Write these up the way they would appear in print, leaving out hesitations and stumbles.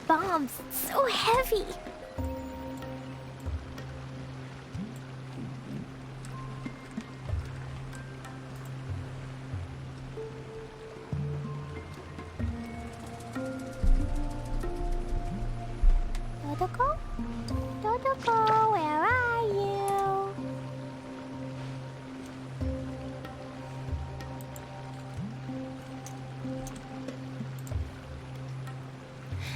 bombs. It's so heavy. Dodoko? Dodoko, where are you?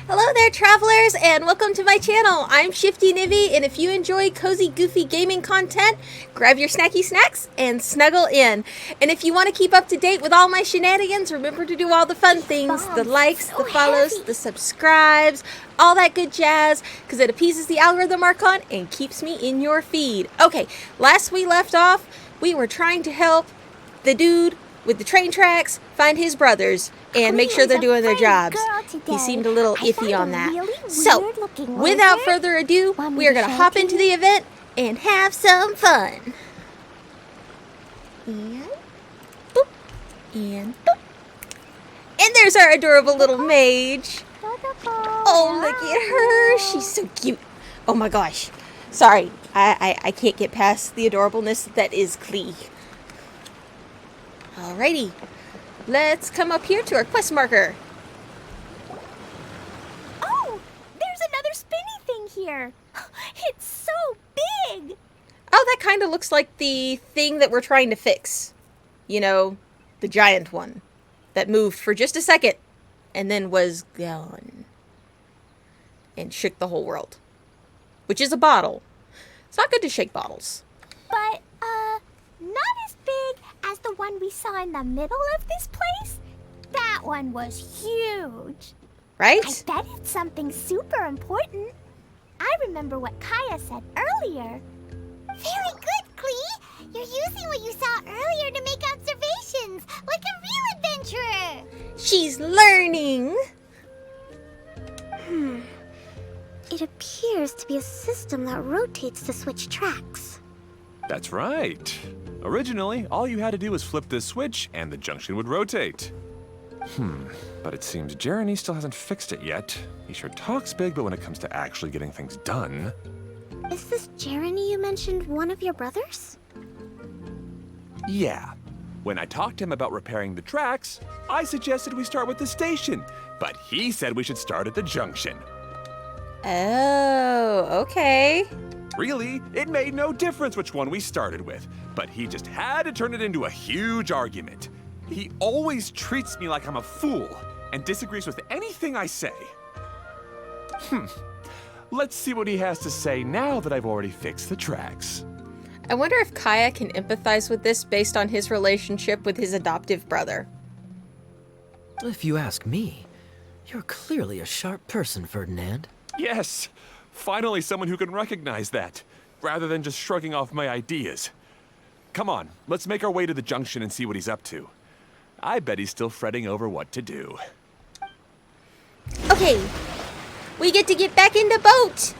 Hello there, travelers, and welcome to my channel. I'm Shifty Nivy, and if you enjoy cozy, goofy gaming content, grab your snacky snacks and snuggle in. And if you want to keep up to date with all my shenanigans, remember to do all the fun things, the likes, the follows, the subscribes, all that good jazz, because it appeases the algorithm Archon and keeps me in your feed. Okay, last we left off, we were trying to help the dude with the train tracks find his brothers and make sure they're doing their jobs. He seemed a little iffy on that. So, without further ado, we are going to hop into the event and have some fun. And boop, and boop. And there's our adorable little mage. Oh, look at her. She's so cute. Oh my gosh. Sorry, I can't get past the adorableness that is Klee. Alrighty, let's come up here to our quest marker. Oh, there's another spinny thing here. It's so big. Oh, that kind of looks like the thing that we're trying to fix. You know, the giant one that moved for just a second and then was gone and shook the whole world, which is a bottle. It's not good to shake bottles. But, not as big as the one we saw in the middle of this place. That one was huge. Right? I bet it's something super important. I remember what Kaya said earlier. Very good, Klee. You're using what you saw earlier to make observations, like a real adventurer. She's learning. It appears to be a system that rotates to switch tracks. That's right. Originally, all you had to do was flip this switch and the junction would rotate. But it seems Jeremy still hasn't fixed it yet. He sure talks big, but when it comes to actually getting things done... Is this Jeremy you mentioned one of your brothers? Yeah. When I talked to him about repairing the tracks, I suggested we start with the station, but he said we should start at the junction. Oh, okay. Really, it made no difference which one we started with, but he just had to turn it into a huge argument. He always treats me like I'm a fool and disagrees with anything I say. Let's see what he has to say now that I've already fixed the tracks. I wonder if Kaya can empathize with this based on his relationship with his adoptive brother. If you ask me, you're clearly a sharp person, Ferdinand. Yes, finally someone who can recognize that, rather than just shrugging off my ideas. Come on, let's make our way to the junction and see what he's up to. I bet he's still fretting over what to do. Okay, we get to get back in the boat.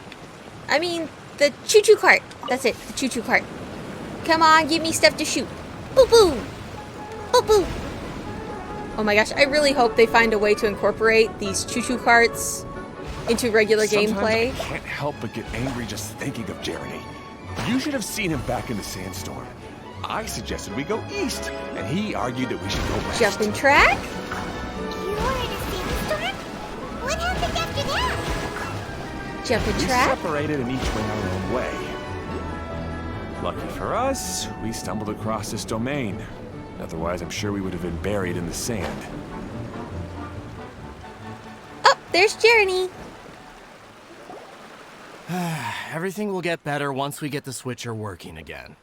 I mean, the choo-choo cart. That's it, the choo-choo cart. Come on, give me stuff to shoot. Boo-boo. Boo-boo. Oh my gosh, I really hope they find a way to incorporate these choo-choo carts into regular gameplay. Sometimes I can't help but get angry just thinking of Jeremy. You should have seen him back in the sandstorm. I suggested we go east, and he argued that we should go west. Jumping track? You were in a sandstorm? What happened after that? Jumping We track? separated and each went our own way. Lucky for us, we stumbled across this domain. Otherwise, I'm sure we would have been buried in the sand. Oh, there's Jeremy. Everything will get better once we get the switcher working again.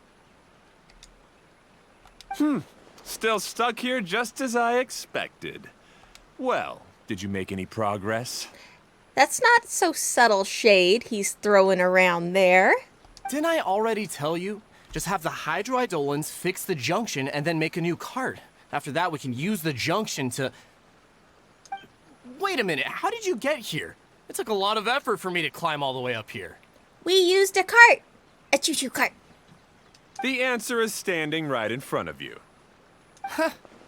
Still stuck here just as I expected. Well, did you make any progress? That's not so subtle shade he's throwing around there. Didn't I already tell you? Just have the hydroidolins fix the junction and then make a new cart. After that, we can use the junction to... Wait a minute, how did you get here? It took a lot of effort for me to climb all the way up here. We used a cart. A choo-choo cart. The answer is standing right in front of you.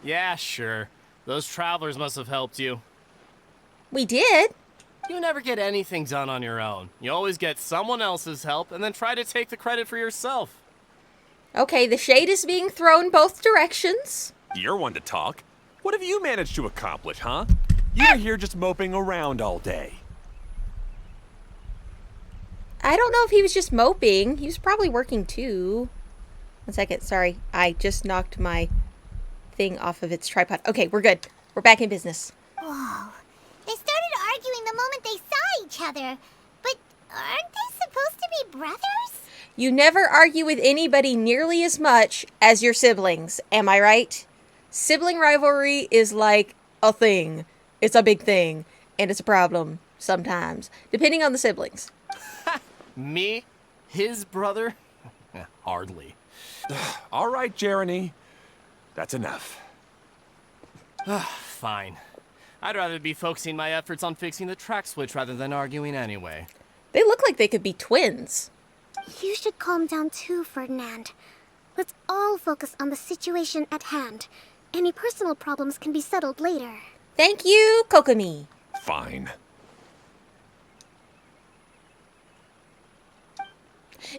Yeah, sure. Those travelers must have helped you. We did. You never get anything done on your own. You always get someone else's help and then try to take the credit for yourself. Okay, the shade is being thrown both directions. You're one to talk. What have you managed to accomplish, huh? You're here just moping around all day. I don't know if he was just moping. He was probably working too. 1 second, sorry. I just knocked my thing off of its tripod. Okay, we're good. We're back in business. Whoa. They started arguing the moment they saw each other. But aren't they supposed to be brothers? You never argue with anybody nearly as much as your siblings, am I right? Sibling rivalry is like a thing. It's a big thing, and it's a problem sometimes, depending on the siblings. Me? His brother? Hardly. All right, Jeremy. That's enough. Fine. I'd rather be focusing my efforts on fixing the track switch rather than arguing anyway. They look like they could be twins. You should calm down too, Ferdinand. Let's all focus on the situation at hand. Any personal problems can be settled later. Thank you, Kokomi. Fine.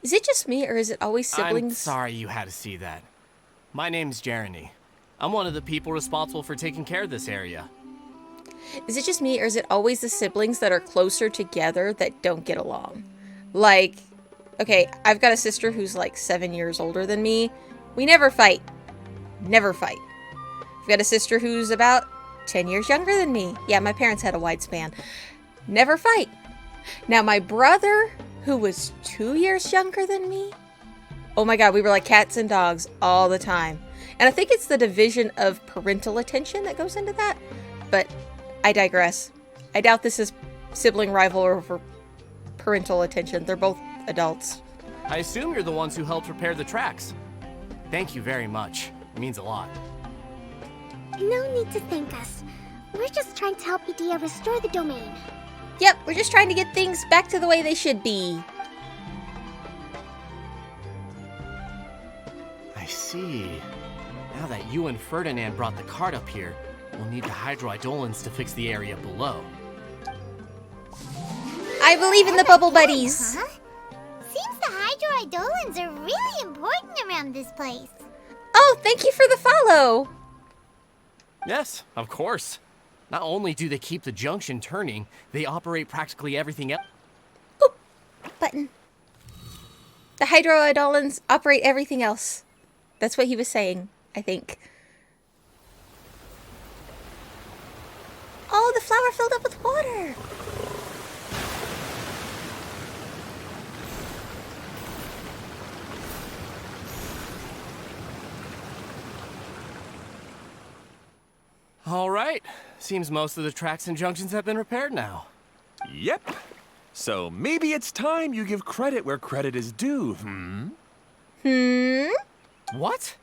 Is it just me, or is it always siblings? I'm sorry you had to see that. My name's Jeremy. I'm one of the people responsible for taking care of this area. Is it just me, or is it always the siblings that are closer together that don't get along? Like, okay, I've got a sister who's like 7 years older than me. We never fight. Never fight. I've got a sister who's about 10 years younger than me. Yeah, my parents had a wide span. Never fight. Now, my brother, who was 2 years younger than me, oh my god, we were like cats and dogs all the time. And I think it's the division of parental attention that goes into that. But I digress. I doubt this is sibling rivalry over parental attention. They're both adults. I assume you're the ones who helped repair the tracks. Thank you very much. It means a lot. No need to thank us. We're just trying to help Edea restore the domain. Yep, we're just trying to get things back to the way they should be. I see. Now that you and Ferdinand brought the cart up here, we'll need the hydroidolins to fix the area below. I believe in the bubble buddies. Huh? Seems the hydroidolins are really important around this place. Oh, thank you for the follow. Yes, of course. Not only do they keep the junction turning, they operate practically everything else. Oop, button. The hydroidolins operate everything else. That's what he was saying, I think. Oh, the flower filled up with water. All right. Seems most of the tracks and junctions have been repaired now. Yep. So maybe it's time you give credit where credit is due, What?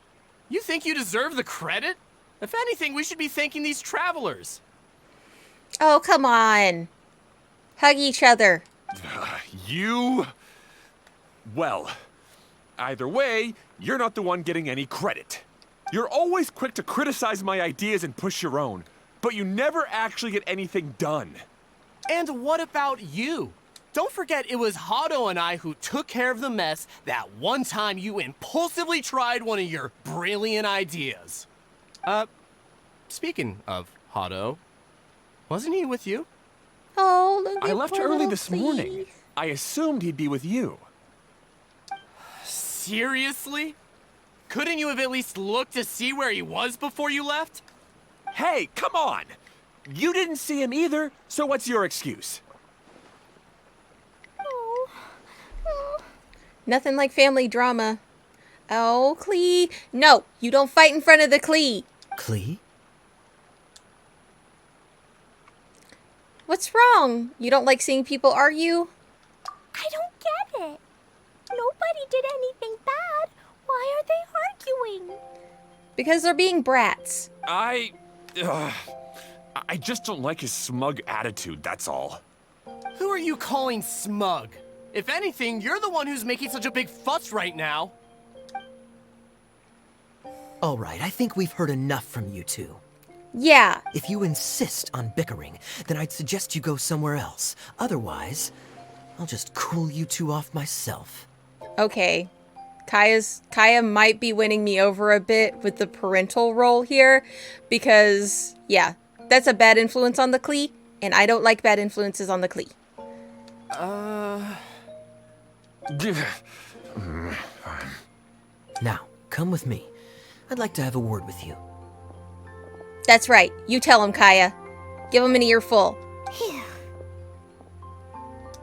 You think you deserve the credit? If anything, we should be thanking these travelers. Oh, come on. Hug each other. You... Well, either way, you're not the one getting any credit. You're always quick to criticize my ideas and push your own, but you never actually get anything done. And what about you? Don't forget it was Hado and I who took care of the mess that one time you impulsively tried one of your brilliant ideas. Speaking of Hado, wasn't he with you? Oh, look at I left poor early little this morning. Klee. I assumed he'd be with you. Seriously? Couldn't you have at least looked to see where he was before you left? Hey, come on! You didn't see him either, so what's your excuse? Nothing like family drama. Oh, Klee. No, you don't fight in front of the Klee. Klee? What's wrong? You don't like seeing people argue? I don't get it. Nobody did anything bad. Why are they arguing? Because they're being brats. I just don't like his smug attitude, that's all. Who are you calling smug? If anything, you're the one who's making such a big fuss right now. All right, I think we've heard enough from you two. Yeah. If you insist on bickering, then I'd suggest you go somewhere else. Otherwise, I'll just cool you two off myself. Okay. Kaya might be winning me over a bit with the parental role here because, yeah, that's a bad influence on the Klee, and I don't like bad influences on the Klee. Fine. Now, come with me. I'd like to have a word with you. That's right. You tell him, Kaya. Give him an earful. Phew.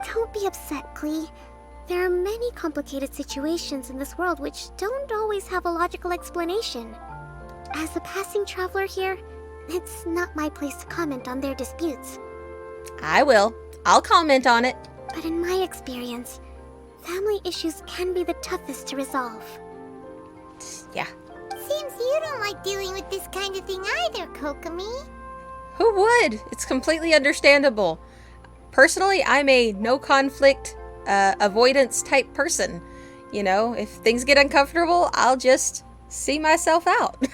Don't be upset, Klee. There are many complicated situations in this world which don't always have a logical explanation. As a passing traveler here, it's not my place to comment on their disputes. I will. I'll comment on it. But in my experience, family issues can be the toughest to resolve. Yeah. Seems you don't like dealing with this kind of thing either, Kokomi. Who would? It's completely understandable. Personally, I'm a no conflict, avoidance type person. You know, if things get uncomfortable, I'll just see myself out.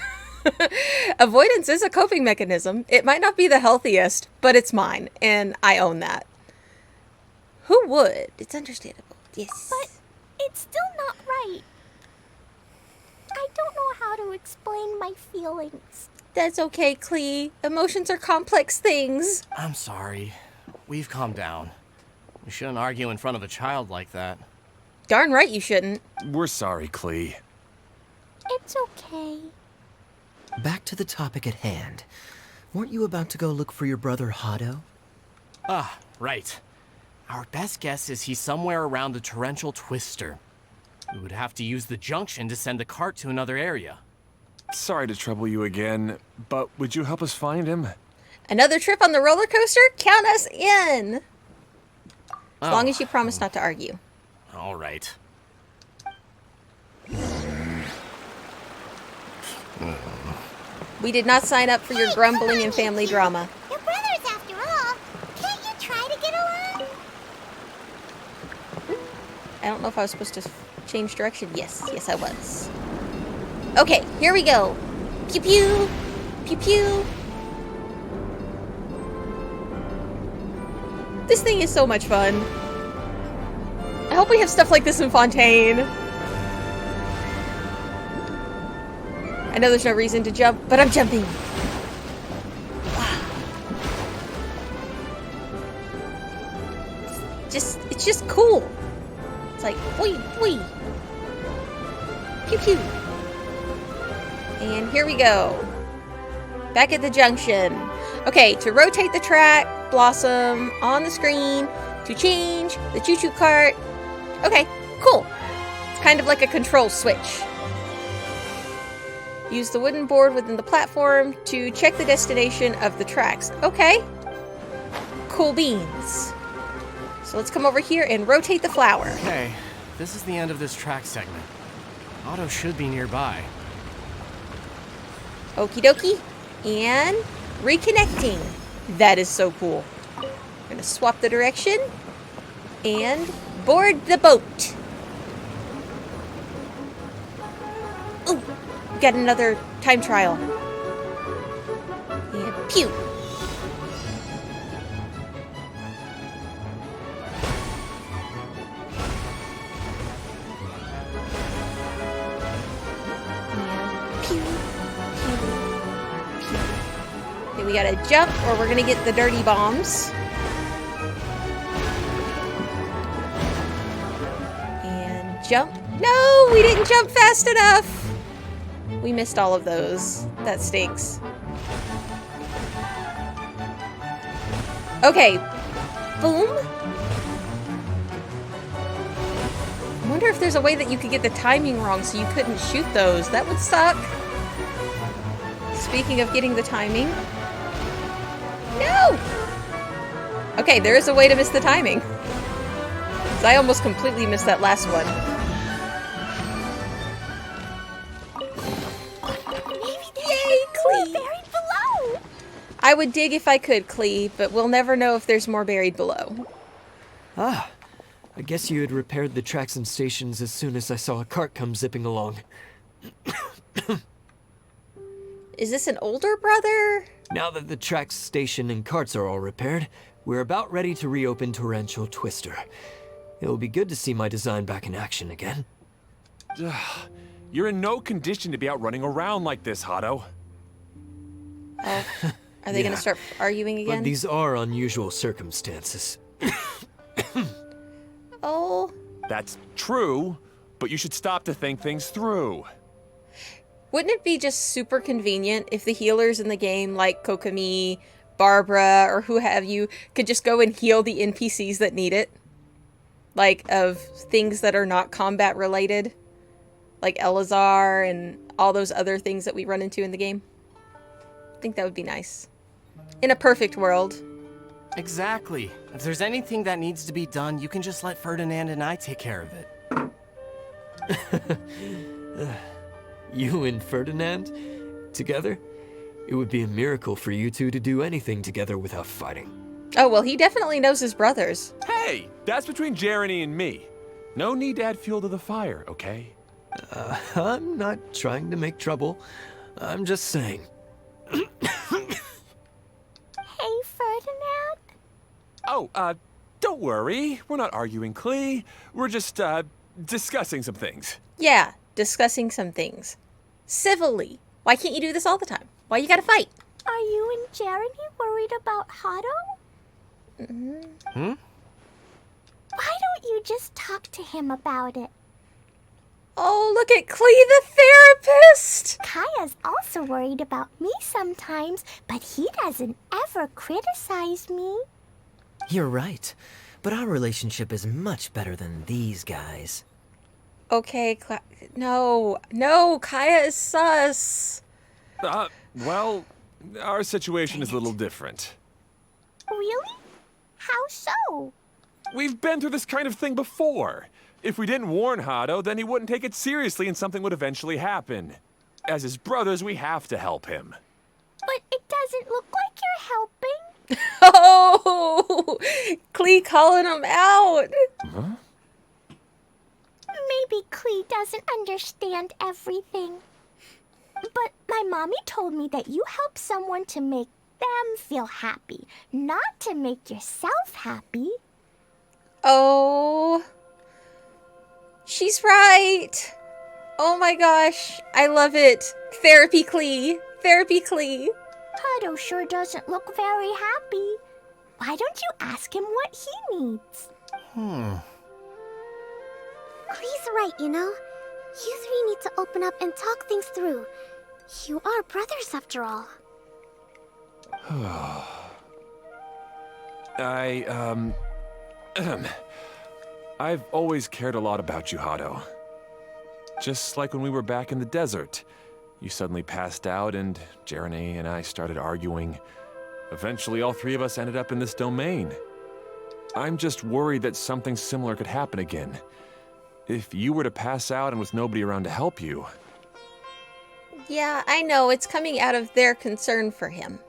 Avoidance is a coping mechanism. It might not be the healthiest, but it's mine, and I own that. Who would? It's understandable. Yes. But it's still not right. I don't know how to explain my feelings. That's okay, Klee. Emotions are complex things. I'm sorry. We've calmed down. We shouldn't argue in front of a child like that. Darn right you shouldn't. We're sorry, Klee. It's okay. Back to the topic at hand. Weren't you about to go look for your brother Hado? Ah, right. Our best guess is he's somewhere around the torrential twister. We would have to use the junction to send the cart to another area. Sorry to trouble you again, but would you help us find him? Another trip on the roller coaster? Count us in. As long as you promise not to argue. All right. We did not sign up for your grumbling and family drama. Your brothers, after all. Can't you try to get along? I don't know if I was supposed to change direction. Yes, I was. Okay, here we go. Pew pew. Pew pew. This thing is so much fun. I hope we have stuff like this in Fontaine. I know there's no reason to jump, but I'm jumping. It's just cool. It's like, wee, wee. Pew, pew. And here we go. Back at the junction. Okay, to rotate the track, Blossom on the screen, to change the choo-choo cart. Okay, cool. It's kind of like a control switch. Use the wooden board within the platform to check the destination of the tracks. Okay. Cool beans. So let's come over here and rotate the flower. Okay, this is the end of this track segment. Otto should be nearby. Okie dokie. And reconnecting. That is so cool. I'm gonna swap the direction and board the boat. Ooh, we got another time trial. And pew. Okay, we gotta jump or we're gonna get the dirty bombs. And jump. No, we didn't jump fast enough. We missed all of those. That stinks. Okay. Boom. I wonder if there's a way that you could get the timing wrong so you couldn't shoot those. That would suck. Speaking of getting the timing. No! Okay, there is a way to miss the timing. 'Cause I almost completely missed that last one. Yay, Klee! Buried below. I would dig if I could, Klee, but we'll never know if there's more buried below. Ah, I guess you had repaired the tracks and stations as soon as I saw a cart come zipping along. Is this an older brother? Now that the track station and carts are all repaired, we're about ready to reopen Torrential Twister. It'll be good to see my design back in action again. You're in no condition to be out running around like this, Hado. Oh, are they gonna start arguing again? But these are unusual circumstances. Oh. That's true, but you should stop to think things through. Wouldn't it be just super convenient if the healers in the game, like Kokomi, Barbara, or who have you, could just go and heal the NPCs that need it? Like, of things that are not combat related? Like Elazar and all those other things that we run into in the game? I think that would be nice. In a perfect world. Exactly. If there's anything that needs to be done, you can just let Ferdinand and I take care of it. You and Ferdinand? Together? It would be a miracle for you two to do anything together without fighting. Oh, well, he definitely knows his brothers. Hey, that's between Jeremy and me. No need to add fuel to the fire, okay? I'm not trying to make trouble. I'm just saying. Hey, Ferdinand. Oh, don't worry. We're not arguing, Klee. We're just, discussing some things. Yeah, discussing some things. Civilly. Why can't you do this all the time? Why you gotta fight? Are you and Jeremy worried about Hado? Hmm? Why don't you just talk to him about it? Oh, look at Klee the therapist! Kaya's also worried about me sometimes, but he doesn't ever criticize me. You're right, but our relationship is much better than these guys. Okay, no, Kaya is sus. Well, our situation is a little different. Really? How so? We've been through this kind of thing before. If we didn't warn Hado, then he wouldn't take it seriously and something would eventually happen. As his brothers, we have to help him. But it doesn't look like you're helping. Oh, Klee calling him out. Huh? Maybe Klee doesn't understand everything. But my mommy told me that you help someone to make them feel happy, not to make yourself happy. Oh, she's right. Oh my gosh, I love it. Therapy Klee. Therapy Klee. Hado sure doesn't look very happy. Why don't you ask him what he needs? Klee's right, you know. You three need to open up and talk things through. You are brothers, after all. I've always cared a lot about you, Hado. Just like when we were back in the desert. You suddenly passed out and Jeremy and I started arguing. Eventually, all three of us ended up in this domain. I'm just worried that something similar could happen again. If you were to pass out and with nobody around to help you. Yeah, I know. It's coming out of their concern for him.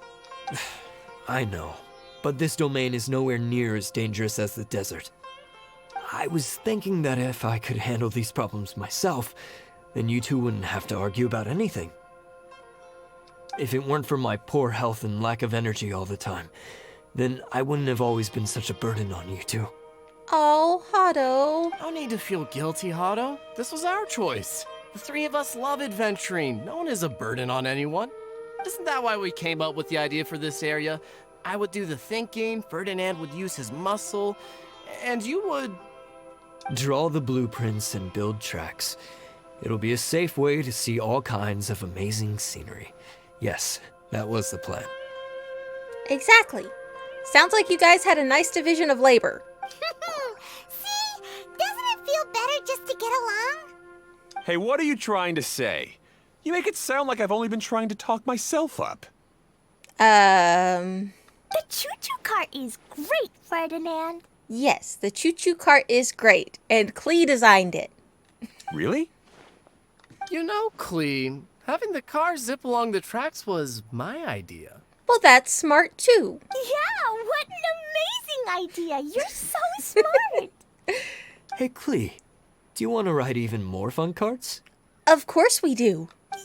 I know, but this domain is nowhere near as dangerous as the desert. I was thinking that if I could handle these problems myself, then you two wouldn't have to argue about anything. If it weren't for my poor health and lack of energy all the time, then I wouldn't have always been such a burden on you two. Oh, Hado. No need to feel guilty, Hado. This was our choice. The three of us love adventuring. No one is a burden on anyone. Isn't that why we came up with the idea for this area? I would do the thinking, Ferdinand would use his muscle, and you would... Draw the blueprints and build tracks. It'll be a safe way to see all kinds of amazing scenery. Yes, that was the plan. Exactly. Sounds like you guys had a nice division of labor. See? Doesn't it feel better just to get along? Hey, what are you trying to say? You make it sound like I've only been trying to talk myself up. The choo-choo cart is great, Ferdinand. Yes, the choo-choo cart is great, and Klee designed it. Really? You know, Klee, having the car zip along the tracks was my idea. Well, that's smart too. Yeah, what an amazing idea. You're so smart. Hey, Klee, do you want to ride even more fun carts? Of course we do. Yay!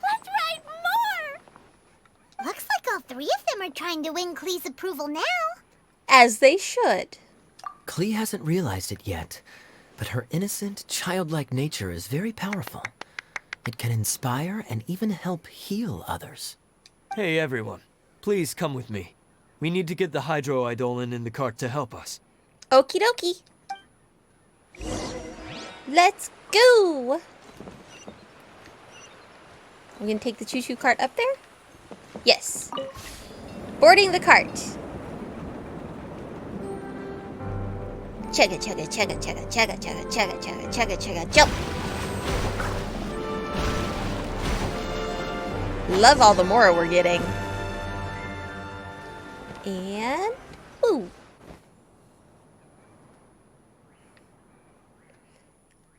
Let's ride more. Looks trying to win Klee's approval now. As they should. Klee hasn't realized it yet, but her innocent, childlike nature is very powerful. It can inspire and even help heal others. Hey everyone, please come with me. We need to get the hydroidolin in the cart to help us. Okie dokie. Let's go! We gonna take the choo-choo cart up there? Yes. Boarding the cart. Chugga chugga chugga chugga chugga chugga chugga chugga chugga chugga jump. Love all the mora we're getting. And ooh.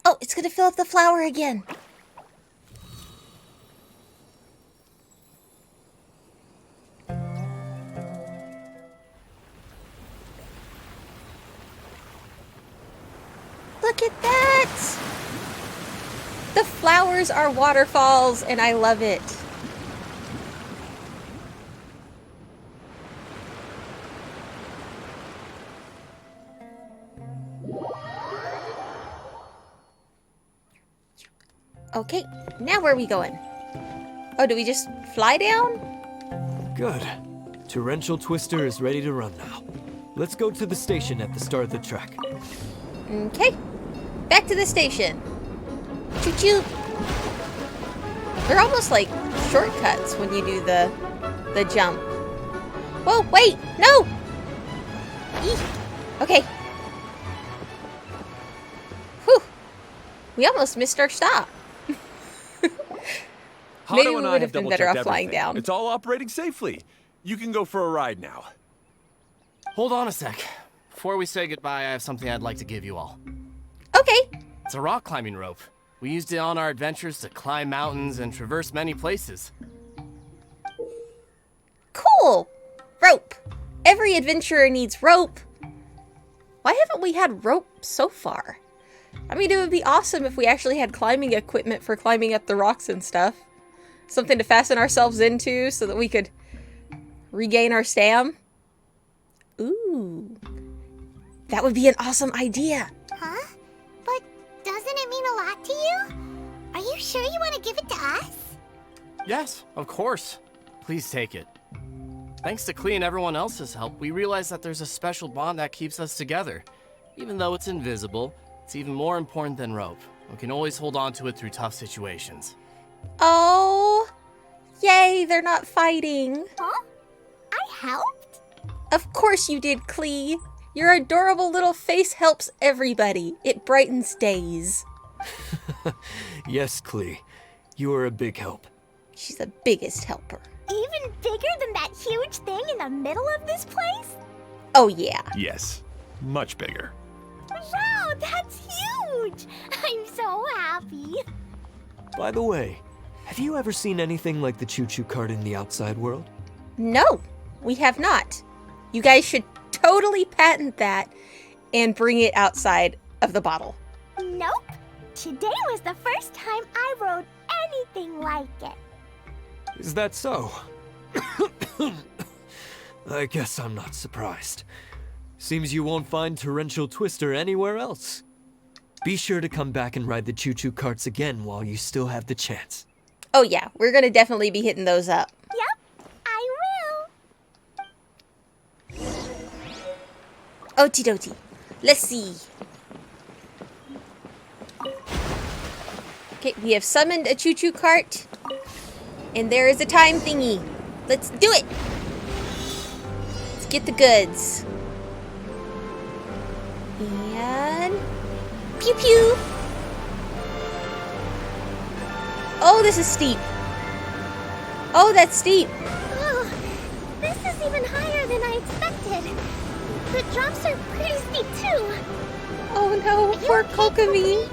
Oh, it's gonna fill up the flower again. Look at that! The flowers are waterfalls, and I love it. Okay, now where are we going? Oh, do we just fly down? Good. Torrential Twister is ready to run now. Let's go to the station at the start of the track. Okay, back to the station. Choo-choo. They're almost like shortcuts when you do the jump. Whoa, wait, no! Eek. Okay. Whew. We almost missed our stop. Maybe we would have been better off flying down. It's all operating safely. You can go for a ride now. Hold on a sec. Before we say goodbye, I have something I'd like to give you all. Okay. It's a rock climbing rope. We used it on our adventures to climb mountains and traverse many places. Cool. Rope. Every adventurer needs rope. Why haven't we had rope so far? I mean, it would be awesome if we actually had climbing equipment for climbing up the rocks and stuff. Something to fasten ourselves into so that we could regain our stam. Ooh. That would be an awesome idea. Huh? But doesn't it mean a lot to you? Are you sure you want to give it to us? Yes, of course. Please take it. Thanks to Klee and everyone else's help, we realized that there's a special bond that keeps us together. Even though it's invisible, it's even more important than rope. We can always hold on to it through tough situations. Oh. Yay, they're not fighting. Huh? I helped? Of course you did, Klee. Your adorable little face helps everybody. It brightens days. Yes, Klee. You are a big help. She's the biggest helper. Even bigger than that huge thing in the middle of this place? Oh, yeah. Yes, much bigger. Wow, that's huge! I'm so happy. By the way, have you ever seen anything like the choo-choo cart in the outside world? No, we have not. You guys should totally patent that and bring it outside of the bottle. Nope. Today was the first time I rode anything like it. Is that so? I guess I'm not surprised. Seems you won't find Torrential Twister anywhere else. Be sure to come back and ride the choo-choo carts again while you still have the chance. Oh yeah, we're gonna definitely be hitting those up. Yep, I will. Okie dokie. Let's see. Okay, we have summoned a choo-choo cart. And there is a time thingy. Let's do it! Let's get the goods. And... pew pew! Oh, this is steep. Oh, that's steep. Oh, this is even higher than I expected. The drops are pretty steep too. Oh no, poor Kokomi.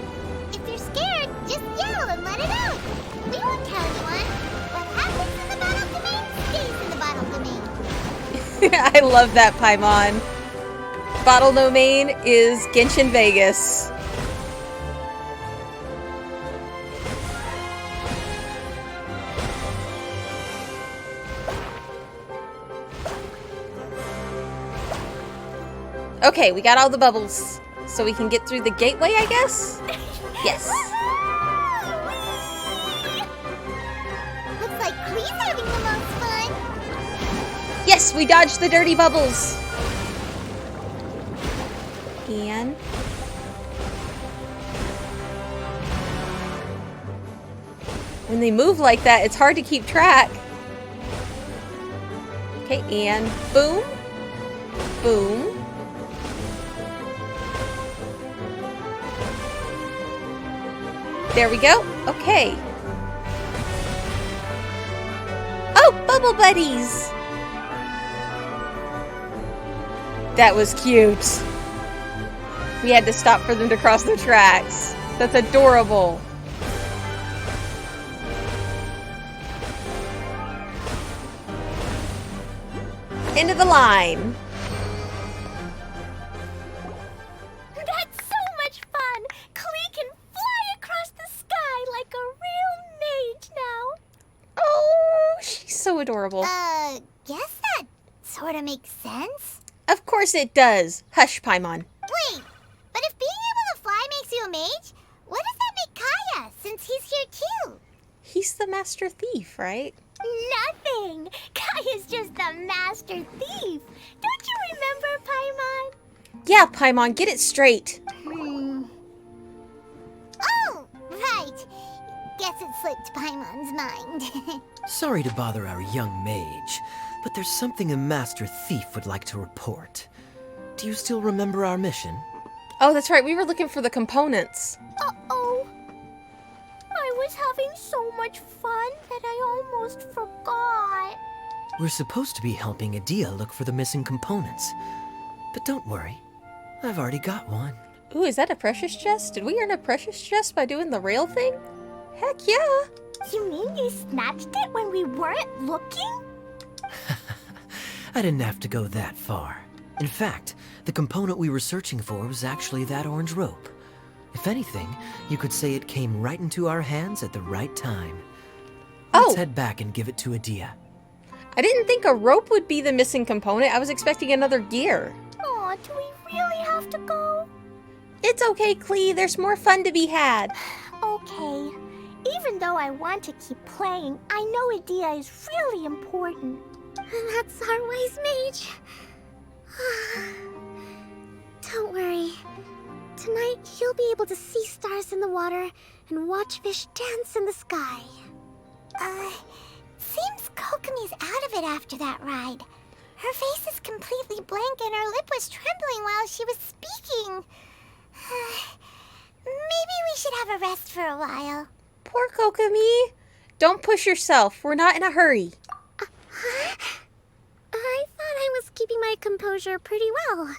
If you're scared, just yell and let it out. We won't tell anyone. What happens in the bottle domain stays in the bottle domain. I love that Paimon. Bottle domain is Genshin Vegas. Okay, we got all the bubbles. So we can get through the gateway, I guess? Yes. Looks like Klee's having the most fun. Yes, we dodged the dirty bubbles. And... when they move like that, it's hard to keep track. Okay, and boom. Boom. There we go. Okay. Oh, bubble buddies. That was cute. We had to stop for them to cross the tracks. That's adorable. Into the line. That's so much fun! Klee can fly across the sky like a real mage now. Oh, she's so adorable. Guess that sorta makes sense. Of course it does. Hush, Paimon. Wait, but if being able to fly makes you a mage, what does that make Kaya, since he's here too? He's the master thief, right? Nothing! Kaya's just the master thief. Don't you remember, Paimon? Yeah, Paimon, get it straight. Oh, right. Guess it slipped Paimon's mind. Sorry to bother our young mage, but there's something a master thief would like to report. Do you still remember our mission? Oh, that's right. We were looking for the components. Uh-oh. I was having so much fun that I almost forgot. We're supposed to be helping Adia look for the missing components. But don't worry, I've already got one. Ooh, is that a precious chest? Did we earn a precious chest by doing the rail thing? Heck yeah. You mean you snatched it when we weren't looking? I didn't have to go that far. In fact, the component we were searching for was actually that orange rope. If anything, you could say it came right into our hands at the right time. Let's head back and give it to Adia. I didn't think a rope would be the missing component. I was expecting another gear. Aw, do we really have to go? It's okay, Klee. There's more fun to be had. Okay. Even though I want to keep playing, I know Adia is really important. That's our wise mage. Don't worry. Tonight, you'll be able to see stars in the water and watch fish dance in the sky. Seems Kokomi's out of it after that ride. Her face is completely blank and her lip was trembling while she was speaking. Maybe we should have a rest for a while. Poor Kokomi. Don't push yourself. We're not in a hurry. I thought I was keeping my composure pretty well.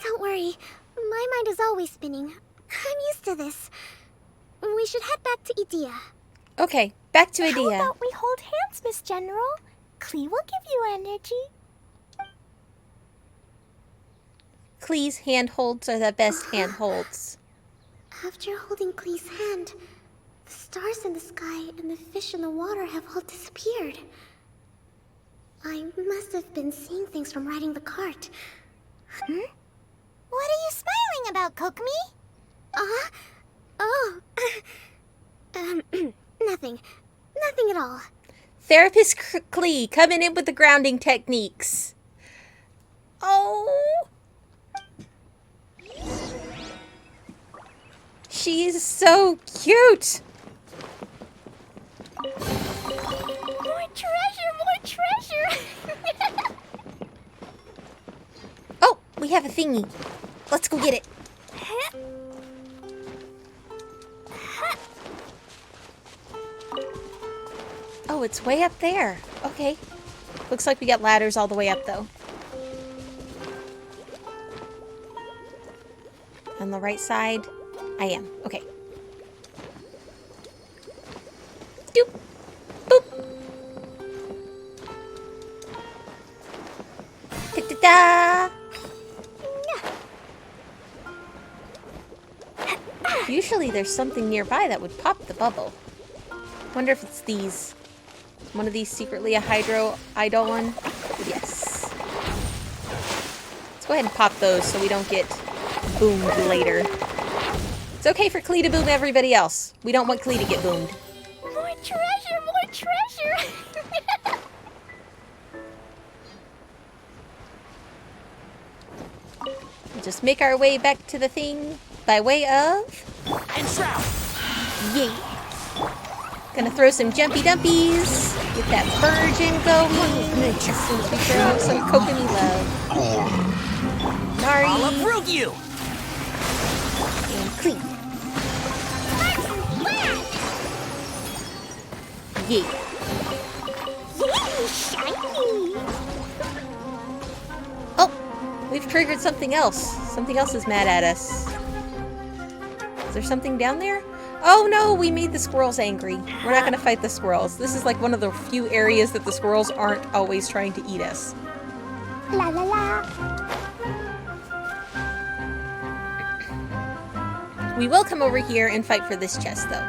Don't worry, my mind is always spinning. I'm used to this. We should head back to Adia. Okay, back to Adia. How about we hold hands, Miss General? Klee will give you energy. Klee's handholds are the best handholds. After holding Klee's hand, the stars in the sky and the fish in the water have all disappeared. I must have been seeing things from riding the cart. What are you smiling about, Kokomi? Nothing. Nothing at all. Therapist Klee coming in with the grounding techniques. Oh. She's so cute. More treasure, more treasure. Oh, we have a thingy. Let's go get it. Oh, it's way up there. Okay. Looks like we got ladders all the way up, though. On the right side, I am. Okay. Doop. Boop. Da-da-da. Usually there's something nearby that would pop the bubble. Wonder if it's these. One of these secretly a hydro idol one? Yes. Let's Let's go ahead and pop those so we don't get boomed later. It's okay for Klee to boom everybody else. We don't want Klee to get boomed. More treasure, more treasure! We'll just make our way back to the thing by way of... Enshroud! Yay! Gonna throw some jumpy dumpies. Get that virgin going. As soon as we throw some kokomi love. Nari. I'll uproot you! And Klee. Yay. Yay, shiny! Oh! We've triggered something else. Something else is mad at us. Is there something down there? Oh no, we made the squirrels angry. We're not gonna fight the squirrels. This is like one of the few areas that the squirrels aren't always trying to eat us. La la la. We will come over here and fight for this chest though.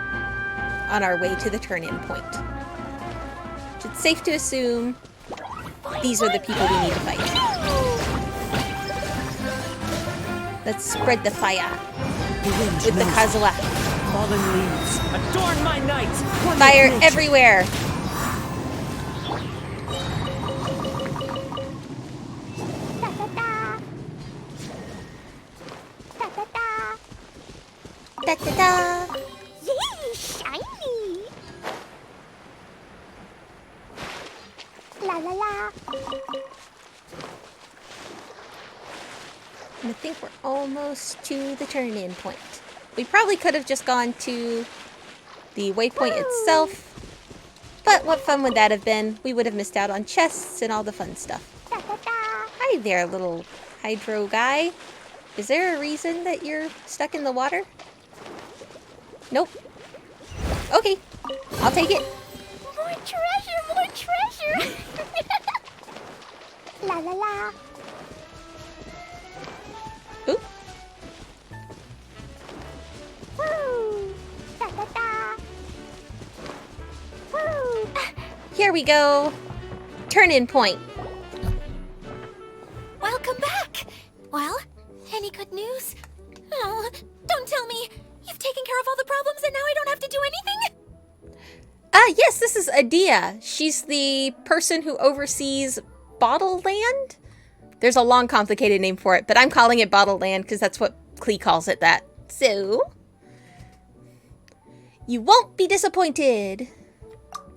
On our way to the turn-in point. It's safe to assume these are the people we need to fight. Let's spread the fire with the Kazuha. Fallen leaves, adorn my night! Fire everywhere! Da da da. Da da da. Da da da! Yay, shiny! La la la. I think we're almost to the turn-in point. We probably could have just gone to the waypoint itself, but what fun would that have been? We would have missed out on chests and all the fun stuff. Da da da. Hi there, little hydro guy. Is there a reason that you're stuck in the water? Nope. Okay, I'll take it. More treasure, more treasure! La la la. Oop. Woo! Da da da. Woo! Here we go. Turn-in point. Welcome back! Well, any good news? Oh, don't tell me! You've taken care of all the problems and now I don't have to do anything? Yes, this is Adia. She's the person who oversees Bottle Land? There's a long, complicated name for it, but I'm calling it Bottle Land because that's what Klee calls it that. So, you won't be disappointed.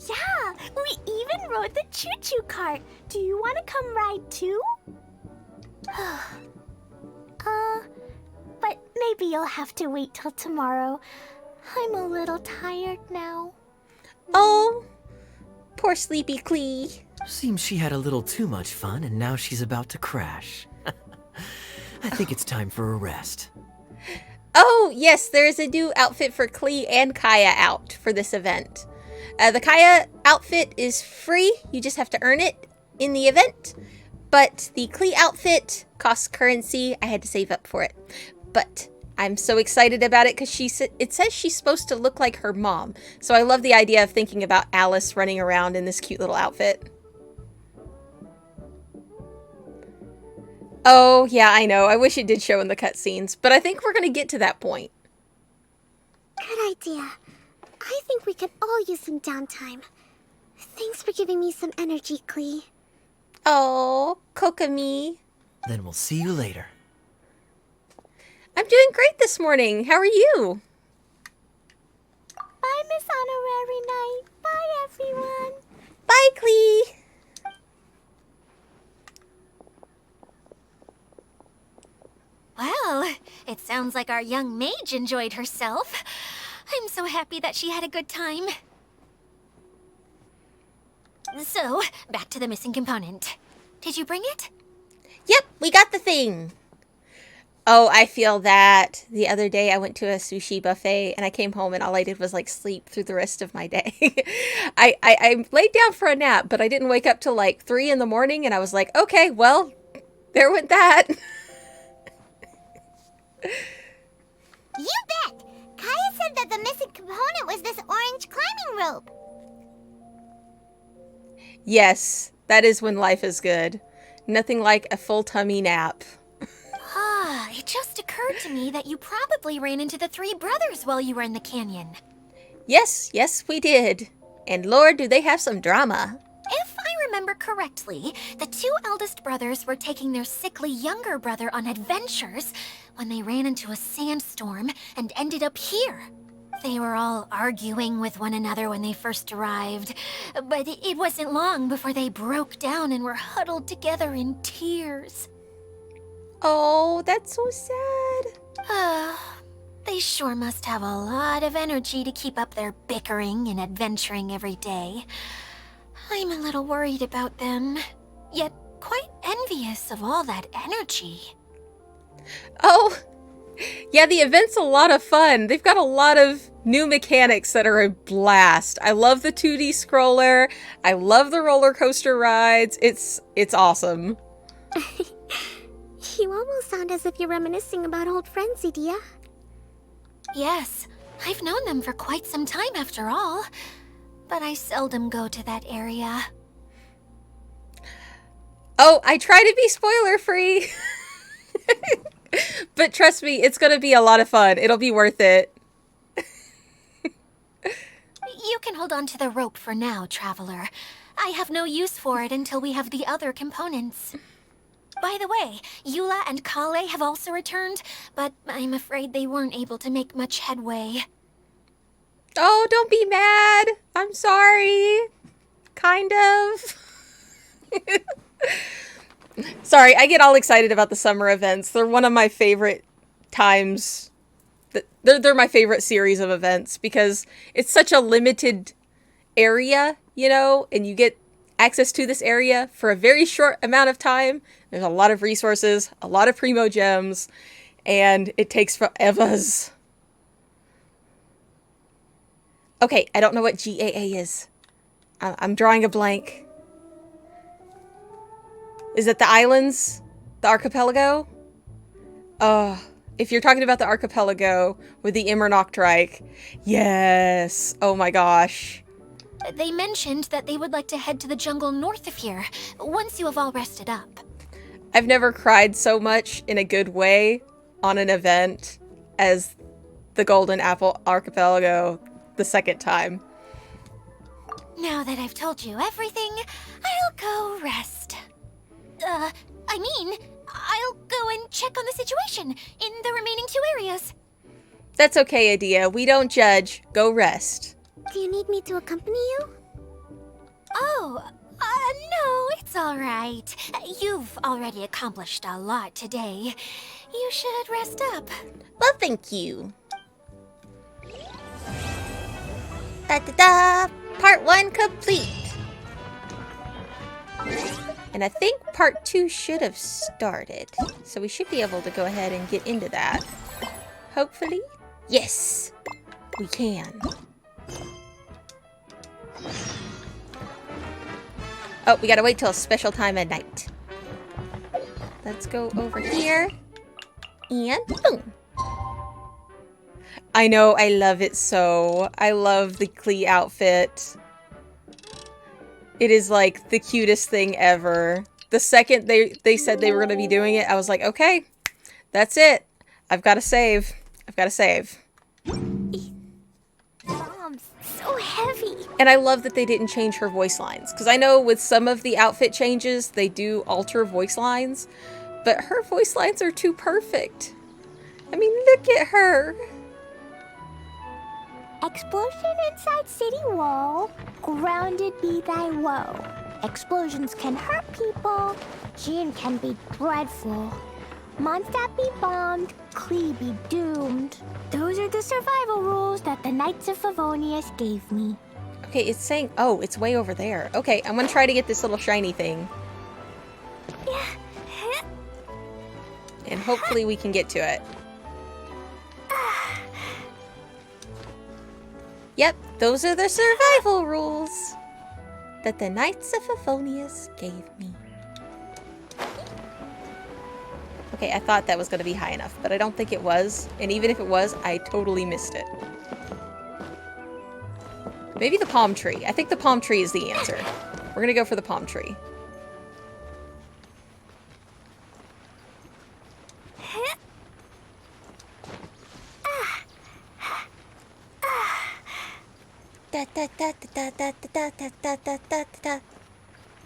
Yeah, we even rode the choo-choo cart. Do you want to come ride too? But maybe you'll have to wait till tomorrow. I'm a little tired now. Oh, poor sleepy Klee. Seems she had a little too much fun and now she's about to crash. I think it's time for a rest. Oh, yes, there is a new outfit for Klee and Kaya out for this event. The Kaya outfit is free. You just have to earn it in the event. But the Klee outfit costs currency. I had to save up for it. But I'm so excited about it because it says she's supposed to look like her mom. So I love the idea of thinking about Alice running around in this cute little outfit. Oh, yeah, I know. I wish it did show in the cutscenes, but I think we're going to get to that point. Good idea. I think we could all use some downtime. Thanks for giving me some energy, Klee. Oh, Kokomi. Then we'll see you later. I'm doing great this morning. How are you? Bye, Miss Honorary Knight. Bye, everyone. Bye, Klee. Well, it sounds like our young mage enjoyed herself. I'm so happy that she had a good time. So, back to the missing component. Did you bring it? Yep, we got the thing. Oh, I feel that. The other day I went to a sushi buffet and I came home and all I did was like sleep through the rest of my day. I laid down for a nap, but I didn't wake up till like 3 in the morning and I was like, okay, well, there went that. You bet! Kaya said that the missing component was this orange climbing rope. Yes, that is when life is good. Nothing like a full tummy nap. just occurred to me that you probably ran into the three brothers while you were in the canyon. Yes, yes, we did. And Lord, do they have some drama. If I remember correctly, the two eldest brothers were taking their sickly younger brother on adventures when they ran into a sandstorm and ended up here. They were all arguing with one another when they first arrived, but it wasn't long before they broke down and were huddled together in tears. Oh, that's so sad. They sure must have a lot of energy to keep up their bickering and adventuring every day. I'm a little worried about them, yet quite envious of all that energy. Oh, yeah, the event's a lot of fun. They've got a lot of new mechanics that are a blast. I love the 2D scroller. I love the roller coaster rides. It's awesome. You almost sound as if you're reminiscing about old friends, Idia. Yes, I've known them for quite some time after all, but I seldom go to that area. Oh, I try to be spoiler-free. But trust me, it's gonna be a lot of fun. It'll be worth it. You can hold on to the rope for now, Traveler. I have no use for it until we have the other components. By the way, Eula and Klee have also returned, but I'm afraid they weren't able to make much headway. Oh, don't be mad. I'm sorry. Kind of. Sorry, I get all excited about the summer events. They're one of my favorite times. They're my favorite series of events because it's such a limited area, you know, and you get access to this area for a very short amount of time. There's a lot of resources, a lot of primo gems, and it takes forevers. Okay, I don't know what GAA is. I'm drawing a blank. Is it the islands? The archipelago? If you're talking about the archipelago with the Immernachtreich, yes. Oh my gosh. They mentioned that they would like to head to the jungle north of here, once you have all rested up. I've never cried so much in a good way on an event as the Golden Apple Archipelago the second time. Now that I've told you everything, I'll go rest. I'll go and check on the situation in the remaining two areas. That's okay, Adia. We don't judge. Go rest. Do you need me to accompany you? Oh, no, it's all right. You've already accomplished a lot today. You should rest up. Well, thank you. Da-da-da! Part 1 complete. And I think part 2 should have started. So we should be able to go ahead and get into that. Hopefully. Yes, we can. Oh, we gotta wait till a special time at night. Let's go over here. And boom. I know, I love it so. I love the Klee outfit. It is like the cutest thing ever. The second they said they were going to be doing it, I was like, okay, that's it. I've got to save. I've got to save. Mom's so heavy. And I love that they didn't change her voice lines. Because I know with some of the outfit changes, they do alter voice lines. But her voice lines are too perfect. I mean, look at her. Explosion inside city wall. Grounded be thy woe. Explosions can hurt people. Gin can be dreadful. Mondstadt be bombed. Klee be doomed. Those are the survival rules that the Knights of Favonius gave me. Okay, it's saying, oh, it's way over there. Okay, I'm gonna try to get this little shiny thing. And hopefully we can get to it. Yep, those are the survival rules that the Knights of Favonius gave me. Okay, I thought that was going to be high enough, but I don't think it was. And even if it was, I totally missed it. Maybe the palm tree. I think the palm tree is the answer. We're going to go for the palm tree.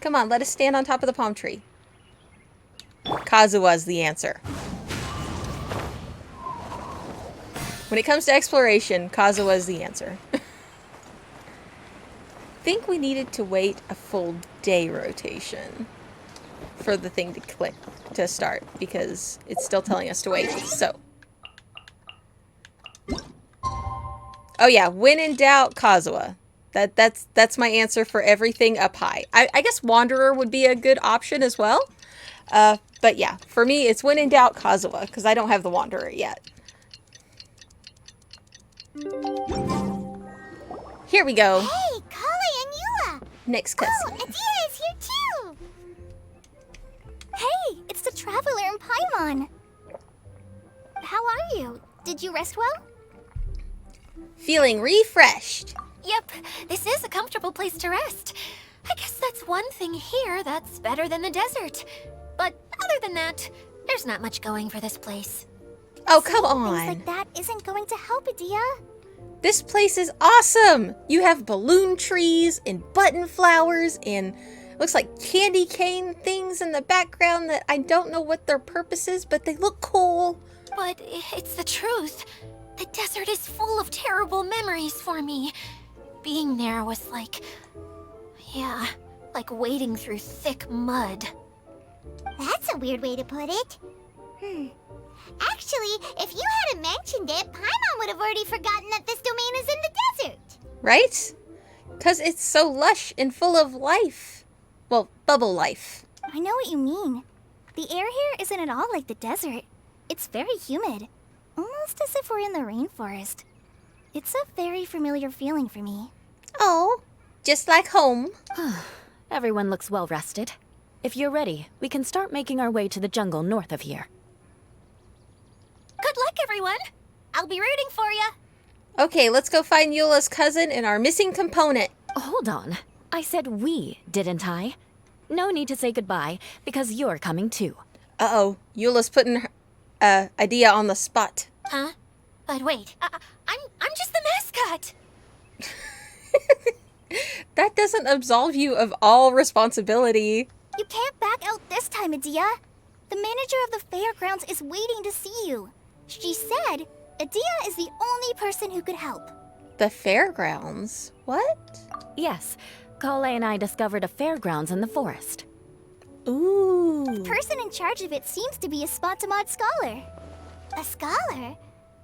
Come on, let us stand on top of the palm tree. Kazuha's the answer. When it comes to exploration, Kazuha is the answer. I think we needed to wait a full day rotation for the thing to click to start because it's still telling us to wait. So, oh yeah, when in doubt, Kazuha. That's my answer for everything up high. I guess Wanderer would be a good option as well. But yeah, for me, it's when in doubt, Kazuha, because I don't have the Wanderer yet. Here we go. Hey, Klee and Elua! Next cousin. Oh, Adia is here too! Hey, it's the Traveler and Paimon. How are you? Did you rest well? Feeling refreshed. Yep, this is a comfortable place to rest. I guess that's one thing here that's better than the desert. But other than that, there's not much going for this place. Oh, come Things on. like that isn't going to help, Adia. This place is awesome. You have balloon trees and button flowers and looks like candy cane things in the background that I don't know what their purpose is, but they look cool. But it's the truth. The desert is full of terrible memories for me. Being there was like... yeah, like wading through thick mud. That's a weird way to put it. Actually, if you hadn't mentioned it, Paimon would have already forgotten that this domain is in the desert. Right? Because it's so lush and full of life. Well, bubble life. I know what you mean. The air here isn't at all like the desert. It's very humid. Almost as if we're in the rainforest. It's a very familiar feeling for me. Oh, just like home. Everyone looks well rested. If you're ready, we can start making our way to the jungle north of here. Good luck, everyone. I'll be rooting for you. Okay, let's go find Eula's cousin and our missing component. Hold on. I said we, didn't I? No need to say goodbye, because you're coming too. Uh-oh, Eula's putting her idea on the spot. Huh? But wait, I'm just the mascot. That doesn't absolve you of all responsibility. You can't back out this time, Adia. The manager of the fairgrounds is waiting to see you. She said Adia is the only person who could help. The fairgrounds? What? Yes, Klee and I discovered a fairgrounds in the forest. Ooh. The person in charge of it seems to be a Spontamod scholar. A scholar?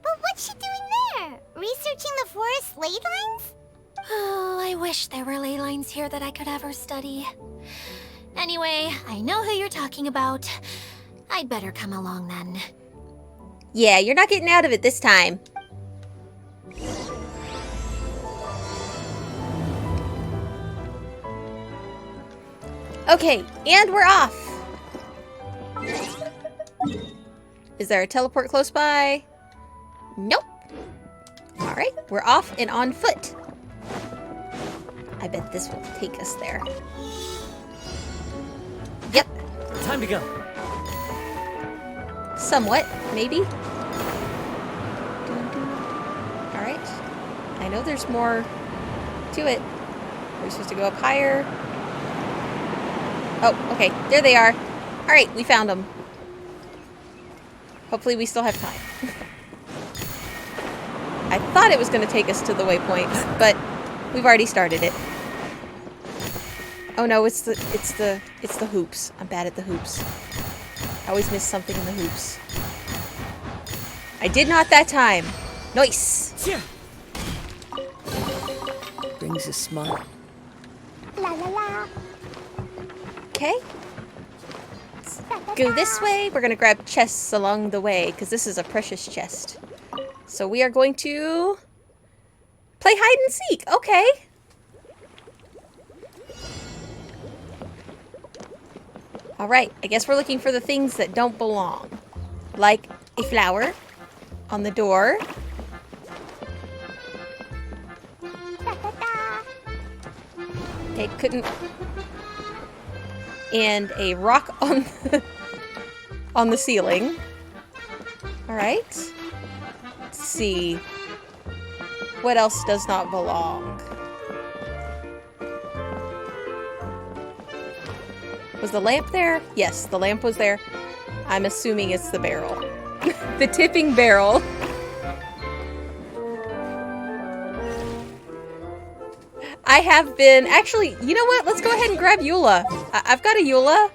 But what's she doing there? Researching the forest ley lines? Oh, I wish there were ley lines here that I could ever study. Anyway, I know who you're talking about. I'd better come along then. Yeah, you're not getting out of it this time. Okay, and we're off. Is there a teleport close by? Nope. Alright, we're off and on foot. I bet this will take us there. Yep. Time to go. Somewhat, maybe. Alright. I know there's more to it. We're supposed to go up higher. Oh, okay. There they are. Alright, we found them. Hopefully we still have time. I thought it was going to take us to the waypoint, but we've already started it. Oh no, it's the hoops. I'm bad at the hoops. I always miss something in the hoops. I did not that time. Nice. Brings a smile. La la la. Okay. Let's go this way. We're going to grab chests along the way because this is a precious chest. So we are going to play hide and seek. Okay. All right. I guess we're looking for the things that don't belong. Like a flower on the door. Okay, couldn't. And a rock on on the ceiling. All right. Let's see. What else does not belong? Was the lamp there? Yes, the lamp was there. I'm assuming it's the barrel. The tipping barrel. I have been... Actually, you know what? Let's go ahead and grab Eula. I've got a Eula.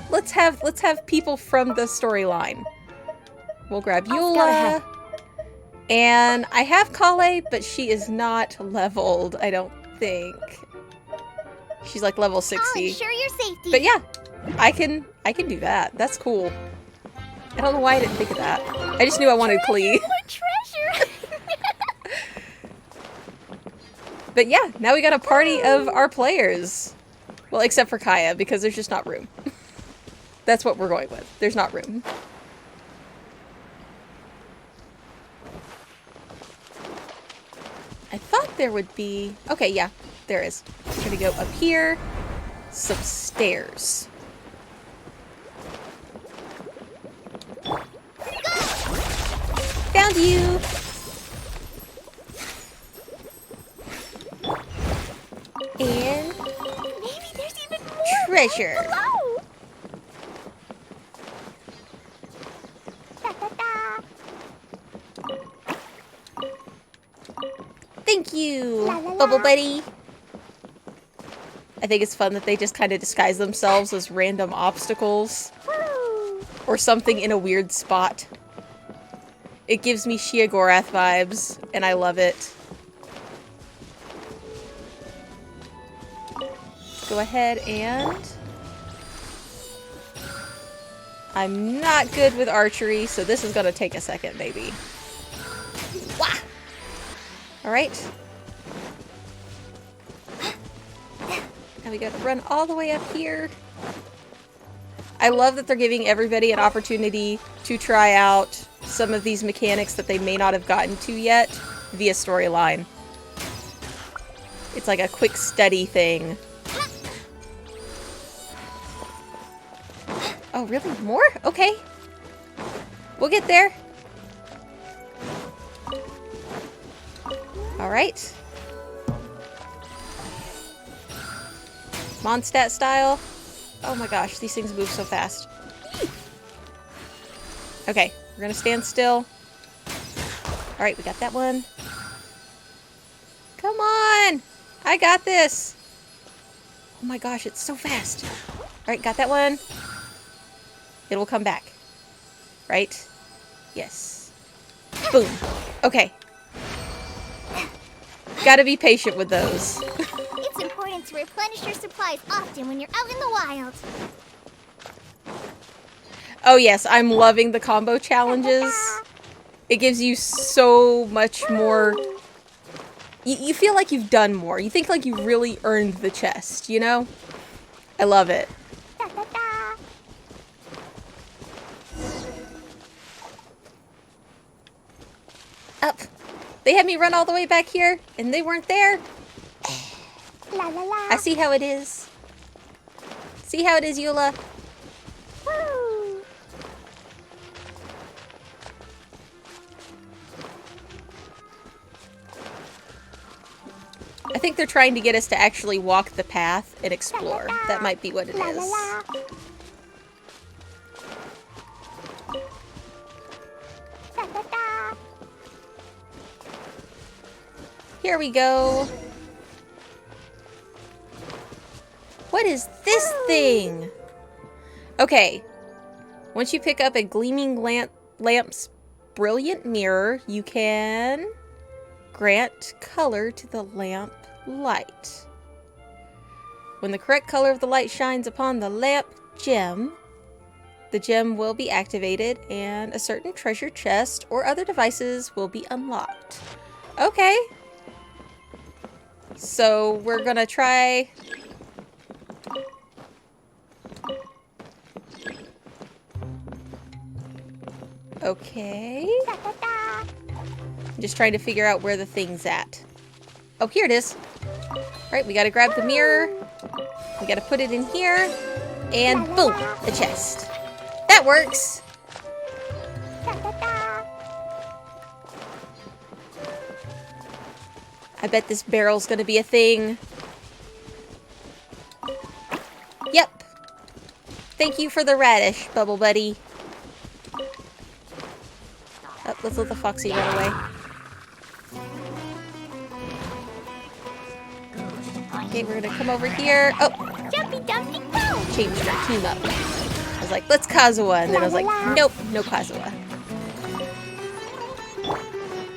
Let's have people from the storyline. We'll grab Eula. And I have Klee, but she is not leveled, I don't think. She's like level 60. I'll ensure your safety. But yeah, I can do that. That's cool. I don't know why I didn't think of that. I just knew I wanted Klee. Treasure. But yeah, now we got a party of our players. Well, except for Kaya, because there's just not room. That's what we're going with. There's not room. I thought there would be... Okay, yeah, there is. I'm gonna go up here. Some stairs. Found you! And... Maybe there's even more treasure. below. Da, da, da. Thank you, La, la, la. Bubble Buddy. I think it's fun that they just kind of disguise themselves as random obstacles. Woo. Or something in a weird spot. It gives me Shia Gorath vibes, and I love it. Go ahead and... I'm not good with archery, so this is gonna take a second, maybe. Wah! Alright. Now we gotta run all the way up here. I love that they're giving everybody an opportunity to try out some of these mechanics that they may not have gotten to yet via storyline. It's like a quick study thing. Oh, really? More? Okay. We'll get there. Alright. Mondstadt style. Oh my gosh, these things move so fast. Okay, we're gonna stand still. Alright, we got that one. Come on! I got this! Oh my gosh, it's so fast. Alright, got that one. It will come back. Right? Yes. Boom. Okay. Gotta be patient with those. It's important to replenish your supplies often when you're out in the wild. Oh yes, I'm loving the combo challenges. It gives you so much more... You feel like you've done more. You think like you really earned the chest, you know? I love it. Da, da, da. Up. They had me run all the way back here, and they weren't there. La la la. I see how it is. See how it is, Eula? Woo. I think they're trying to get us to actually walk the path and explore. That might be what it La la is. la. Da, da, da. Here we go. What is this thing? Okay. Once you pick up a gleaming lamp's brilliant mirror, you can grant color to the lamp light. When the correct color of the light shines upon the lamp gem, the gem will be activated and a certain treasure chest or other devices will be unlocked. Okay. So we're gonna try... Okay. Da, da, da. I'm just trying to figure out where the thing's at. Oh, here it is. Right, we gotta grab the mirror. We gotta put it in here. And boom, a chest. That works. Da, da, da. I bet this barrel's gonna be a thing. Thank you for the radish, Bubble Buddy. Oh, let's let the foxy run away. Okay, we're gonna come over here. Oh! Jumpy dumpy go! Changed our team up. I was like, let's Kazuha, and then I was like, nope, no Kazuha.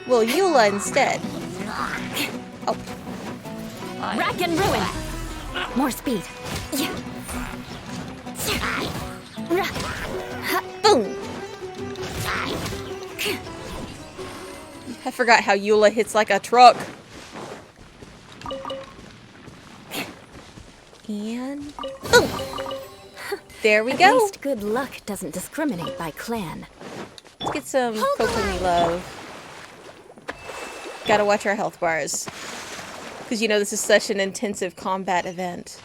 Well, Eula instead. Oh. Rack and ruin. More speed. Yeah. Boom! I forgot how Eula hits like a truck. And boom! There we At go. least good luck doesn't discriminate by clan. Let's get some Kokomi love. Gotta watch our health bars. Because you know this is such an intensive combat event.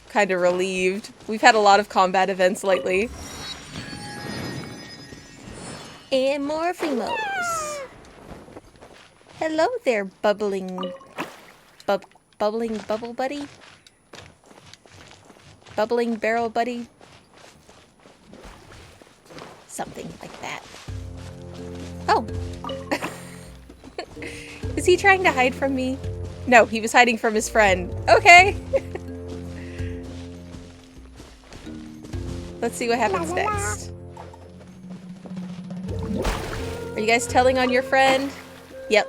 Kind of relieved. We've had a lot of combat events lately. And more Frimos. Hello there, bubbling bubble buddy. Bubbling barrel buddy. Something like that. Oh. Is he trying to hide from me? No, he was hiding from his friend. Okay. Let's see what happens next. Are you guys telling on your friend? Yep.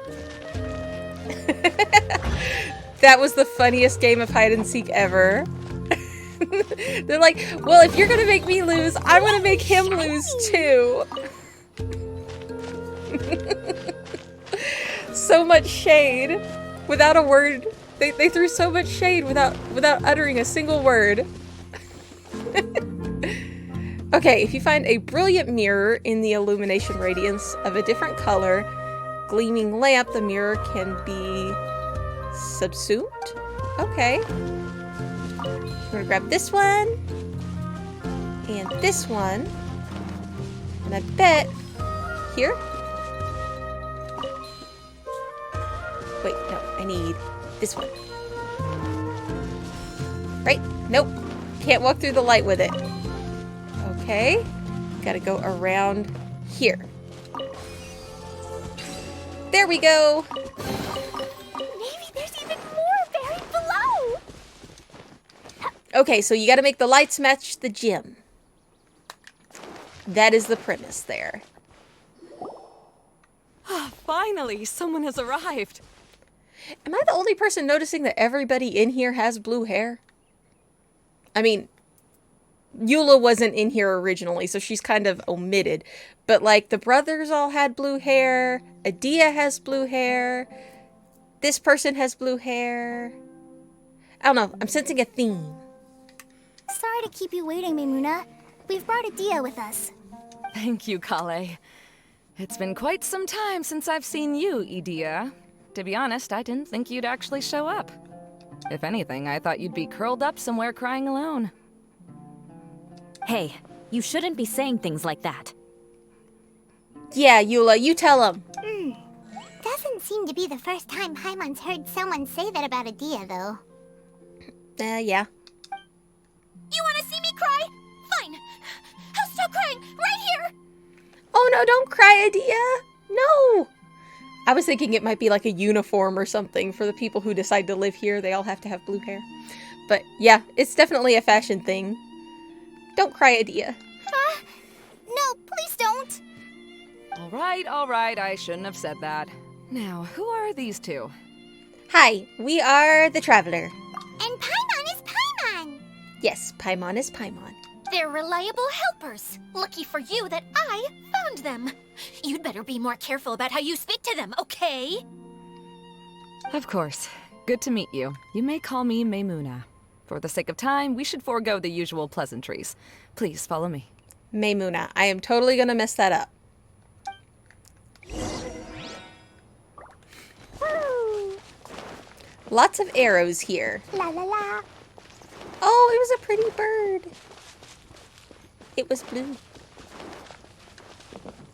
That was the funniest game of hide and seek ever. They're like, well, if you're gonna make me lose, I'm gonna make him lose too. So much shade without a word. They threw so much shade without uttering a single word. Okay, if you find a brilliant mirror in the illumination radiance of a different color, gleaming lamp, the mirror can be subsumed. Okay. I'm gonna grab this one and this one, and I bet here. Wait, no, I need this one. Right? Nope. Can't walk through the light with it. Okay. Gotta go around here. There we go. Maybe there's even more buried below. Okay, so you gotta make the lights match the gym. That is the premise there. Finally, someone has arrived. Am I the only person noticing that everybody in here has blue hair? I mean, Eula wasn't in here originally, so she's kind of omitted. But, like, the brothers all had blue hair. Adia has blue hair. This person has blue hair. I don't know. I'm sensing a theme. Sorry to keep you waiting, Maimuna. We've brought Adia with us. Thank you, Kale. It's been quite some time since I've seen you, Idia. To be honest, I didn't think you'd actually show up. If anything, I thought you'd be curled up somewhere crying alone. Hey, you shouldn't be saying things like that. Yeah, Eula, you tell him. Doesn't seem to be the first time Paimon's heard someone say that about Adia, though. Yeah. You want to see me cry? Fine. I'll stop crying right here. Oh no, don't cry, Adia! No! I was thinking it might be like a uniform or something for the people who decide to live here. They all have to have blue hair. But yeah, it's definitely a fashion thing. Don't cry, Adia. No, please don't. All right, I shouldn't have said that. Now, who are these two? Hi, we are the Traveler. And Paimon is Paimon! Yes, Paimon is Paimon. They're reliable helpers. Lucky for you that I found them. You'd better be more careful about how you speak to them, okay? Of course. Good to meet you. You may call me Maimuna. For the sake of time, we should forego the usual pleasantries. Please follow me. Maimuna. I am totally gonna mess that up. Woo! Lots of arrows here. La la la. Oh, it was a pretty bird. It was blue.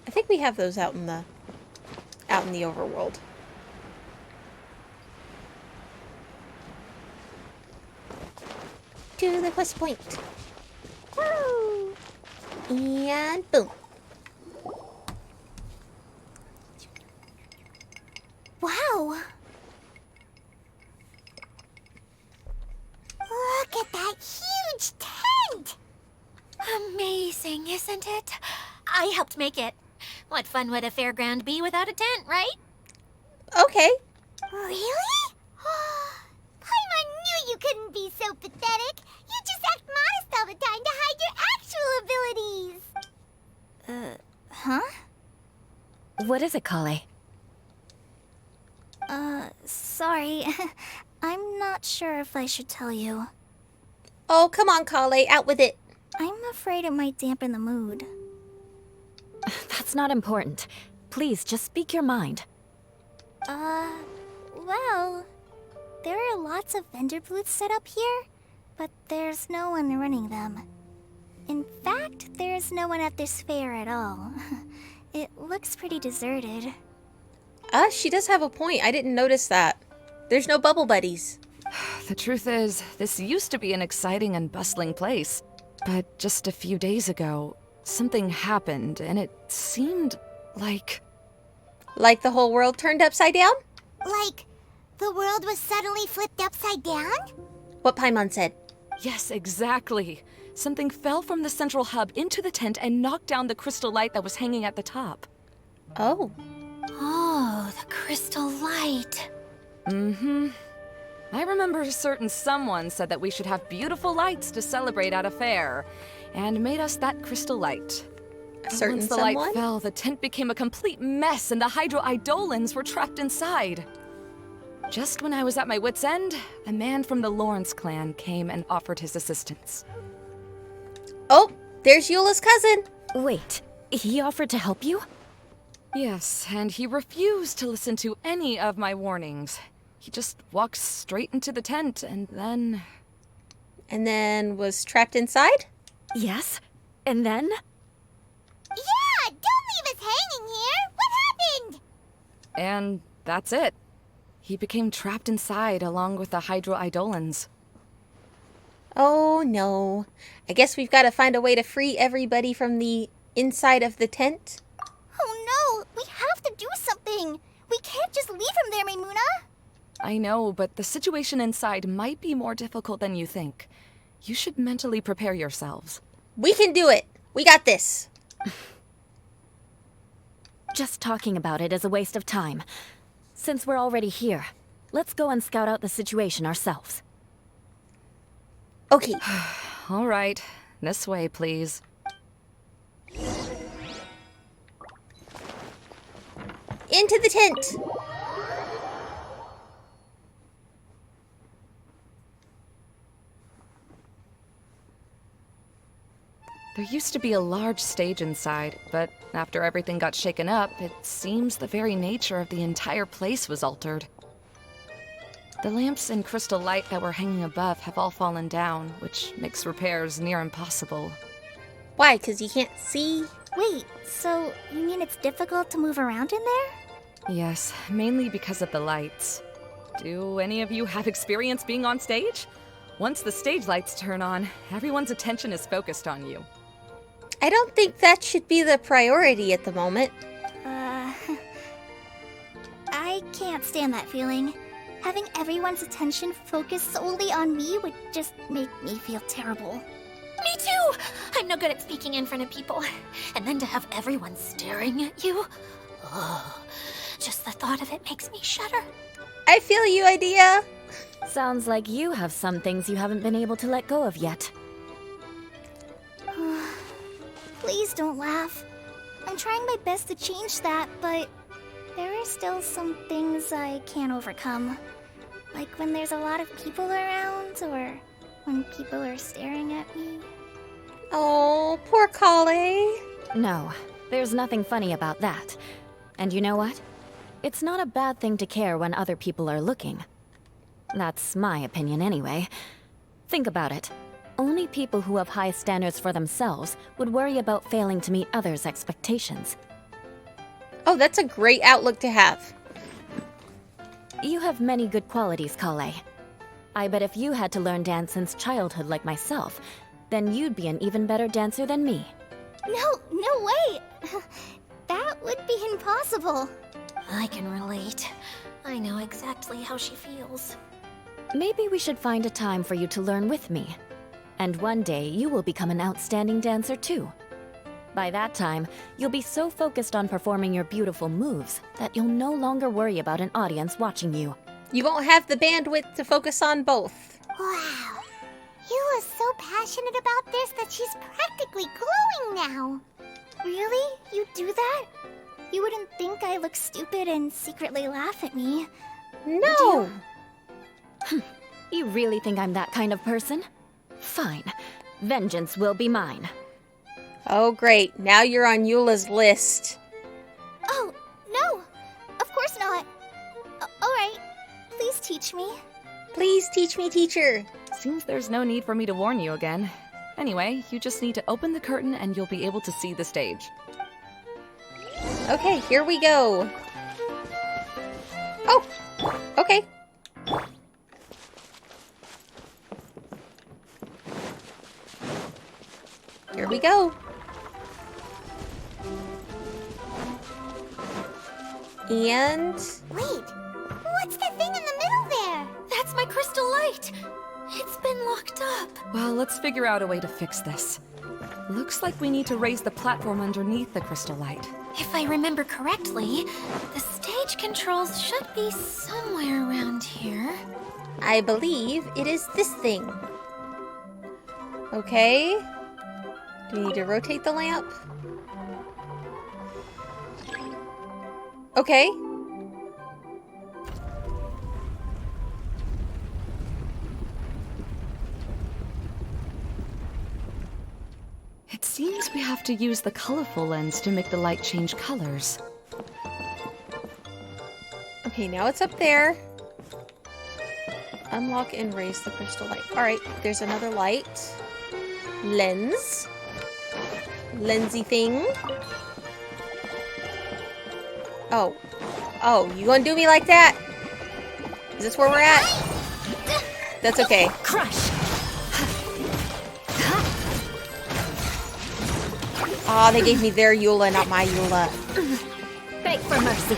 I think we have those out in the overworld. to the quest point. Woo! And boom. Wow! Look at that huge tent! Amazing, isn't it? I helped make it. What fun would a fairground be without a tent, right? Okay. Really? Paimon knew you couldn't be so pathetic. You just act modest all the time to hide your actual abilities. Huh? What is it, Klee? Sorry. I'm not sure if I should tell you. Oh, come on, Klee, out with it. I'm afraid it might dampen the mood. That's not important. Please, just speak your mind. Well, there are lots of vendor booths set up here, but there's no one running them. In fact, there's no one at this fair at all. It looks pretty deserted. She does have a point. I didn't notice that. There's no bubble buddies. The truth is, this used to be an exciting and bustling place. But just a few days ago, something happened, and it seemed like... Like the whole world turned upside down? Like, the world was suddenly flipped upside down? What Paimon said. Yes, exactly. Something fell from the central hub into the tent and knocked down the crystal light that was hanging at the top. Oh. Oh, the crystal light. Mm-hmm. I remember a certain someone said that we should have beautiful lights to celebrate at a fair, and made us that crystal light. A certain Once the someone? light fell, the tent became a complete mess and the hydro-idolins were trapped inside. Just when I was at my wit's end, a man from the Lawrence clan came and offered his assistance. Oh, there's Eula's cousin. Wait, he offered to help you? Yes, and he refused to listen to any of my warnings. He just walked straight into the tent and then... And then was trapped inside? Yes. And then? Yeah, don't leave us hanging here! What happened? And that's it. He became trapped inside along with the hydro-idolins. Oh no. I guess we've got to find a way to free everybody from the inside of the tent. Oh no, we have to do something! We can't just leave him there, Maimuna! I know, but the situation inside might be more difficult than you think. You should mentally prepare yourselves. We can do it. We got this. Just talking about it is a waste of time. Since we're already here, let's go and scout out the situation ourselves. Okay. All right, this way, please. Into the tent. There used to be a large stage inside, but after everything got shaken up, it seems the very nature of the entire place was altered. The lamps and crystal light that were hanging above have all fallen down, which makes repairs near impossible. Why? Because you can't see? Wait, so you mean it's difficult to move around in there? Yes, mainly because of the lights. Do any of you have experience being on stage? Once the stage lights turn on, everyone's attention is focused on you. I don't think that should be the priority at the moment. I can't stand that feeling. Having everyone's attention focused solely on me would just make me feel terrible. Me too! I'm no good at speaking in front of people. And then to have everyone staring at you. Oh, just the thought of it makes me shudder. I feel you, Idea. Sounds like you have some things you haven't been able to let go of yet. Please don't laugh. I'm trying my best to change that, but there are still some things I can't overcome. Like when there's a lot of people around, or when people are staring at me. Oh, poor Klee. No, there's nothing funny about that. And you know what? It's not a bad thing to care when other people are looking. That's my opinion anyway. Think about it. Only people who have high standards for themselves would worry about failing to meet others' expectations. Oh, that's a great outlook to have. You have many good qualities, Klee. I bet if you had to learn dance since childhood like myself, then you'd be an even better dancer than me. No way! That would be impossible. I can relate. I know exactly how she feels. Maybe we should find a time for you to learn with me. And one day, you will become an outstanding dancer too. By that time, you'll be so focused on performing your beautiful moves that you'll no longer worry about an audience watching you. You won't have the bandwidth to focus on both. Wow. Eula's so passionate about this that she's practically glowing now. Really? You do that? You wouldn't think I look stupid and secretly laugh at me. No! You really think I'm that kind of person? Fine. Vengeance will be mine. Oh, great. Now you're on Eula's list. Oh, no. Of course not. Alright. Please teach me. Please teach me, teacher. Seems there's no need for me to warn you again. Anyway, you just need to open the curtain and you'll be able to see the stage. Okay, here we go. Oh, okay. Here we go. And... Wait, what's the thing in the middle there? That's my crystal light! It's been locked up. Well, let's figure out a way to fix this. Looks like we need to raise the platform underneath the crystal light. If I remember correctly, the stage controls should be somewhere around here. I believe it is this thing. Okay. Do we need to rotate the lamp? Okay. It seems we have to use the colorful lens to make the light change colors. Okay, now it's up there. Unlock and raise the crystal light. Alright, there's another light. Lens. Lensy thing. Oh. Oh, you gonna do me like that? Is this where we're at? That's okay. Crush! Aw, they gave me their Eula, not my Eula. Beg for mercy.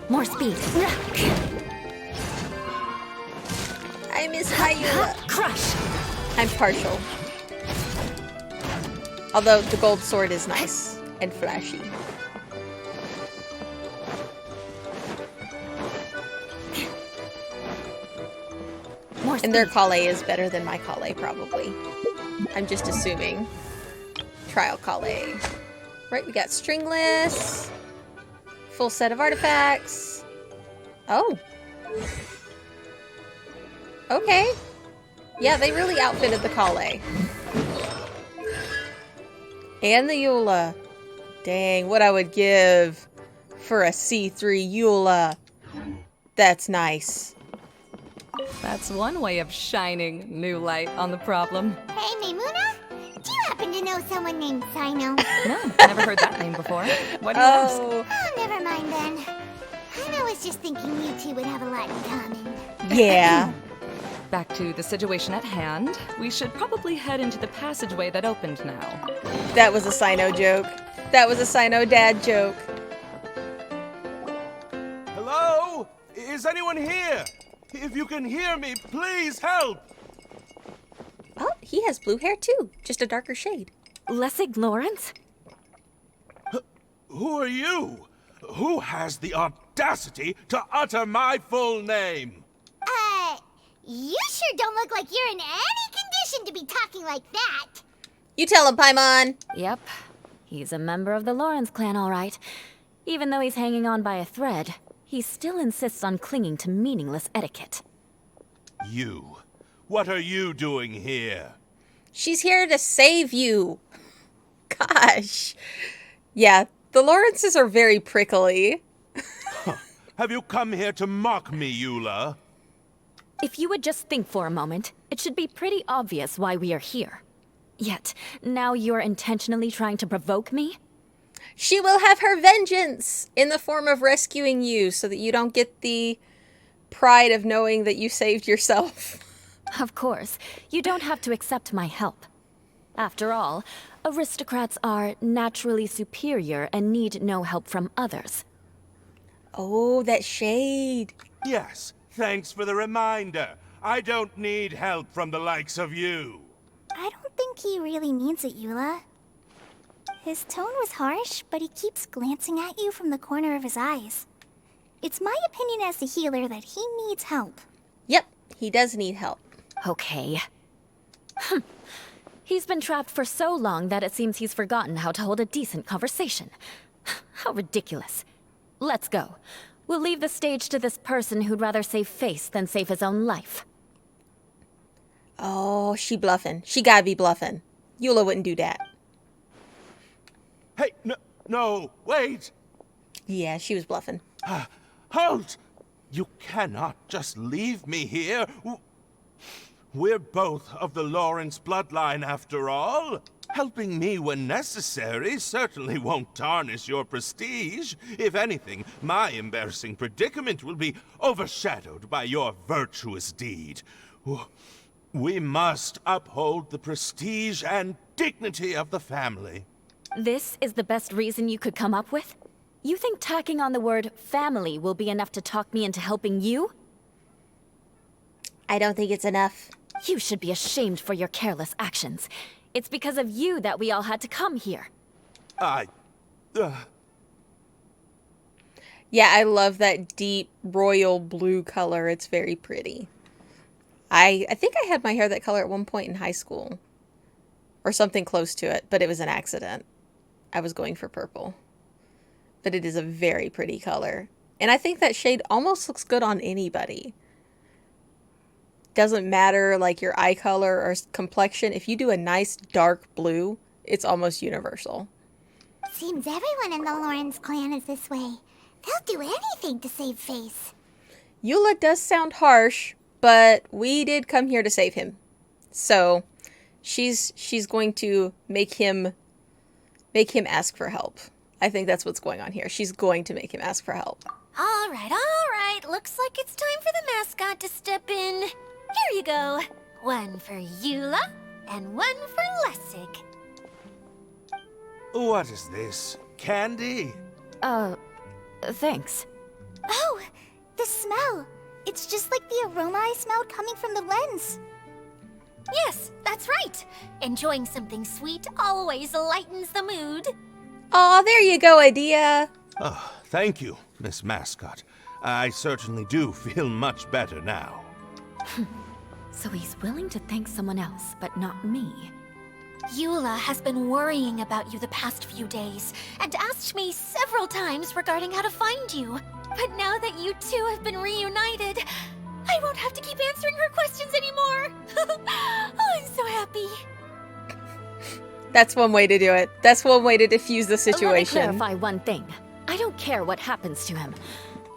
More speed. I miss my Eula. Crush! I'm partial. Although the gold sword is nice and flashy. More speed. And their Kale is better than my Kale, probably. I'm just assuming. Trial Kale. Right, we got stringless. Full set of artifacts. Oh. Okay. Yeah, they really outfitted the Kale. And the Eula. Dang, what I would give for a C3 Eula. That's nice. That's one way of shining new light on the problem. Hey, Maimuna? Do you happen to know someone named Spino? No, never heard that name before. What do you ask? Oh, Oh, never mind then. I was just thinking you two would have a lot in common. yeah. Back to the situation at hand. We should probably head into the passageway that opened now. That was a Sino joke. That was a Sino dad joke. Hello? Is anyone here? If you can hear me, please help! Oh, he has blue hair too, just a darker shade. Lessig Lawrence? Who are you? Who has the audacity to utter my full name? You sure don't look like you're in any condition to be talking like that. You tell him, Paimon. Yep. He's a member of the Lawrence clan, all right. Even though he's hanging on by a thread, he still insists on clinging to meaningless etiquette. You. What are you doing here? She's here to save you. Gosh. Yeah, the Lawrences are very prickly. Have you come here to mock me, Eula? If you would just think for a moment, it should be pretty obvious why we are here. Yet, now you're intentionally trying to provoke me? She will have her vengeance in the form of rescuing you so that you don't get the pride of knowing that you saved yourself. Of course, you don't have to accept my help. After all, aristocrats are naturally superior and need no help from others. Oh, that shade. Yes, thanks for the reminder. I don't need help from the likes of you. I don't think he really means it, Eula. His tone was harsh, but he keeps glancing at you from the corner of his eyes. It's my opinion as the healer that he needs help. Yep, he does need help. Okay. He's been trapped for so long that it seems he's forgotten how to hold a decent conversation. How ridiculous. Let's go. We'll leave the stage to this person who'd rather save face than save his own life. Oh, she bluffing. She gotta be bluffing. Eula wouldn't do that. Hey, no, wait! Yeah, she was bluffing. Halt! You cannot just leave me here. We're both of the Lawrence bloodline, after all. Helping me when necessary certainly won't tarnish your prestige. If anything, my embarrassing predicament will be overshadowed by your virtuous deed. We must uphold the prestige and dignity of the family. This is the best reason you could come up with? You think tacking on the word family will be enough to talk me into helping you? I don't think it's enough. You should be ashamed for your careless actions. It's because of you that we all had to come here. Yeah, I love that deep royal blue color. It's very pretty. I think I had my hair that color at one point in high school. Or something close to it, but it was an accident. I was going for purple. But it is a very pretty color. And I think that shade almost looks good on anybody. Doesn't matter like your eye color or complexion. If you do a nice dark blue, it's almost universal. Seems everyone in the Lawrence clan is this way. They'll do anything to save face. Eula does sound harsh, but we did come here to save him. So she's going to make him ask for help. I think that's what's going on here. She's going to make him ask for help. All right. Looks like it's time for the mascot to step in. Here you go. One for Eula, and one for Lessig. What is this? Candy? Thanks. Oh, the smell. It's just like the aroma I smelled coming from the lens. Yes, that's right. Enjoying something sweet always lightens the mood. Aw, there you go, Idea. Oh, thank you, Miss Mascot. I certainly do feel much better now. So he's willing to thank someone else, but not me. Eula has been worrying about you the past few days, and asked me several times regarding how to find you. But now that you two have been reunited, I won't have to keep answering her questions anymore. Oh, I'm so happy. That's one way to do it. That's one way to diffuse the situation. Let me clarify one thing. I don't care what happens to him.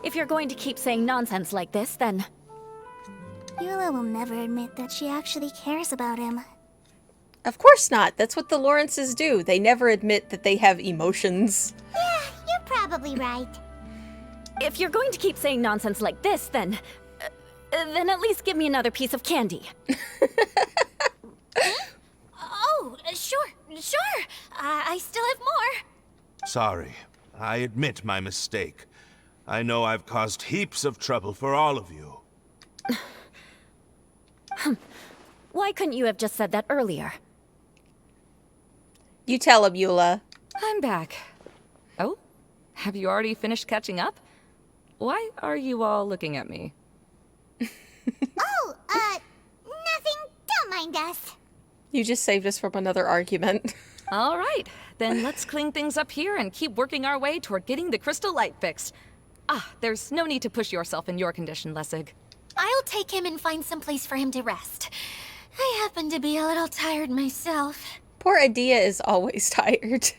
If you're going to keep saying nonsense like this, then... Eula will never admit that she actually cares about him. Of course not. That's what the Lawrences do. They never admit that they have emotions. Yeah, you're probably right. If you're going to keep saying nonsense like this, then at least give me another piece of candy. Oh, sure. I still have more. Sorry. I admit my mistake. I know I've caused heaps of trouble for all of you. Why couldn't you have just said that earlier? You tell him, Eula. I'm back. Oh? Have you already finished catching up? Why are you all looking at me? Oh, nothing. Don't mind us. You just saved us from another argument. All right, then let's clean things up here and keep working our way toward getting the crystal light fixed. There's no need to push yourself in your condition, Lessig. I'll take him and find some place for him to rest. I happen to be a little tired myself. Poor Idea is always tired.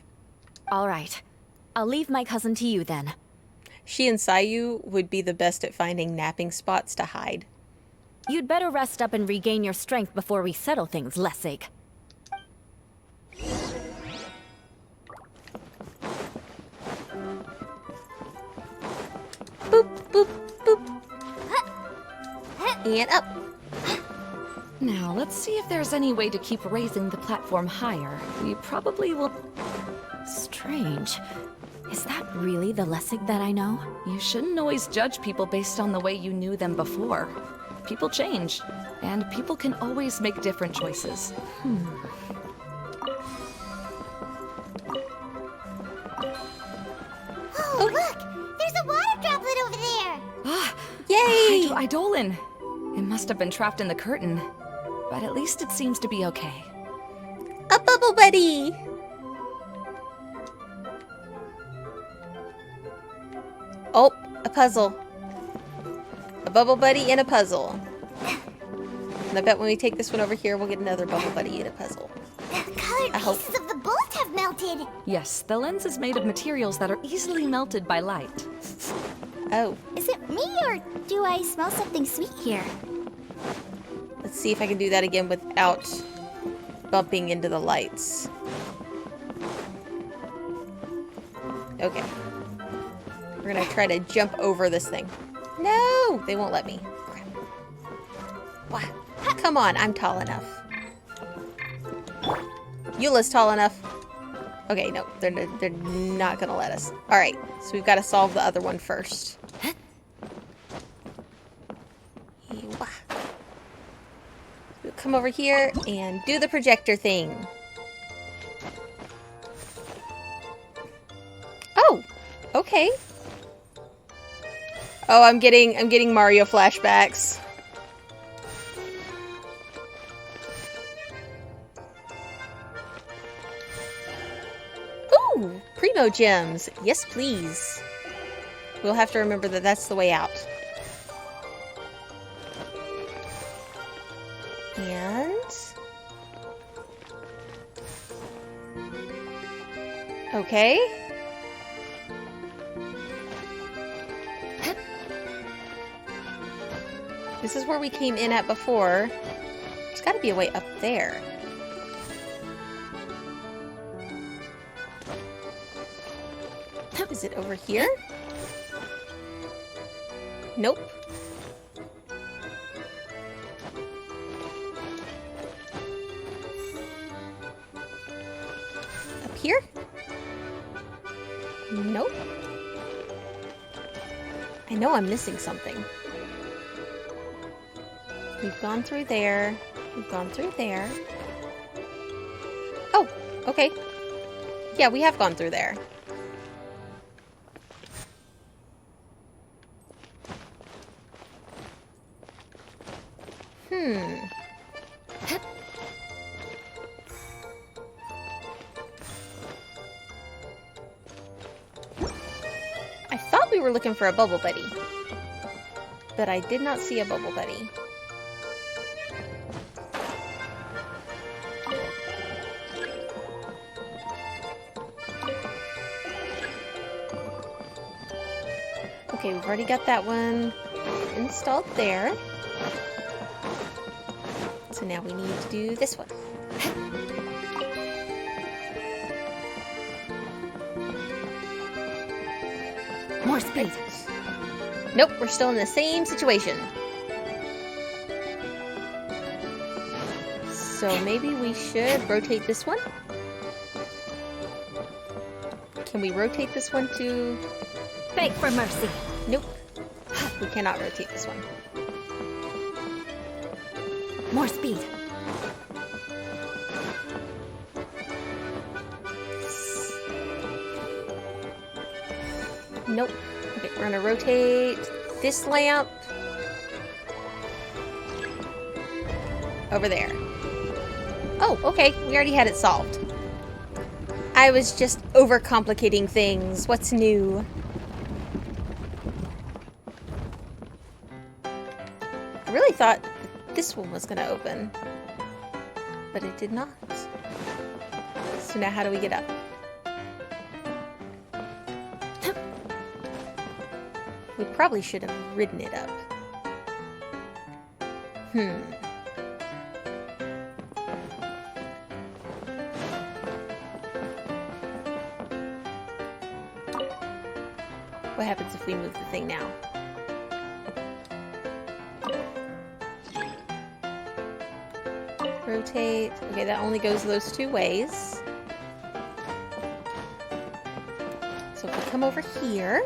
All right. I'll leave my cousin to you then. She and Sayu would be the best at finding napping spots to hide. You'd better rest up and regain your strength before we settle things, Lessig. Boop, boop, boop. And up. Now, let's see if there's any way to keep raising the platform higher. We probably will... Strange. Is that really the Lessig that I know? You shouldn't always judge people based on the way you knew them before. People change, and people can always make different choices. Oh, look! There's a water droplet over there! Ah! Yay! Eidolon! It must have been trapped in the curtain. But at least it seems to be okay. A bubble buddy! Oh, a puzzle. A bubble buddy and a puzzle. And I bet when we take this one over here, we'll get another bubble buddy and a puzzle. The colored I hope. pieces of the bolt have melted! Yes, the lens is made of materials that are easily melted by light. Oh, Is it me, or do I smell something sweet here? let's see if I can do that again without bumping into the lights. Okay. We're gonna try to jump over this thing. No! They won't let me. Crap. What? Come on, I'm tall enough. Eula's tall enough. Okay, no, they're not gonna let us. Alright, so we've got to solve the other one first. Ewa. We'll come over here and do the projector thing. Oh, okay. Oh, I'm getting Mario flashbacks. Ooh, Primo gems. Yes, please. We'll have to remember that that's the way out. And... okay. This is where we came in at before. There's got to be a way up there. Is it over here? Nope. Up here? Nope. I know I'm missing something. We've gone through there. We've gone through there. Oh, okay. Yeah, we have gone through there. I thought we were looking for a bubble buddy, but I did not see a bubble buddy. Okay, we've already got that one installed there. So now we need to do this one. More speed. Nope, we're still in the same situation. So maybe we should rotate this one. Can we rotate this one to... Beg for mercy. Nope. We cannot rotate this one. More speed. Nope. Okay, we're gonna rotate this lamp over there. Oh, okay. We already had it solved. I was just overcomplicating things. What's new? I really thought this one was gonna open, but it did not. So now how do we get up? We probably should have ridden it up. What happens if we move the thing now? rotate. Okay, that only goes those two ways. So if we come over here,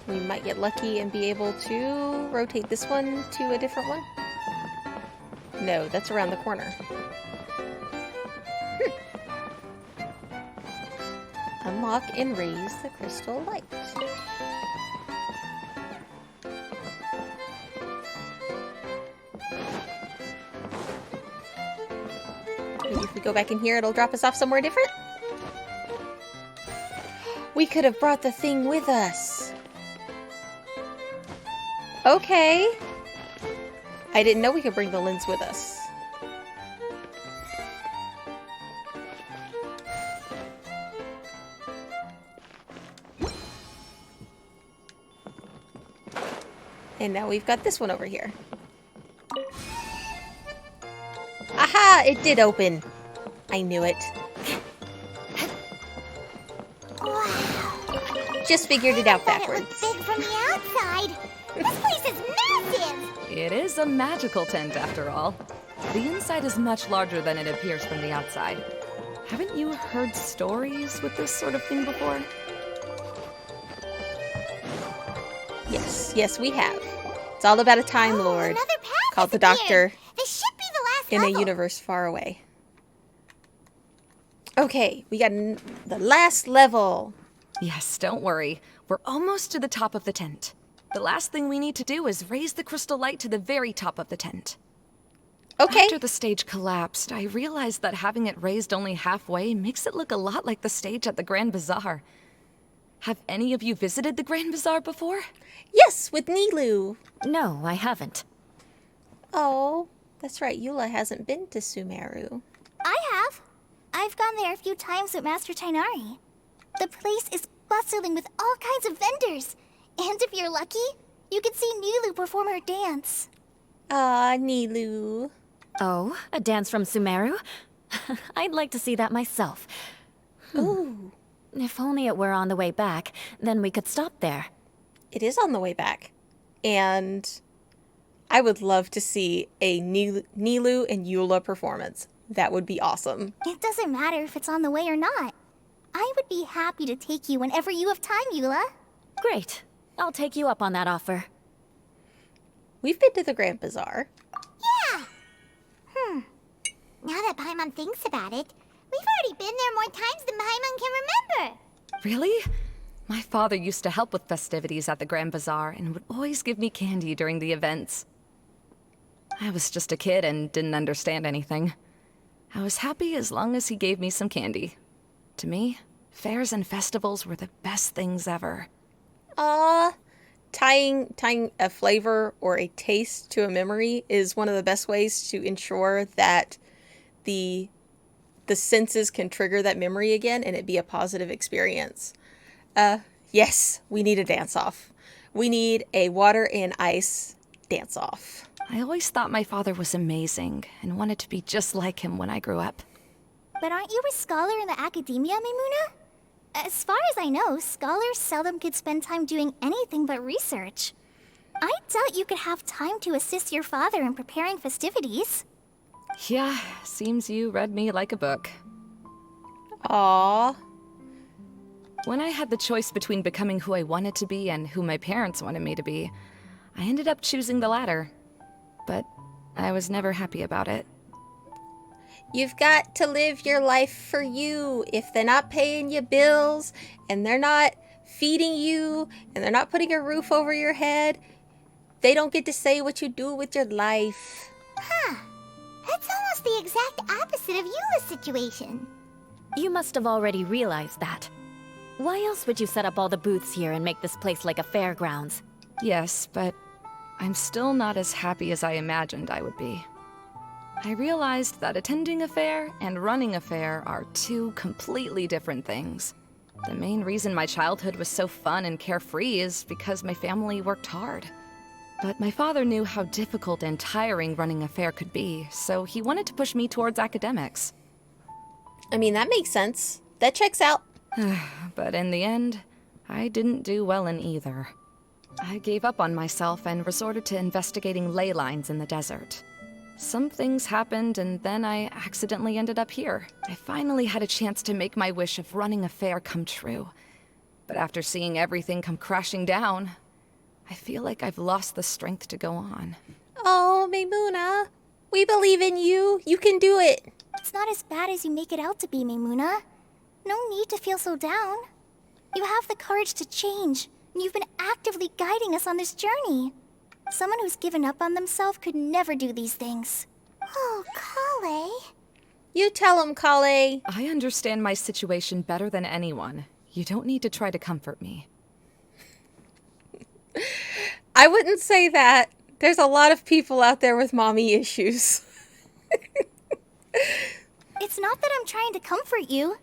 we might get lucky and be able to rotate this one to a different one. No, that's around the corner. Unlock and raise the crystal light. Maybe if we go back in here, it'll drop us off somewhere different? We could have brought the thing with us. Okay. I didn't know we could bring the lens with us. And now we've got this one over here. Aha! It did open. I knew it. Wow. Just figured it out I thought backwards. it looked big from the outside. This place is massive! It is a magical tent, after all. The inside is much larger than it appears from the outside. Haven't you heard stories with this sort of thing before? Yes, we have. It's all about a Time Lord Another path called the disappeared. Doctor This should be the last in a level. universe far away. Okay, we got the last level. Yes, don't worry. We're almost to the top of the tent. The last thing we need to do is raise the crystal light to the very top of the tent. Okay. After the stage collapsed, I realized that having it raised only halfway makes it look a lot like the stage at the Grand Bazaar. Have any of you visited the Grand Bazaar before? Yes, with Nilou. No, I haven't. Oh, that's right. Eula hasn't been to Sumeru. I have. I've gone there a few times with Master Tainari. The place is bustling with all kinds of vendors. And if you're lucky, you can see Nilou perform her dance. Ah, Nilou. Oh, a dance from Sumeru? I'd like to see that myself. Ooh, If only it were on the way back, then we could stop there. it is on the way back. And I would love to see a Nilou and Eula performance. That would be awesome. It doesn't matter if it's on the way or not. I would be happy to take you whenever you have time, Eula. Great. I'll take you up on that offer. We've been to the Grand Bazaar. Yeah. Now that Paimon thinks about it, we've already been there more times than Paimon can remember. Really? My father used to help with festivities at the Grand Bazaar and would always give me candy during the events. I was just a kid and didn't understand anything. I was happy as long as he gave me some candy. To me, fairs and festivals were the best things ever. Tying a flavor or a taste to a memory is one of the best ways to ensure that the senses can trigger that memory again and it be a positive experience. Yes, we need a dance-off. We need a water and ice dance-off. I always thought my father was amazing and wanted to be just like him when I grew up. But aren't you a scholar in the academia, Maimuna? As far as I know, scholars seldom could spend time doing anything but research. I doubt you could have time to assist your father in preparing festivities. Yeah, seems you read me like a book. Aww. When I had the choice between becoming who I wanted to be and who my parents wanted me to be, I ended up choosing the latter. But I was never happy about it. You've got to live your life for you. If they're not paying you bills and they're not feeding you and they're not putting a roof over your head, they don't get to say what you do with your life. Huh. That's almost the exact opposite of Eula's situation. You must have already realized that. Why else would you set up all the booths here and make this place like a fairgrounds? Yes, but I'm still not as happy as I imagined I would be. I realized that attending a fair and running a fair are two completely different things. The main reason my childhood was so fun and carefree is because my family worked hard. But my father knew how difficult and tiring running a fair could be, so he wanted to push me towards academics. I mean, that makes sense. That checks out. But in the end, I didn't do well in either. I gave up on myself and resorted to investigating ley lines in the desert. Some things happened, and then I accidentally ended up here. I finally had a chance to make my wish of running a fair come true. But after seeing everything come crashing down, I feel like I've lost the strength to go on. Oh, Maymuna, we believe in you. You can do it. It's not as bad as you make it out to be, Maymuna. No need to feel so down. You have the courage to change, and you've been actively guiding us on this journey. Someone who's given up on themselves could never do these things. Oh, Klee. You tell him, Klee. I understand my situation better than anyone. You don't need to try to comfort me. I wouldn't say that. There's a lot of people out there with mommy issues. It's not that I'm trying to comfort you.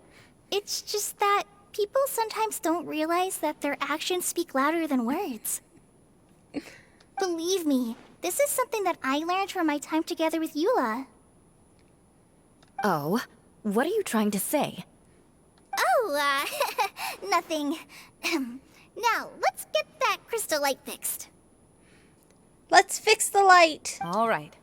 It's just that people sometimes don't realize that their actions speak louder than words. Believe me, this is something that I learned from my time together with Elua. Oh, what are you trying to say? Oh, nothing. Now, let's get that crystal light fixed. Let's fix the light. All right.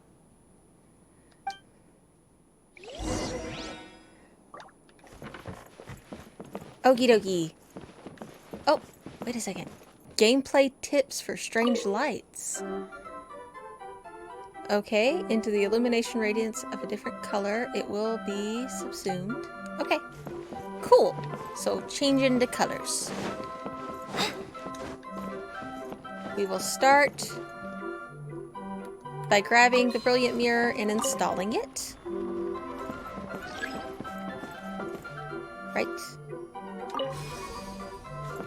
Okie dokie. Oh, wait a second. Gameplay tips for strange lights. Okay, into the illumination radiance of a different color, it will be subsumed. Okay, cool. So change into colors. We will start by grabbing the brilliant mirror and installing it. Right.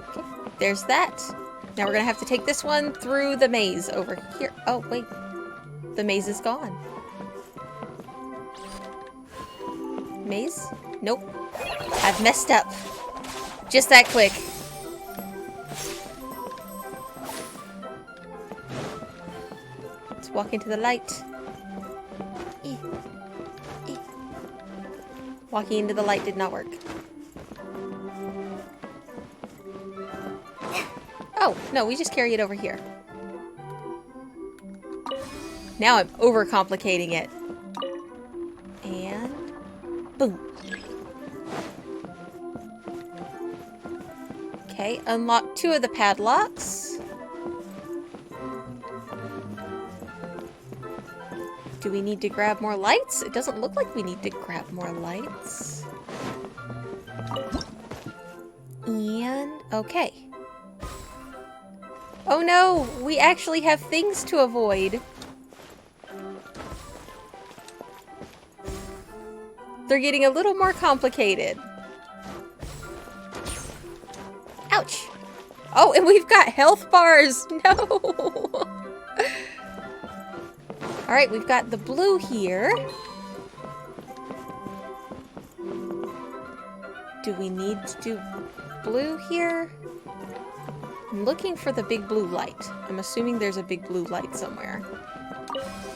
Okay, there's that. Now we're gonna have to take this one through the maze over here. Oh, wait. The maze is gone. Maze? Nope. I've messed up. Just that quick. Let's walk into the light. Walking into the light did not work. Oh, no, we just carry it over here. Now I'm overcomplicating it. And boom. Okay, unlock 2 of the padlocks. Do we need to grab more lights? It doesn't look like we need to grab more lights. And okay. Oh no, we actually have things to avoid. They're getting a little more complicated. Ouch. Oh, and we've got health bars. No. Alright, we've got the blue here. Do we need to do blue here? I'm looking for the big blue light. I'm assuming there's a big blue light somewhere.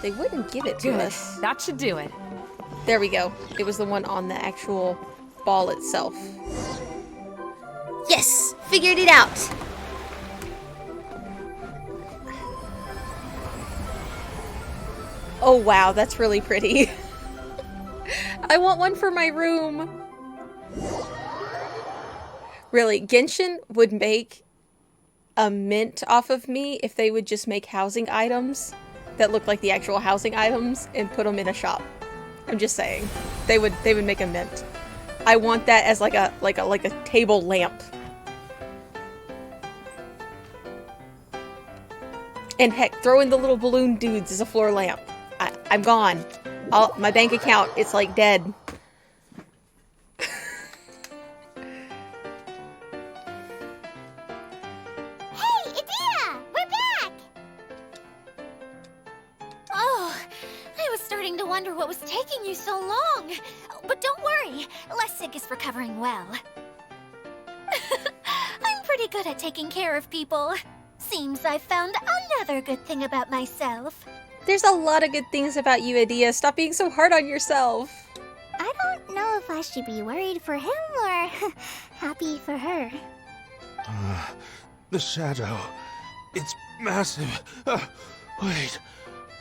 They wouldn't give it to us. That should do it. There we go. It was the one on the actual ball itself. Yes! Figured it out! Oh wow, that's really pretty. I want one for my room. Really, Genshin would make a mint off of me if they would just make housing items that look like the actual housing items and put them in a shop. I'm just saying. They would make a mint. I want that as like a table lamp. And heck, throw in the little balloon dudes as a floor lamp. I'm gone. My bank account, it's like dead. Hey, Idea! We're back! Oh, I was starting to wonder what was taking you so long. But don't worry, Lessig is recovering well. I'm pretty good at taking care of people. Seems I've found another good thing about myself. There's a lot of good things about you, Idea. Stop being so hard on yourself. I don't know if I should be worried for him or happy for her. The shadow. It's massive. Wait.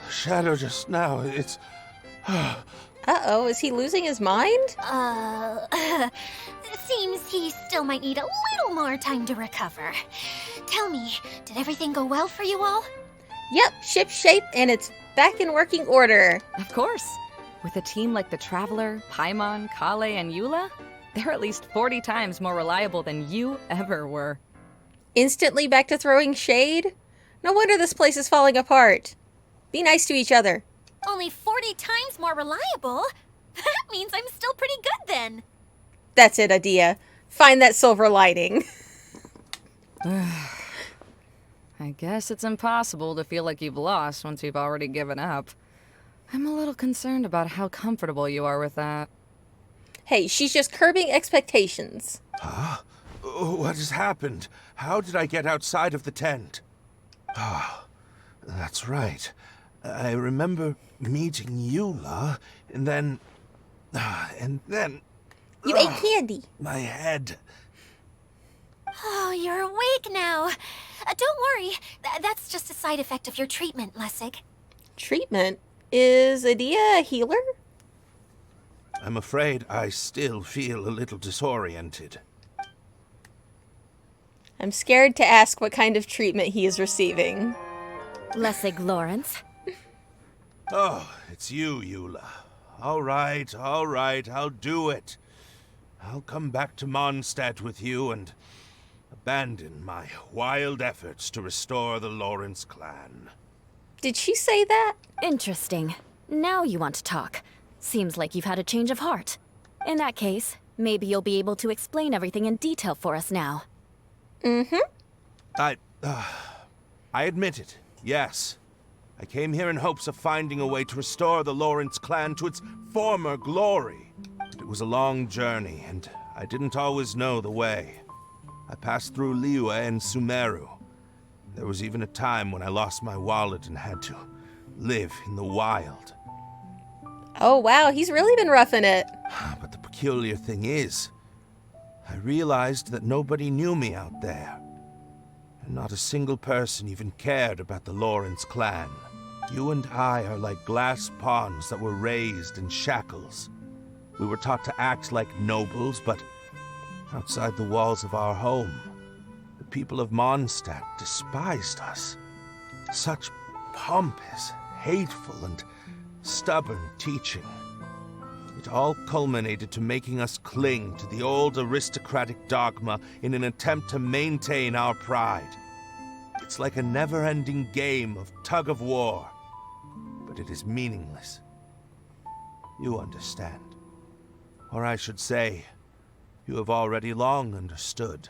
The shadow just now. It's Uh-oh, is he losing his mind? Seems he still might need a little more time to recover. Tell me, did everything go well for you all? Yep, ship shape and it's back in working order. Of course. With a team like the Traveler, Paimon, Klee, and Eula, they're at least 40 times more reliable than you ever were. Instantly back to throwing shade? No wonder this place is falling apart. Be nice to each other. Only 40 times more reliable? That means I'm still pretty good then. That's it, Adia. Find that silver lining. I guess it's impossible to feel like you've lost once you've already given up. I'm a little concerned about how comfortable you are with that. Hey, she's just curbing expectations. Huh? What has happened? How did I get outside of the tent? Ah, that's right. I remember meeting Eula, and then... You ate candy. My head. Oh, you're awake now. Don't worry. That's just a side effect of your treatment, Lessig. Treatment? Is Adia a healer? I'm afraid I still feel a little disoriented. I'm scared to ask what kind of treatment he is receiving. Lessig Lawrence. Oh, it's you, Eula. All right, I'll do it. I'll come back to Mondstadt with you and abandon my wild efforts to restore the Lawrence clan. Did she say that? Interesting. Now you want to talk. Seems like you've had a change of heart. In that case, maybe you'll be able to explain everything in detail for us now. Mm-hmm. I admit it, yes. I came here in hopes of finding a way to restore the Lawrence clan to its former glory. But it was a long journey, and I didn't always know the way. I passed through Elua and Sumeru. There was even a time when I lost my wallet and had to live in the wild. Oh wow, he's really been roughing it. But the peculiar thing is, I realized that nobody knew me out there. And not a single person even cared about the Lawrence clan. You and I are like glass pawns that were raised in shackles. We were taught to act like nobles, but outside the walls of our home, the people of Mondstadt despised us. Such pompous, hateful, and stubborn teaching. It all culminated to making us cling to the old aristocratic dogma in an attempt to maintain our pride. It's like a never-ending game of tug-of-war, but it is meaningless. You understand. Or I should say, you have already long understood.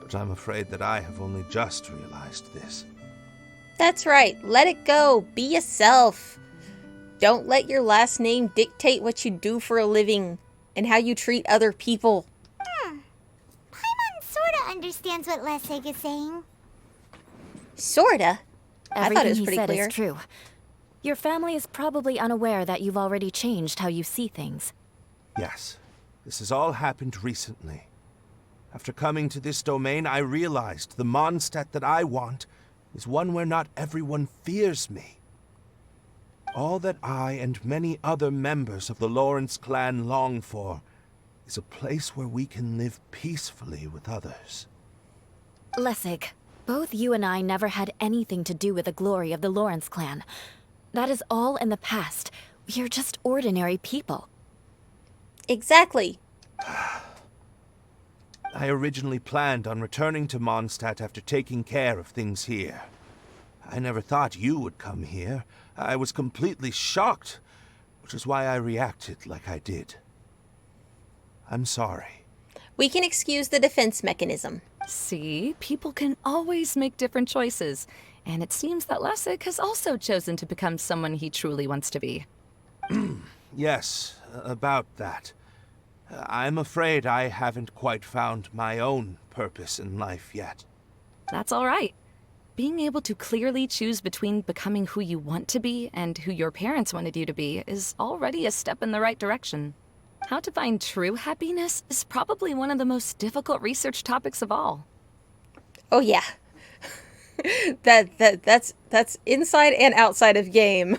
But I'm afraid that I have only just realized this. That's right. Let it go. Be yourself. Don't let your last name dictate what you do for a living and how you treat other people. Paimon sorta understands what Lessig is saying. Sorta? I thought it was Everything he pretty said clear. is true. Your family is probably unaware that you've already changed how you see things. Yes, this has all happened recently. After coming to this domain, I realized the Mondstadt that I want is one where not everyone fears me. All that I and many other members of the Lawrence clan long for is a place where we can live peacefully with others. Lessig, both you and I never had anything to do with the glory of the Lawrence clan. That is all in the past. We are just ordinary people. Exactly. I originally planned on returning to Mondstadt after taking care of things here. I never thought you would come here. I was completely shocked, which is why I reacted like I did. I'm sorry. We can excuse the defense mechanism. See, people can always make different choices. And it seems that Lessig has also chosen to become someone he truly wants to be. Yes, about that. I'm afraid I haven't quite found my own purpose in life yet. That's all right. Being able to clearly choose between becoming who you want to be and who your parents wanted you to be is already a step in the right direction. How to find true happiness is probably one of the most difficult research topics of all. Oh yeah. That's inside and outside of game.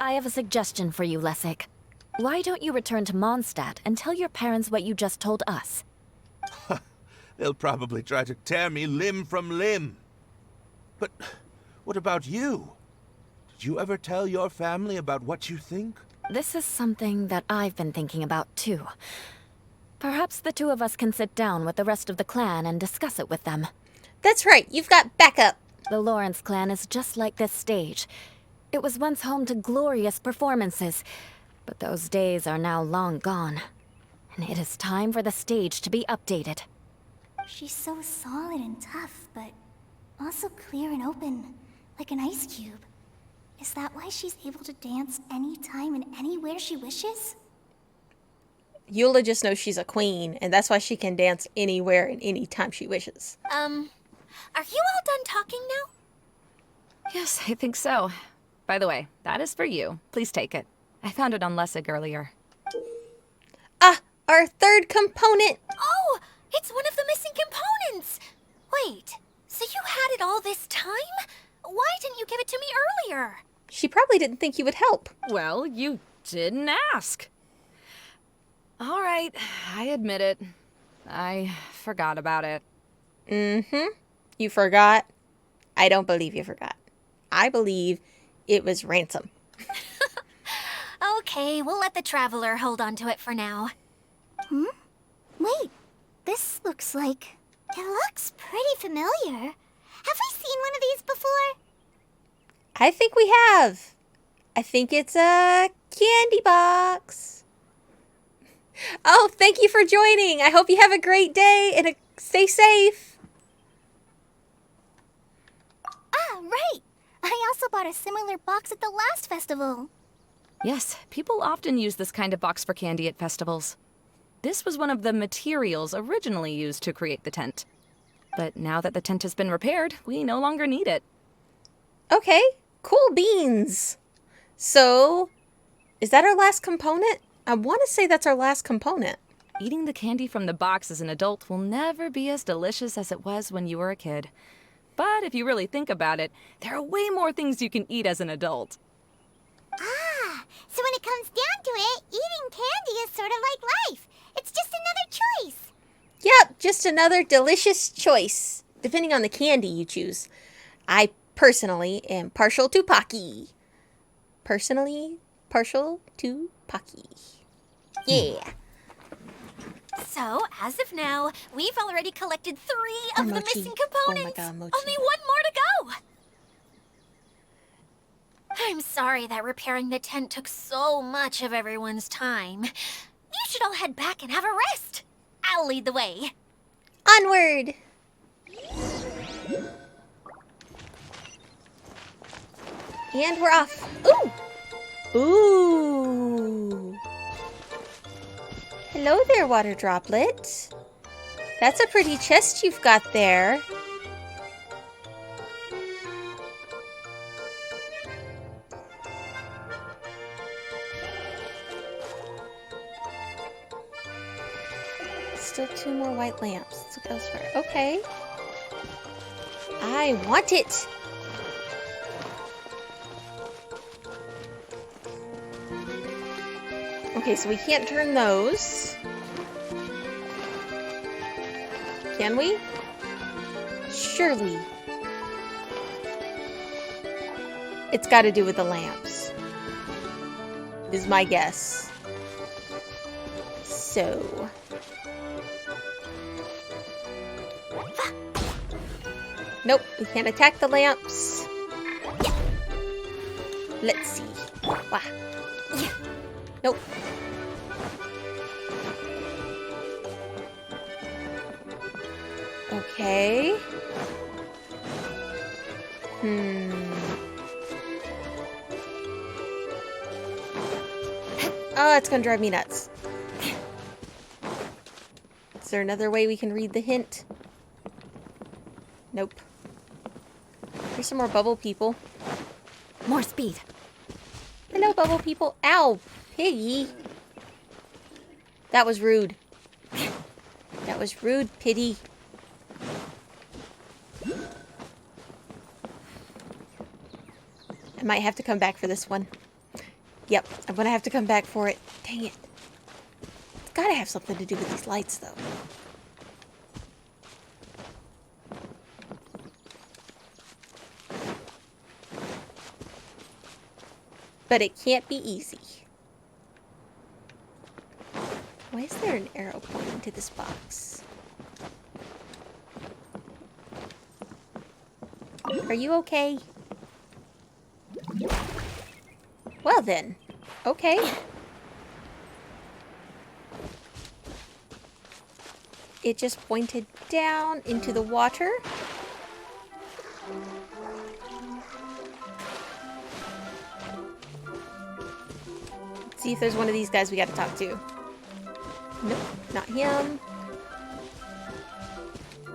I have a suggestion for you, Lessig. Why don't you return to Mondstadt and tell your parents what you just told us? They'll probably try to tear me limb from limb. But what about you? Did you ever tell your family about what you think? This is something that I've been thinking about, too. Perhaps the two of us can sit down with the rest of the clan and discuss it with them. That's right, you've got backup. The Lawrence clan is just like this stage. It was once home to glorious performances, but those days are now long gone. And it is time for the stage to be updated. She's so solid and tough, but also clear and open, like an ice cube. Is that why she's able to dance anytime and anywhere she wishes? Eula just knows she's a queen, and that's why she can dance anywhere and anytime she wishes. Are you all done talking now? Yes, I think so. By the way, that is for you. Please take it. I found it on Lessig earlier. Ah, our third component! Oh, it's one of the missing components! Wait, so you had it all this time? Why didn't you give it to me earlier? She probably didn't think you would help. Well, you didn't ask. All right, I admit it. I forgot about it. Mm-hmm. You forgot? I don't believe you forgot. I believe it was ransom. Okay, we'll let the traveler hold on to it for now. Wait, this looks like... It looks pretty familiar. Have we seen one of these before? I think we have. I think it's a candy box. Oh, thank you for joining. I hope you have a great day and stay safe. Ah, right. I also bought a similar box at the last festival. Yes, people often use this kind of box for candy at festivals. This was one of the materials originally used to create the tent. But now that the tent has been repaired, we no longer need it. Okay, cool beans. So, is that our last component? I want to say that's our last component. Eating the candy from the box as an adult will never be as delicious as it was when you were a kid. But if you really think about it, there are way more things you can eat as an adult. Ah, so when it comes down to it, eating candy is sort of like life. It's just another choice. Yep, just another delicious choice, depending on the candy you choose. I personally am partial to Pocky. Personally, partial to Pocky. Yeah. So, as of now, we've already collected 3 of the Mochi. missing Oh my components. God, Mochi. Only 1 more to go. I'm sorry that repairing the tent took so much of everyone's time. You should all head back and have a rest. I'll lead the way. Onward! And we're off. Ooh! Ooh! Hello there, water droplet. That's a pretty chest you've got there. Still 2 more white lamps. Let's look elsewhere. Okay. I want it. Okay, so we can't turn those. Can we? Surely. It's got to do with the lamps. Is my guess. So... Nope, we can't attack the lamps. Let's see. Wow. Nope. Okay. Oh, it's gonna drive me nuts. Is there another way we can read the hint? Nope. Here's some more bubble people. More speed. Hello, bubble people. Ow, piggy. That was rude. That was rude, pity. I might have to come back for this one. Yep, I'm gonna have to come back for it. Dang it. It's gotta have something to do with these lights, though. But it can't be easy. Why is there an arrow pointing to this box? Are you okay? Well then, okay. It just pointed down into the water. Let's see if there's one of these guys we gotta talk to. Nope, not him.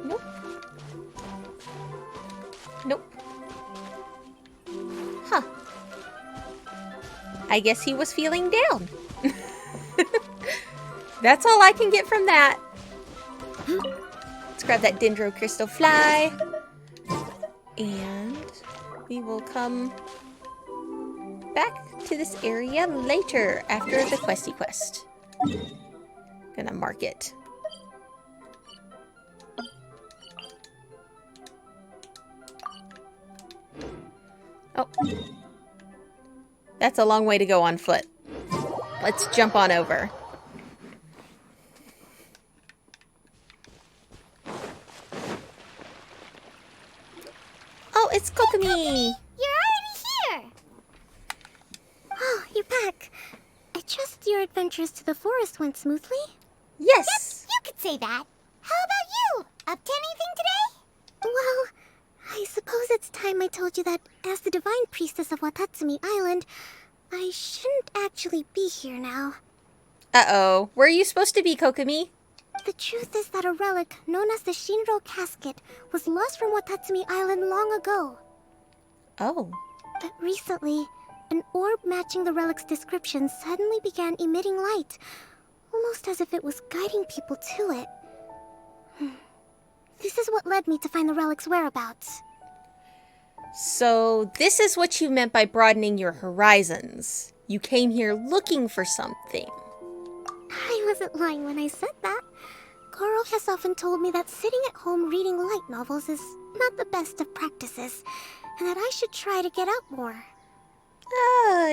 Nope. Nope. Huh. I guess he was feeling down. That's all I can get from that. Let's grab that dendro crystal fly. And we will come back to this area later after the questy quest. Gonna mark it. Oh. That's a long way to go on foot. Let's jump on over. Oh, it's Kokomi! You're already here! Oh, you're back. I trust your adventures to the forest went smoothly? Yes! You could say that. How about you? Up to anything today? Well, I suppose it's time I told you that as the divine priestess of Watatsumi Island, I shouldn't actually be here now. Uh-oh. Where are you supposed to be, Kokomi? The truth is that a relic known as the Shinro Casket was lost from Watatsumi Island long ago. Oh. But recently, an orb matching the relic's description suddenly began emitting light, almost as if it was guiding people to it. This is what led me to find the relic's whereabouts. So, this is what you meant by broadening your horizons. You came here looking for something. I wasn't lying when I said that. Goro has often told me that sitting at home reading light novels is not the best of practices, and that I should try to get out more.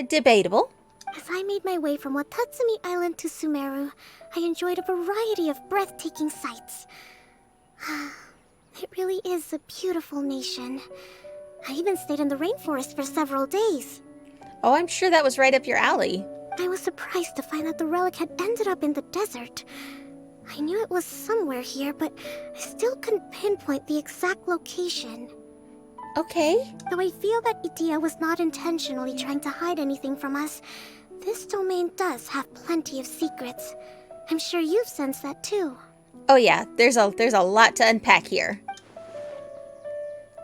Debatable. As I made my way from Watatsumi Island to Sumeru, I enjoyed a variety of breathtaking sights. It really is a beautiful nation. I even stayed in the rainforest for several days. Oh, I'm sure that was right up your alley. I was surprised to find that the relic had ended up in the desert. I knew it was somewhere here, but I still couldn't pinpoint the exact location. Okay. Though I feel that Idia was not intentionally trying to hide anything from us, this domain does have plenty of secrets. I'm sure you've sensed that too. Oh yeah, there's a lot to unpack here.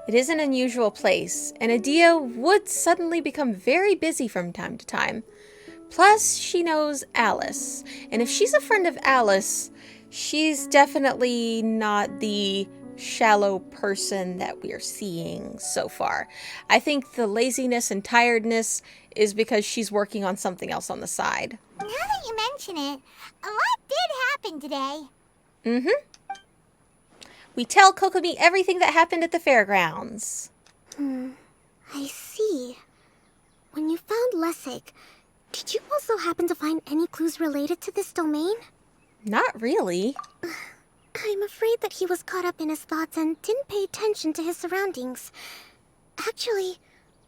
It is an unusual place, and Idia would suddenly become very busy from time to time. Plus, she knows Alice, and if she's a friend of Alice, she's definitely not the shallow person that we're seeing so far. I think the laziness and tiredness is because she's working on something else on the side. Now that you mention it, a lot did happen today. Mm-hmm. We tell Kokomi everything that happened at the fairgrounds. I see. When you found Lessig, did you also happen to find any clues related to this domain? Not really. I'm afraid that he was caught up in his thoughts and didn't pay attention to his surroundings. Actually,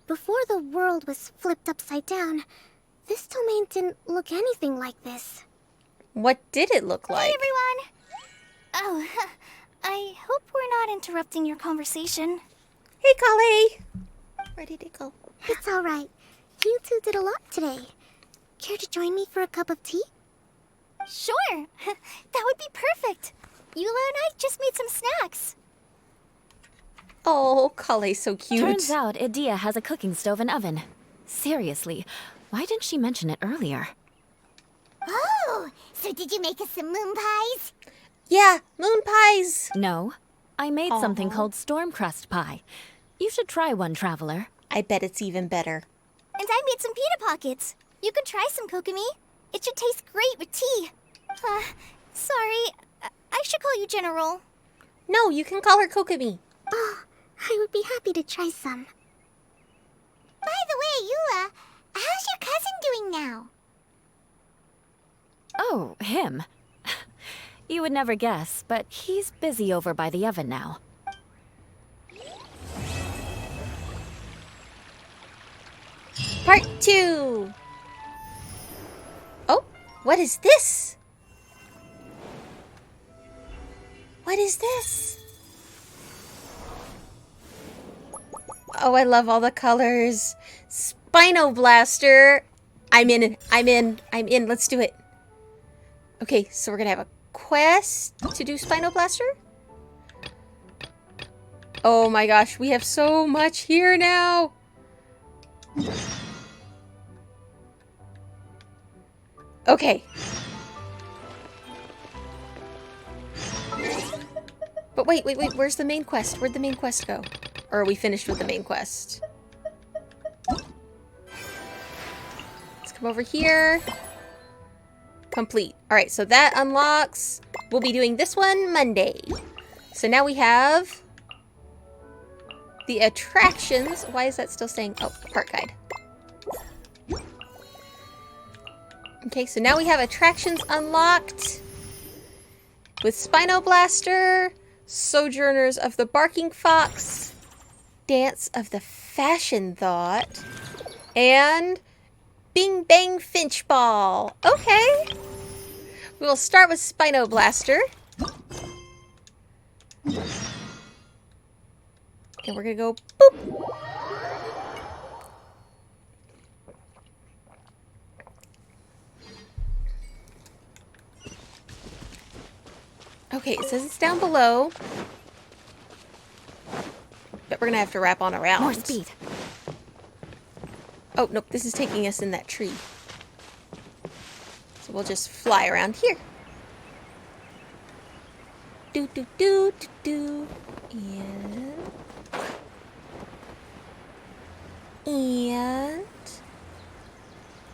before the world was flipped upside down, this domain didn't look anything like this. What did it look like? Hey, everyone! Oh, I hope we're not interrupting your conversation. Hey, Klee! Where did it go? It's alright. You two did a lot today. Care to join me for a cup of tea? Sure! That would be perfect! Eula and I just made some snacks. Oh, Klee's so cute. Turns out Idia has a cooking stove and oven. Seriously, why didn't she mention it earlier? Oh, so did you make us some moon pies? Yeah, moon pies! No, I made something called storm crust pie. You should try one, traveler. I bet it's even better. And I made some pita pockets. You could try some Kokomi. It should taste great with tea. Sorry. I should call you General. No, you can call her Kokomi. Oh, I would be happy to try some. By the way, Elua, how's your cousin doing now? Oh, him. You would never guess, but he's busy over by the oven now. Part 2. Oh, what is this? What is this? Oh, I love all the colors. Spino Blaster. I'm in. Let's do it. Okay, so we're gonna have a quest to do Spino Blaster. Oh my gosh, we have so much here now. Okay. But wait, where's the main quest? Where'd the main quest go? Or are we finished with the main quest? Let's come over here. Complete. Alright, so that unlocks. We'll be doing this one Monday. So now we have the attractions. Why is that still saying, oh, part guide. Okay, so now we have attractions unlocked with Spino Blaster, Sojourners of the Barking Fox, Dance of the Fashion Thought, and Bing Bang Finchball. Okay. We will start with Spino Blaster. And we're gonna go boop. Okay, it says it's down below. But we're gonna have to wrap on around. More speed. Oh, nope, this is taking us in that tree. So we'll just fly around here. Do do do do do. And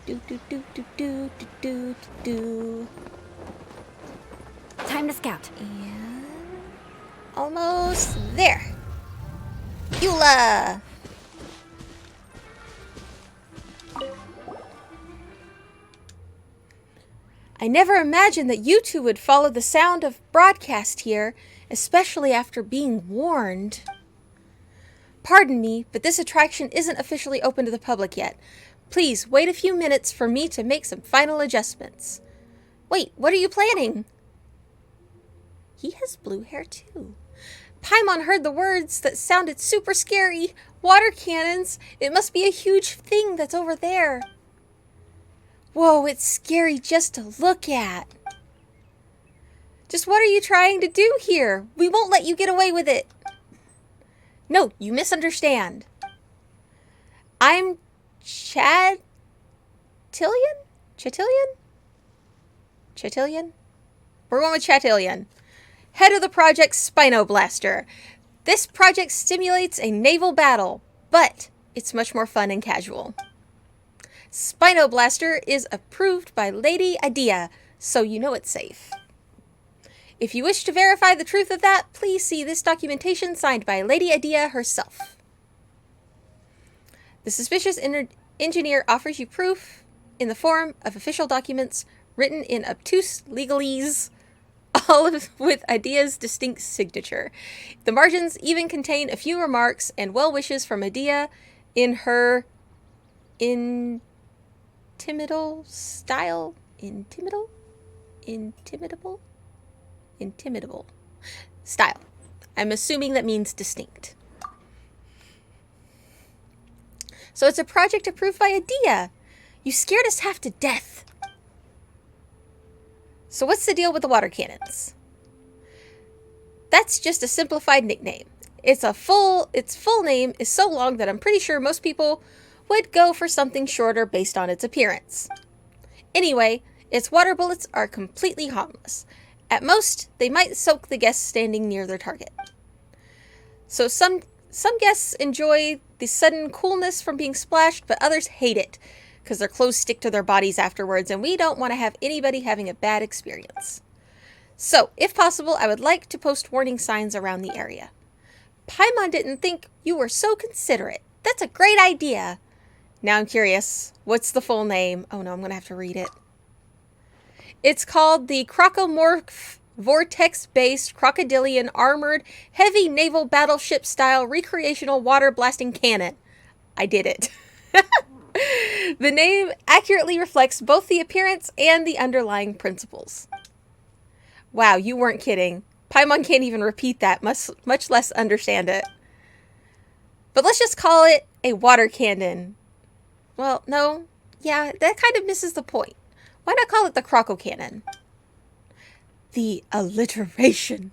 do do do do do do do do. Time to scout. And almost there. Elua! I never imagined that you two would follow the sound of broadcast here, especially after being warned. Pardon me, but this attraction isn't officially open to the public yet. Please wait a few minutes for me to make some final adjustments. Wait, what are you planning? He has blue hair too. Paimon heard the words that sounded super scary. Water cannons. It must be a huge thing that's over there. Whoa, it's scary just to look at. Just what are you trying to do here? We won't let you get away with it. No, you misunderstand. I'm Chatillion? Chatillion? We're going with Chatillion. Head of the project Spino Blaster. This project stimulates a naval battle, but it's much more fun and casual. Spino Blaster is approved by Lady Idea, so you know it's safe. If you wish to verify the truth of that, please see this documentation signed by Lady Idea herself. The suspicious engineer offers you proof in the form of official documents written in obtuse legalese, all with Idea's distinct signature. The margins even contain a few remarks and well wishes from Idea in her intimitable style. Intimitable style. I'm assuming that means distinct. So it's a project approved by Idea. You scared us half to death. So what's the deal with the water cannons? That's just a simplified nickname. Its full name is so long that I'm pretty sure most people would go for something shorter based on its appearance. Anyway, its water bullets are completely harmless. At most, they might soak the guests standing near their target. So some guests enjoy the sudden coolness from being splashed, but others hate it. because their clothes stick to their bodies afterwards, and we don't want to have anybody having a bad experience. So, if possible, I would like to post warning signs around the area. Paimon didn't think you were so considerate. That's a great idea. Now I'm curious. What's the full name? Oh no, I'm going to have to read it. It's called the Crocomorph Vortex-based Crocodilian Armored Heavy Naval Battleship-style Recreational Water Blasting Cannon. I did it. The name accurately reflects both the appearance and the underlying principles. Wow, you weren't kidding. Paimon can't even repeat that, much less understand it. But let's just call it a water cannon. Well, no. Yeah, that kind of misses the point. Why not call it the Croco Cannon? The alliteration.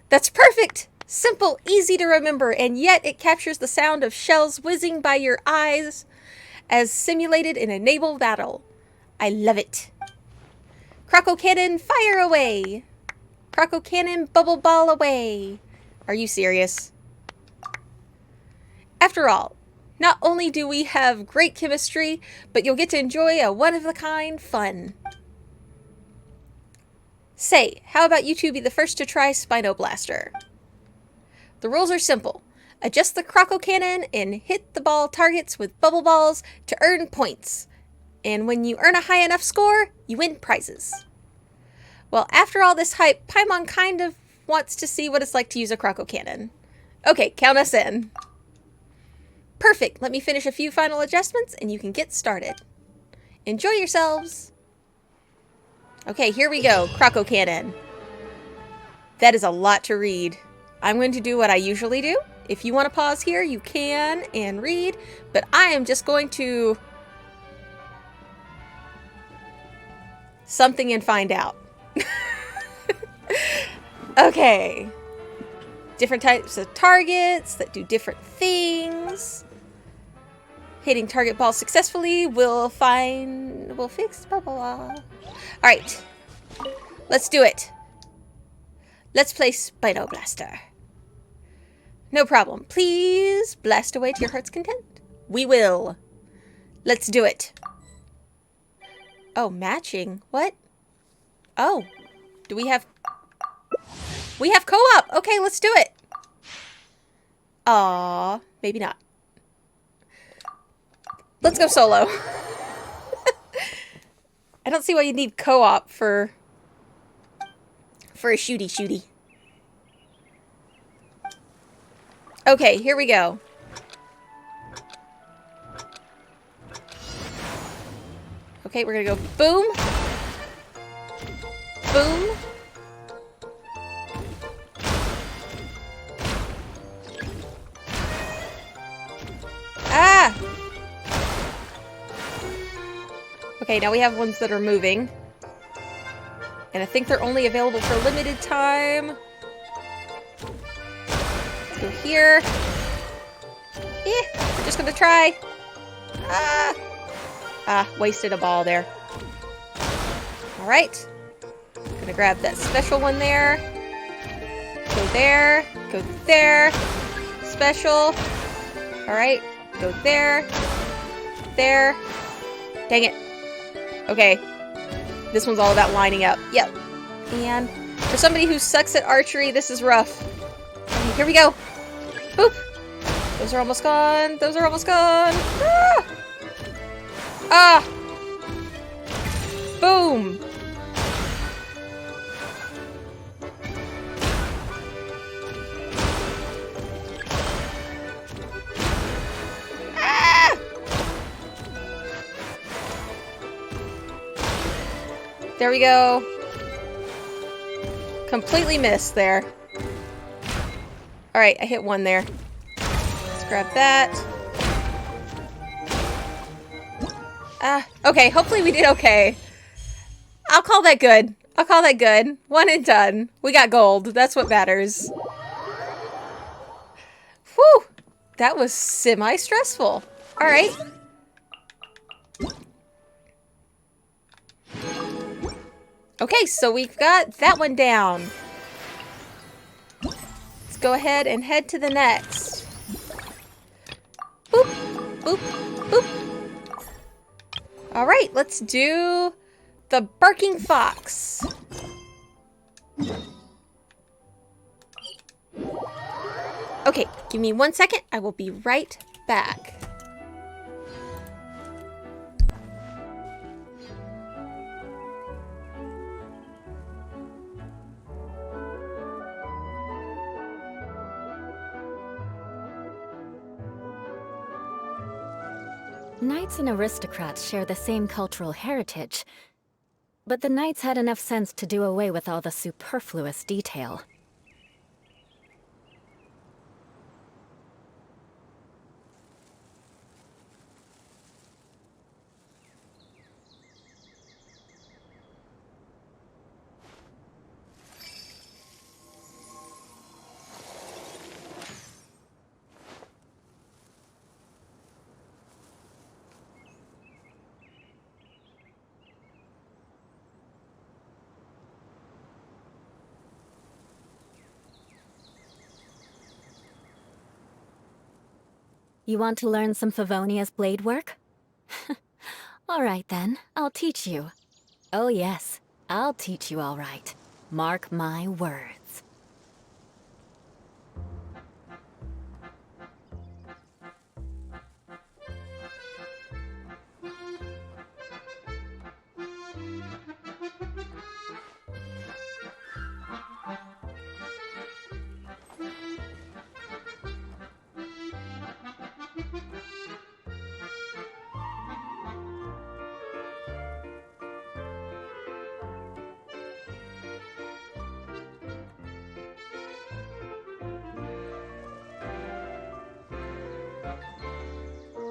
That's perfect! Simple, easy to remember, and yet it captures the sound of shells whizzing by your eyes as simulated in a naval battle. I love it. Croco Cannon, fire away! Croco Cannon, bubble ball away! Are you serious? After all, not only do we have great chemistry, but you'll get to enjoy a one-of-a-kind fun. Say, how about you two be the first to try Spino Blaster? The rules are simple. Adjust the Croco Cannon and hit the ball targets with bubble balls to earn points. And when you earn a high enough score, you win prizes. Well, after all this hype, Paimon kind of wants to see what it's like to use a Croco Cannon. Okay, count us in. Perfect. Let me finish a few final adjustments and you can get started. Enjoy yourselves. Okay, here we go. Croco Cannon. That is a lot to read. I'm going to do what I usually do. If you want to pause here, you can and read, but I am just going to something and find out. Okay. Different types of targets that do different things. Hitting target ball successfully will fix blah blah blah. Alright. Let's do it. Let's play Spino Blaster. No problem. Please blast away to your heart's content. We will. Let's do it. Oh, matching. What? Oh. Do we have... We have co-op. Okay, let's do it. Aww. Maybe not. Let's go solo. I don't see why you need co-op for a shooty. Okay, here we go. Okay, we're gonna go boom. Boom. Ah! Okay, now we have ones that are moving. And I think they're only available for a limited time. Let's go here. We're just gonna try. Wasted a ball there. Alright. Gonna grab that special one there. Go there. Go there. Special. Alright. Go there. There. Dang it. Okay. This one's all about lining up. Yep. And for somebody who sucks at archery, this is rough. Okay, here we go. Boop. Those are almost gone. Those are almost gone. Ah! Ah! Boom! Ah! There we go. Completely missed there. Alright, I hit one there. Let's grab that. Okay, hopefully we did okay. I'll call that good. I'll call that good. One and done. We got gold. That's what matters. Whew! That was semi-stressful. Alright. Okay, so we've got that one down. Let's go ahead and head to the next. Boop, boop, boop. All right, let's do the barking fox. Okay, give me 1 second. I will be right back. Knights and aristocrats share the same cultural heritage, but the knights had enough sense to do away with all the superfluous detail. You want to learn some Favonia's blade work? All right then, I'll teach you. Oh yes, I'll teach you all right. Mark my words.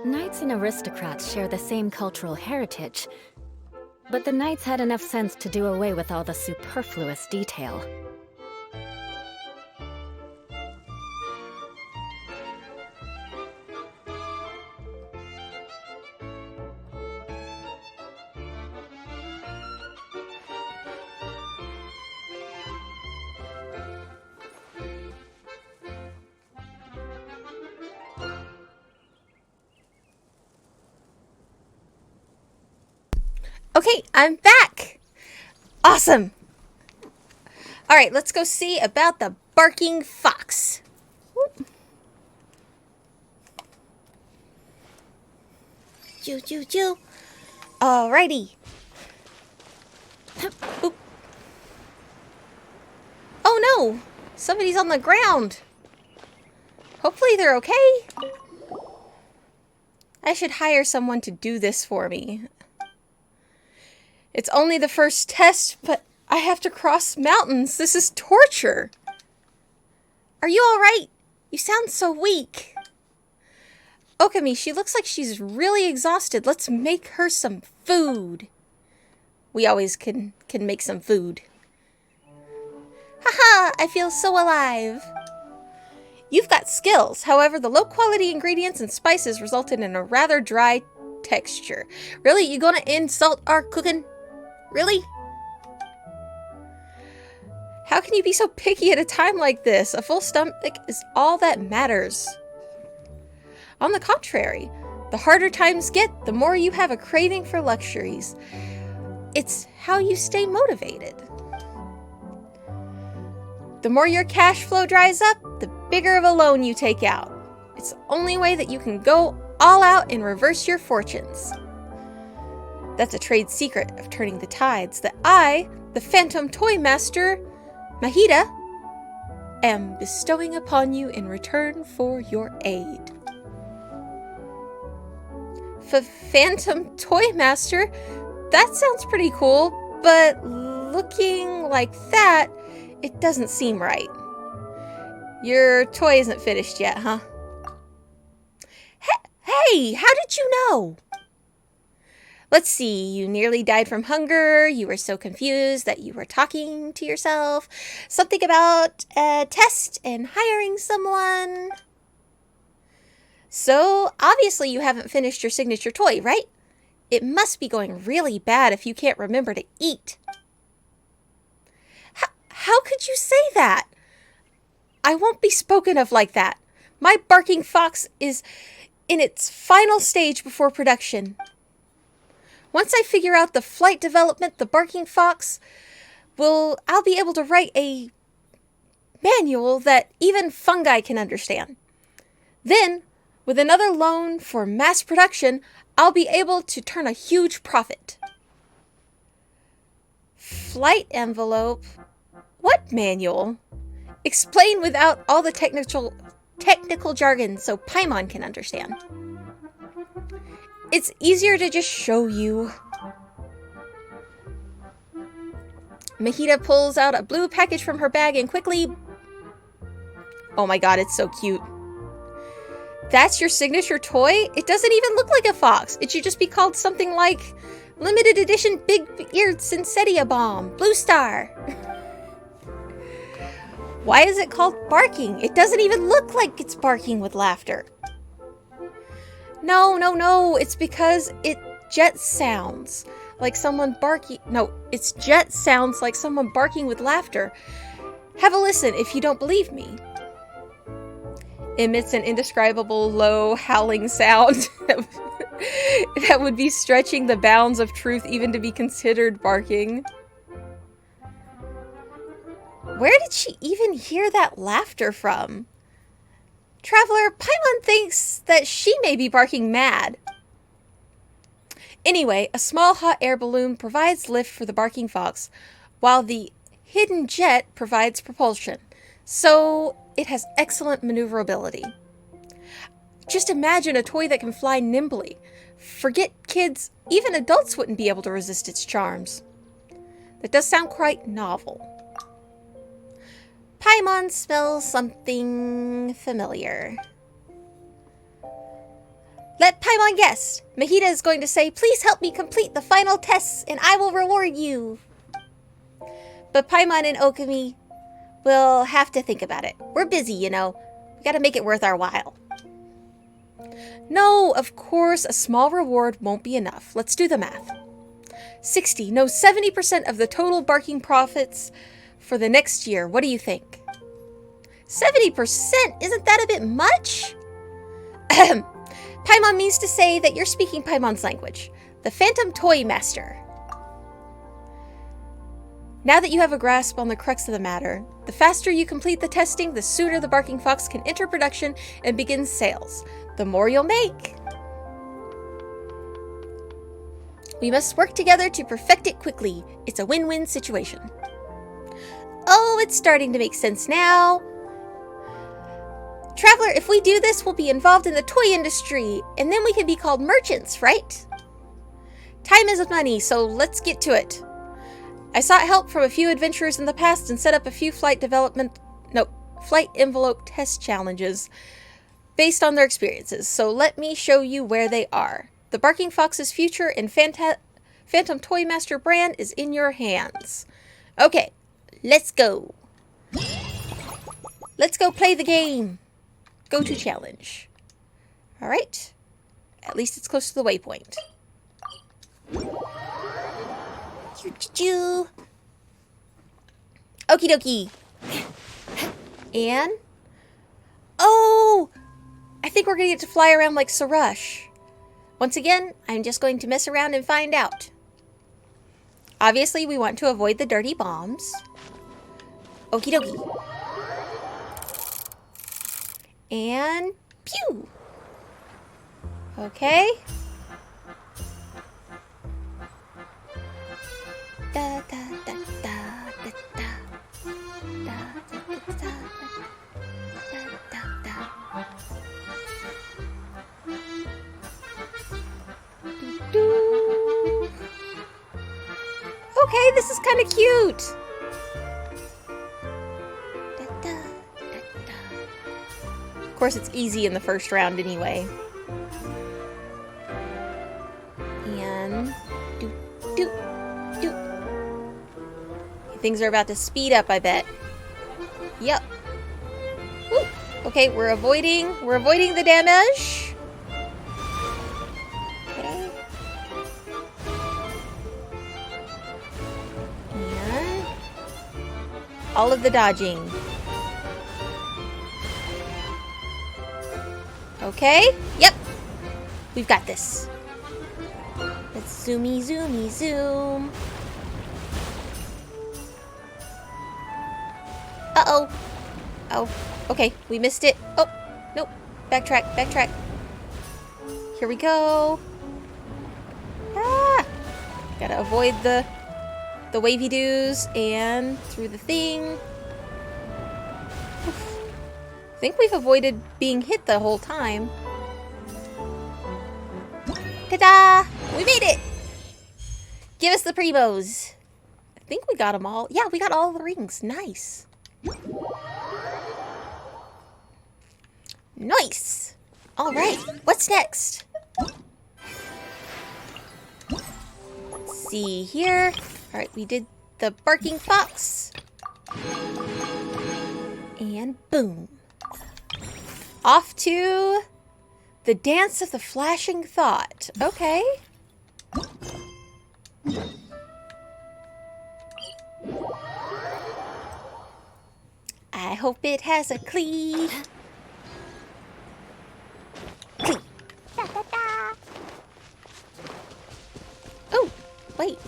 Knights and aristocrats share the same cultural heritage, but the knights had enough sense to do away with all the superfluous detail. Okay, I'm back. Awesome. All right, let's go see about the barking fox. Whoop. Choo, choo, choo. Alrighty. Oop. Oh no, somebody's on the ground. Hopefully they're okay. I should hire someone to do this for me. It's only the first test, but I have to cross mountains. This is torture. Are you all right? You sound so weak. Okami, she looks like she's really exhausted. Let's make her some food. We always can make some food. Haha, I feel so alive. You've got skills. However, the low-quality ingredients and spices resulted in a rather dry texture. Really? You gonna insult our cooking? Really? How can you be so picky at a time like this? A full stomach is all that matters. On the contrary, the harder times get, the more you have a craving for luxuries. It's how you stay motivated. The more your cash flow dries up, the bigger of a loan you take out. It's the only way that you can go all out and reverse your fortunes. That's a trade secret of turning the tides that I, the Phantom Toy Master, Mahida, am bestowing upon you in return for your aid. Phantom Toy Master? That sounds pretty cool, but looking like that, it doesn't seem right. Your toy isn't finished yet, huh? Hey, how did you know? Let's see, you nearly died from hunger, you were so confused that you were talking to yourself, something about a test and hiring someone. So, obviously you haven't finished your signature toy, right? It must be going really bad if you can't remember to eat. How could you say that? I won't be spoken of like that. My barking fox is in its final stage before production. Once I figure out the flight development, the barking fox, I'll be able to write a manual that even fungi can understand. Then, with another loan for mass production, I'll be able to turn a huge profit. Flight envelope? What manual? Explain without all the technical jargon so Paimon can understand. It's easier to just show you. Mahita pulls out a blue package from her bag and quickly... Oh my god, it's so cute. That's your signature toy? It doesn't even look like a fox. It should just be called something like limited edition big-eared Cincetia bomb. Blue star. Why is it called barking? It doesn't even look like it's barking with laughter. No. It's because it jet sounds like someone barking. No, it's jet sounds like someone barking with laughter. Have a listen if you don't believe me. Emits an indescribable low howling sound that would be stretching the bounds of truth even to be considered barking. Where did she even hear that laughter from? Traveler, Paimon thinks that she may be barking mad. Anyway, a small hot air balloon provides lift for the barking fox, while the hidden jet provides propulsion. So it has excellent maneuverability. Just imagine a toy that can fly nimbly. Forget kids, even adults wouldn't be able to resist its charms. That does sound quite novel. Paimon smells something familiar. Let Paimon guess. Mahita is going to say, please help me complete the final tests and I will reward you. But Paimon and Okami will have to think about it. We're busy, you know. We gotta make it worth our while. No, of course, a small reward won't be enough. Let's do the math. 60, no, 70% of the total barking profits for the next year. What do you think? 70%? Isn't that a bit much? Paimon means to say that you're speaking Paimon's language. The Phantom Toy Master. Now that you have a grasp on the crux of the matter, the faster you complete the testing, the sooner the barking fox can enter production and begin sales. The more you'll make. We must work together to perfect it quickly. It's a win-win situation. Oh, it's starting to make sense now. Traveler, if we do this, we'll be involved in the toy industry, and then we can be called merchants, right? Time is money, so let's get to it. I sought help from a few adventurers in the past and set up a few flight envelope test challenges based on their experiences, so let me show you where they are. The Barking Fox's future and Phantom Toy Master brand is in your hands. Okay, let's go. Let's go play the game. Go to challenge. Alright. At least it's close to the waypoint. Okie dokie. And... oh! I think we're gonna get to fly around like Sarush. Once again, I'm just going to mess around and find out. Obviously, we want to avoid the dirty bombs. Okie dokie. And pew! Okay. Da, da, da, da, da, da. Da, da, da, da, da, da, da. Do. Okay, this is kind of cute. Da, da, da, da. Of course, it's easy in the first round anyway. And do, do, do. Things are about to speed up, I bet. Yep. Woo. Okay, we're avoiding the damage. Okay. And all of the dodging. Okay. Yep. We've got this. Let's Zoomy, zoomy, zoom. Uh-oh. Oh, okay, we missed it. Oh, nope. Backtrack, backtrack. Here we go. Ah! Gotta avoid the wavy doos and through the thing. Oof. I think we've avoided being hit the whole time. Ta-da! We made it! Give us the primos. I think we got them all. Yeah, we got all the rings. Nice. Nice! Alright, what's next? Let's see here. Alright, we did the barking fox. And boom. Off to the dance of the flashing thought. Okay. I hope it has a Klee. Klee. Da, da, da. Oh, wait.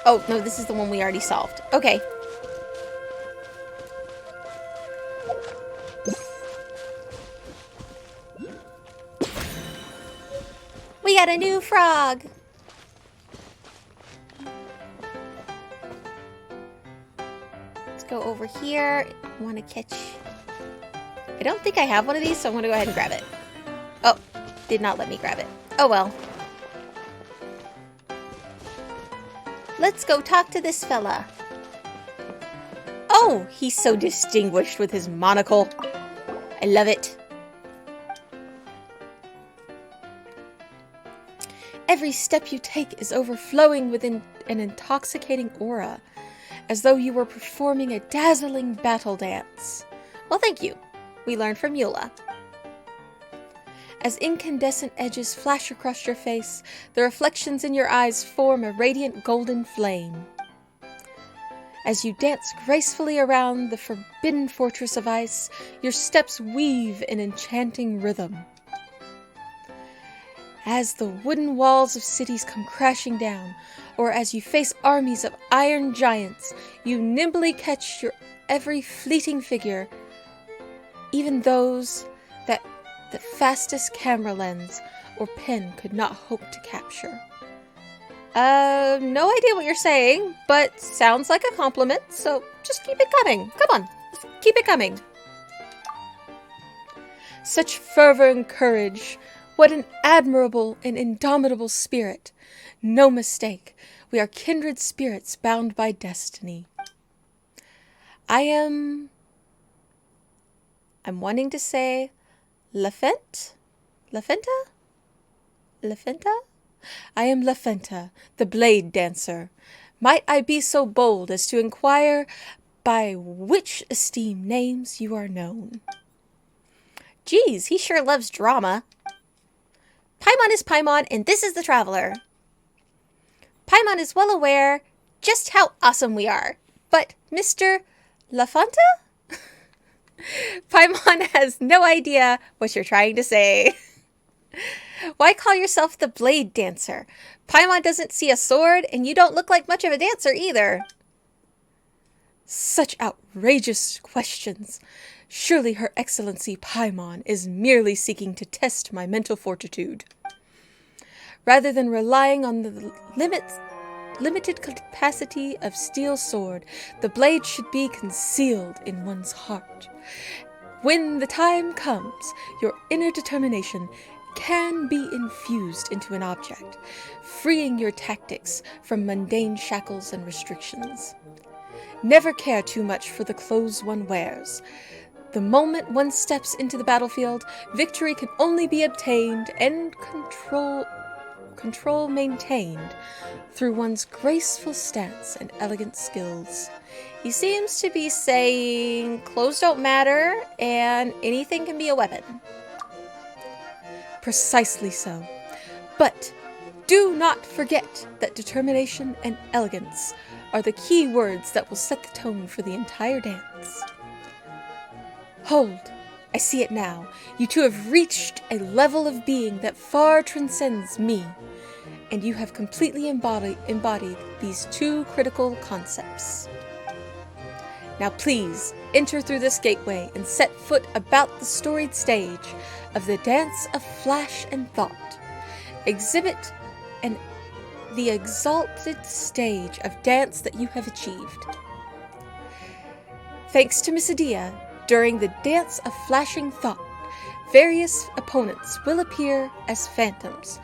Oh, no, this is the one we already solved. Okay. We got a new frog. Let's go over here. I want to catch... I don't think I have one of these, so I'm going to go ahead and grab it. Oh, did not let me grab it. Oh well. Let's go talk to this fella. Oh, he's so distinguished with his monocle. I love it. Every step you take is overflowing with an intoxicating aura, as though you were performing a dazzling battle dance. Well, thank you. We learned from Elua. As incandescent edges flash across your face, the reflections in your eyes form a radiant golden flame. As you dance gracefully around the forbidden fortress of ice, your steps weave an enchanting rhythm. As the wooden walls of cities come crashing down, or as you face armies of iron giants, you nimbly catch your every fleeting figure, even those that the fastest camera lens or pen could not hope to capture. No idea what you're saying, but sounds like a compliment, so just keep it coming. Come on, just keep it coming. Such fervor and courage. What an admirable and indomitable spirit. No mistake. We are kindred spirits bound by destiny. I'm wanting to say Lafenta? I am Lafenta, the blade dancer. Might I be so bold as to inquire by which esteemed names you are known? Geez, he sure loves drama. Paimon is Paimon, and this is the Traveler. Paimon is well aware just how awesome we are. But Mr. Lafenta? Paimon has no idea what you're trying to say. Why call yourself the Blade Dancer? Paimon doesn't see a sword, and you don't look like much of a dancer either. Such outrageous questions. Surely Her Excellency Paimon is merely seeking to test my mental fortitude. Rather than relying on the limited capacity of steel sword, the blade should be concealed in one's heart. When the time comes, your inner determination can be infused into an object, freeing your tactics from mundane shackles and restrictions. Never care too much for the clothes one wears. The moment one steps into the battlefield, victory can only be obtained and control maintained through one's graceful stance and elegant skills. He seems to be saying clothes don't matter and anything can be a weapon. Precisely so. But do not forget that determination and elegance are the key words that will set the tone for the entire dance. Hold. I see it now. You two have reached a level of being that far transcends me. And you have completely embodied these two critical concepts. Now please, enter through this gateway and set foot about the storied stage of the dance of flash and thought. Exhibit the exalted stage of dance that you have achieved. Thanks to Miss Adia, during the dance of flashing thought, various opponents will appear as phantoms,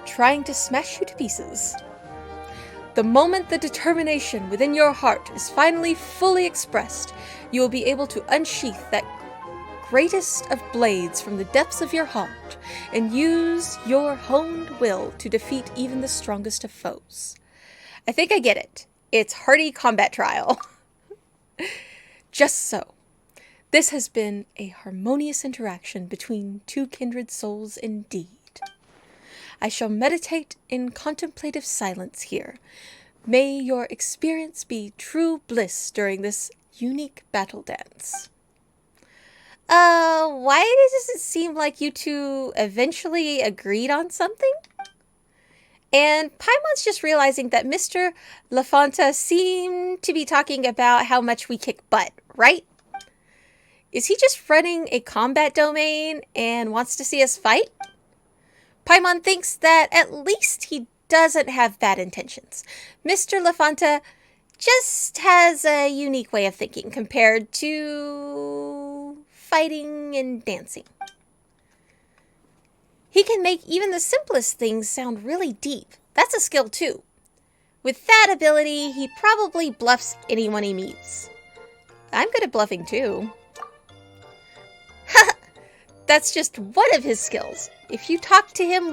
trying to smash you to pieces. The moment the determination within your heart is finally fully expressed, you will be able to unsheath that greatest of blades from the depths of your heart and use your honed will to defeat even the strongest of foes. I think I get it. It's Hearty Combat Trial. Just so. This has been a harmonious interaction between two kindred souls indeed. I shall meditate in contemplative silence here. May your experience be true bliss during this unique battle dance. Why does it seem like you two eventually agreed on something? And Paimon's just realizing that Mr. LaFonta seemed to be talking about how much we kick butt, right? Is he just running a combat domain and wants to see us fight? Paimon thinks that at least he doesn't have bad intentions. Mr. LaFonta just has a unique way of thinking compared to fighting and dancing. He can make even the simplest things sound really deep. That's a skill too. With that ability, he probably bluffs anyone he meets. I'm good at bluffing too. That's just one of his skills. If you talk with him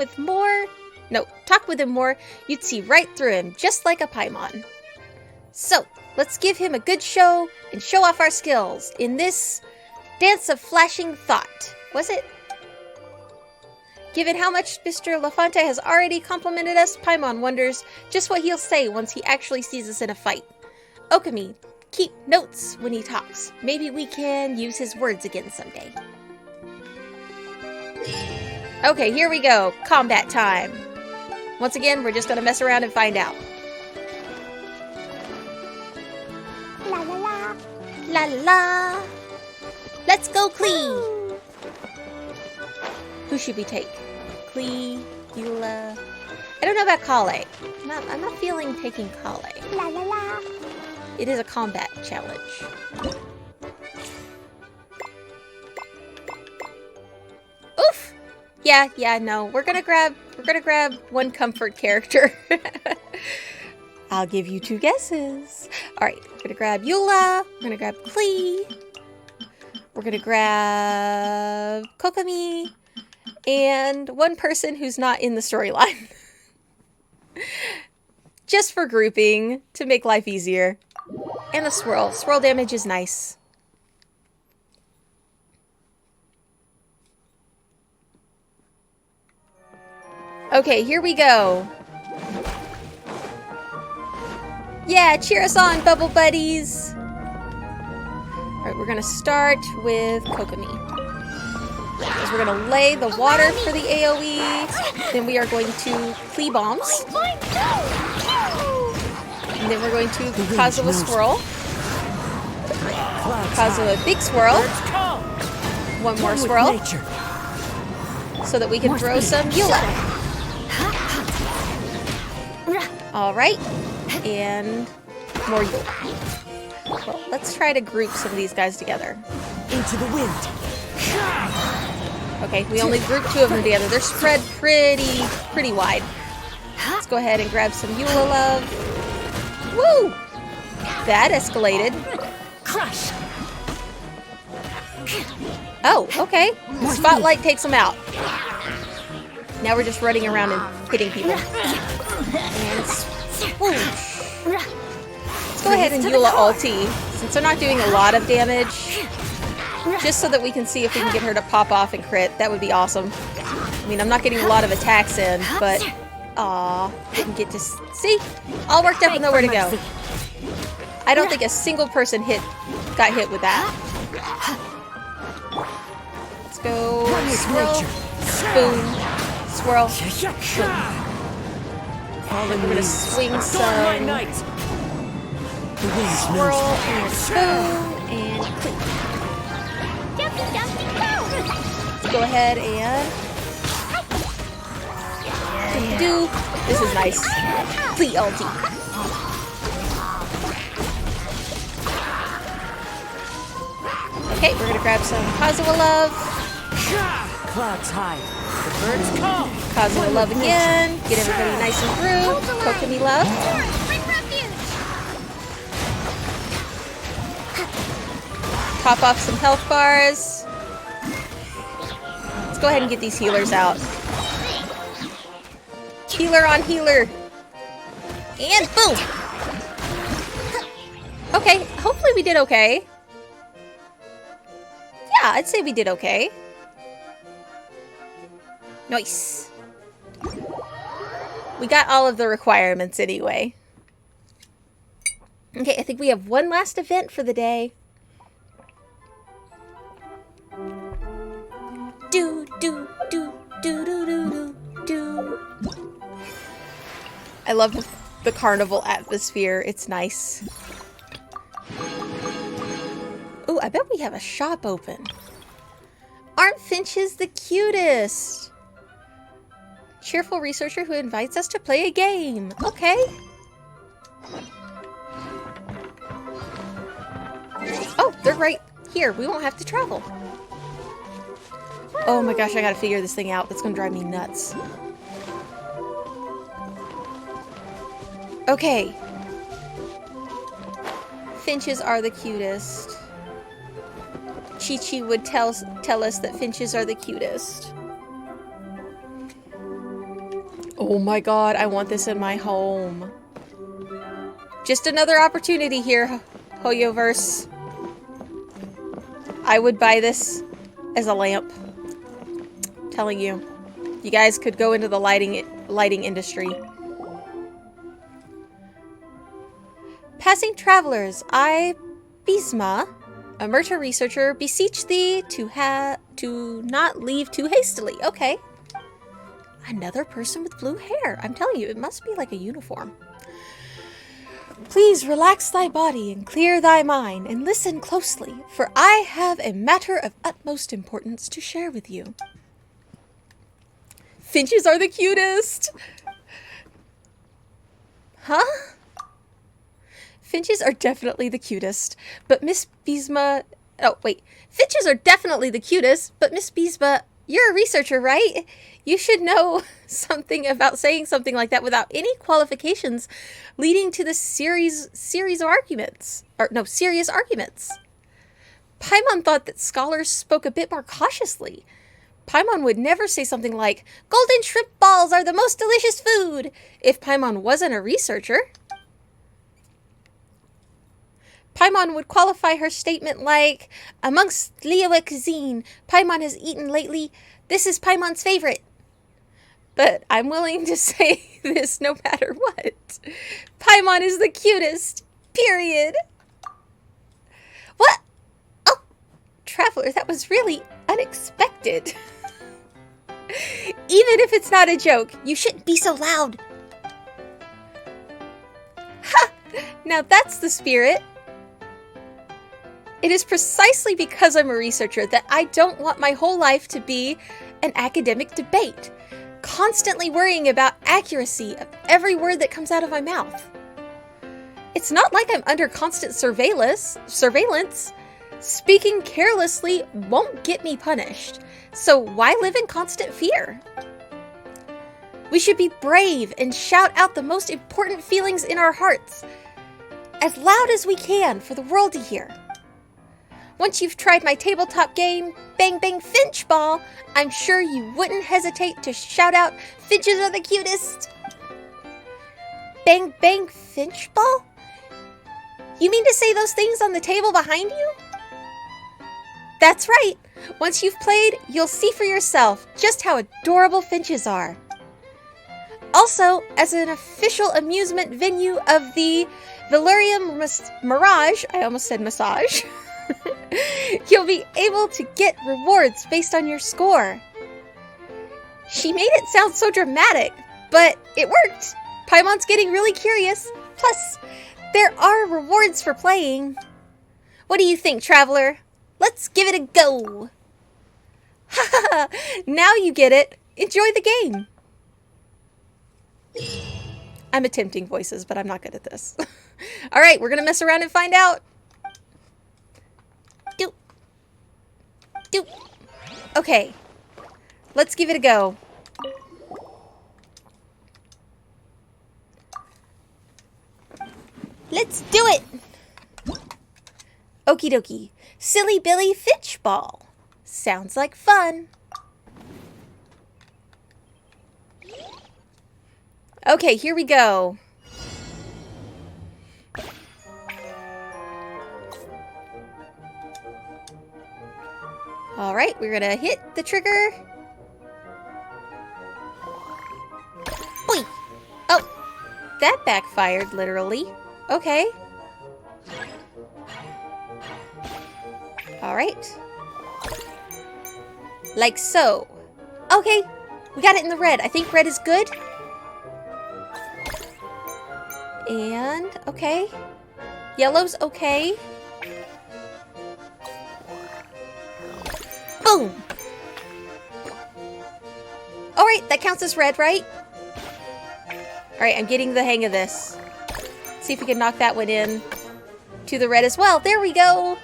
more, you'd see right through him, just like a Paimon. So, let's give him a good show and show off our skills in this dance of flashing thought. Was it? Given how much Mr. LaFonta has already complimented us, Paimon wonders just what he'll say once he actually sees us in a fight. Okami, keep notes when he talks. Maybe we can use his words again someday. Okay, here we go. Combat time. Once again, we're just gonna mess around and find out. La la la. La la la. Let's go, Klee. Who should we take? Klee, Elua. I don't know about Klee. I'm not feeling taking Klee. La la la. It is a combat challenge. Oof. Yeah, no. We're gonna grab one comfort character. I'll give you two guesses. Alright, we're gonna grab Elua. We're gonna grab Klee. We're gonna grab Kokami. And one person who's not in the storyline. Just for grouping, to make life easier. And the swirl. Swirl damage is nice. Okay, here we go. Yeah, cheer us on, Bubble Buddies! Alright, we're gonna start with Kokami. Because we're gonna lay the water for the AoE. Then we are going to Klee bombs. And then we're going to Kazuha swirl. Kazuha big swirl. One more swirl. So that we can throw some Eula. Alright. And more Eula. Well, let's try to group some of these guys together. Into the wind. Okay, we only grouped two of them together. They're spread pretty wide. Let's go ahead and grab some Eula love. Woo! That escalated. Crush. Oh, okay. Spotlight takes them out. Now we're just running around and hitting people. And swoosh. Let's go ahead and Eula ulti, since they're not doing a lot of damage. Just so that we can see if we can get her to pop off and crit. That would be awesome. I mean, I'm not getting a lot of attacks in, but... Aw, didn't get to see? All worked up and nowhere to go. I don't think a single person got hit with that. go swirl, boom, swirl, boom. We're gonna swing some swirl and boom and Klee. Jumpy, jumpy, go! Let's go ahead and do. This is nice. Klee ulti. Okay, we're gonna grab some Kazuha love. Clouds high. The birds come. Kazuha love again. Get everybody nice and through. Kokomi love. Bring refuge! Pop off some health bars. Let's go ahead and get these healers out. Healer on healer. And boom! Okay, hopefully we did okay. Yeah, I'd say we did okay. Nice. We got all of the requirements anyway. Okay, I think we have one last event for the day. Do, do, do, do, do, do, do. I love the carnival atmosphere. It's nice. Oh, I bet we have a shop open. Aren't finches the cutest? Cheerful researcher who invites us to play a game. Okay. Oh, they're right here. We won't have to travel. Oh my gosh, I gotta figure this thing out. That's gonna drive me nuts. Okay. Finches are the cutest. Chi-Chi would tell us that finches are the cutest. Oh my god, I want this in my home. Just another opportunity here, Hoyoverse. I would buy this as a lamp. I'm telling you. You guys could go into the lighting industry. Passing travelers, I, Bisma, a Murta researcher, beseech thee to not leave too hastily. Okay. Another person with blue hair. I'm telling you, it must be like a uniform. Please relax thy body and clear thy mind and listen closely, for I have a matter of utmost importance to share with you. Finches are the cutest! Huh? Finches are definitely the cutest, but Miss Bisma... Oh, wait. Finches are definitely the cutest, but Miss Bisma, you're a researcher, right? You should know something about saying something like that without any qualifications leading to the series of arguments. Or, no, serious arguments. Paimon thought that scholars spoke a bit more cautiously. Paimon would never say something like, "Golden shrimp balls are the most delicious food," if Paimon wasn't a researcher. Paimon would qualify her statement like, "Amongst Liyue cuisine Paimon has eaten lately, this is Paimon's favorite." But I'm willing to say this no matter what. Paimon is the cutest. Period. What? Oh, Traveler, that was really unexpected. Even if it's not a joke, you shouldn't be so loud. Ha! Now that's the spirit. It is precisely because I'm a researcher that I don't want my whole life to be an academic debate, constantly worrying about accuracy of every word that comes out of my mouth. It's not like I'm under constant surveillance. Speaking carelessly won't get me punished, so why live in constant fear? We should be brave and shout out the most important feelings in our hearts, as loud as we can for the world to hear. Once you've tried my tabletop game, Bang Bang Finchball, I'm sure you wouldn't hesitate to shout out, "Finches are the cutest!" Bang Bang Finchball? You mean to say those things on the table behind you? That's right. Once you've played, you'll see for yourself just how adorable finches are. Also, as an official amusement venue of the Valerium Mirage, I almost said massage, You'll be able to get rewards based on your score. She made it sound so dramatic, but it worked. Paimon's getting really curious. Plus, there are rewards for playing. What do you think, Traveler? Let's give it a go. Haha, now you get it. Enjoy the game. I'm attempting voices, but I'm not good at this. All right, we're going to mess around and find out. Doop. Doop. Okay, let's give it a go. Let's do it. Okie dokie. Silly Billy Finchball. Sounds like fun. Okay, here we go. All right, we're gonna hit the trigger. Boy! Oh, that backfired, literally. Okay. All right. Like so. Okay, we got it in the red. I think red is good. And, okay. Yellow's okay. Boom! Alright, that counts as red, right? Alright, I'm getting the hang of this. Let's see if we can knock that one in to the red as well. There we go!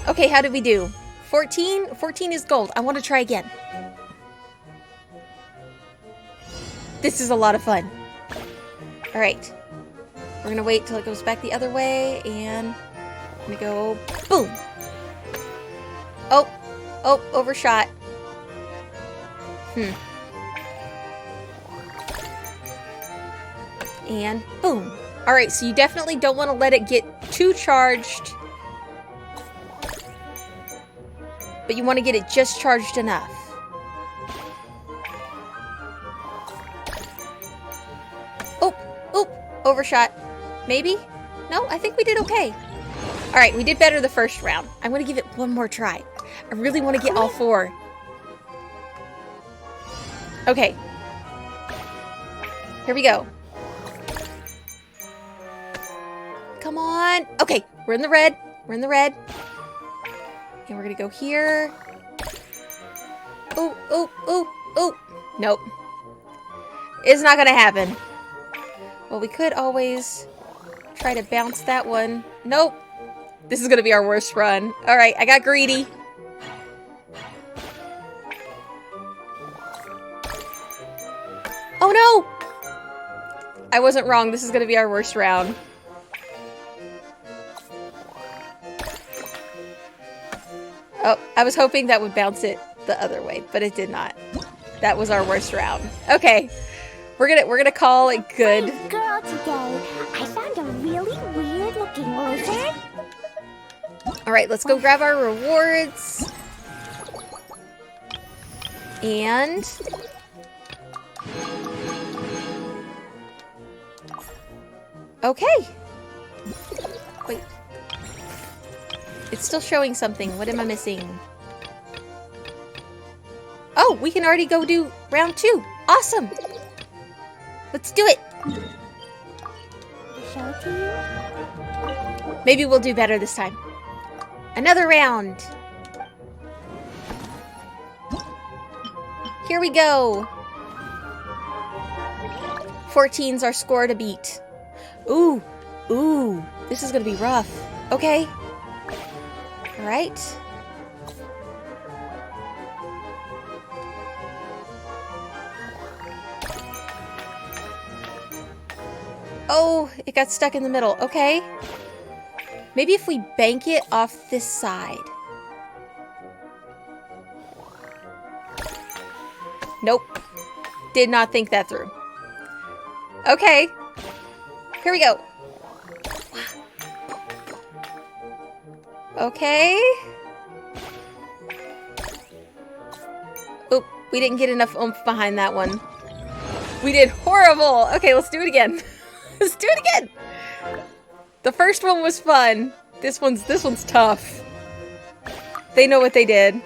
Okay, how did we do? 14? 14 is gold. I want to try again. This is a lot of fun. Alright. We're gonna wait till it goes back the other way, and I'm gonna go boom! Oh! Oh, overshot. And boom. Alright, so you definitely don't want to let it get too charged. But you want to get it just charged enough. Oh, oh, overshot. Maybe? No, I think we did okay. Alright, we did better the first round. I'm going to give it one more try. I really want to get all 4. Okay. Here we go. Come on. Okay, we're in the red. We're in the red. And we're going to go here. Oh, oh, oh, oh. Nope. It's not going to happen. Well, we could always try to bounce that one. Nope. This is going to be our worst run. All right, I got greedy. Oh, no! I wasn't wrong. This is going to be our worst round. Oh, I was hoping that would bounce it the other way, but it did not. That was our worst round. Okay. We're gonna call it good. Hey, girl, today I found a really weird looking lizard. Alright, let's go grab our rewards. And okay. Wait. It's still showing something. What am I missing? Oh, we can already go do round 2. Awesome. Let's do it. Show it to you. Maybe we'll do better this time. Another round. Here we go. 14's our score to beat. Ooh, ooh, this is gonna be rough. Okay. All right. Oh, it got stuck in the middle. Okay. Maybe if we bank it off this side. Nope. Did not think that through. Okay. Here we go. Okay. Oop, we didn't get enough oomph behind that one. We did horrible. Okay, let's do it again. Let's do it again. The first one was fun. This one's tough. They know what they did.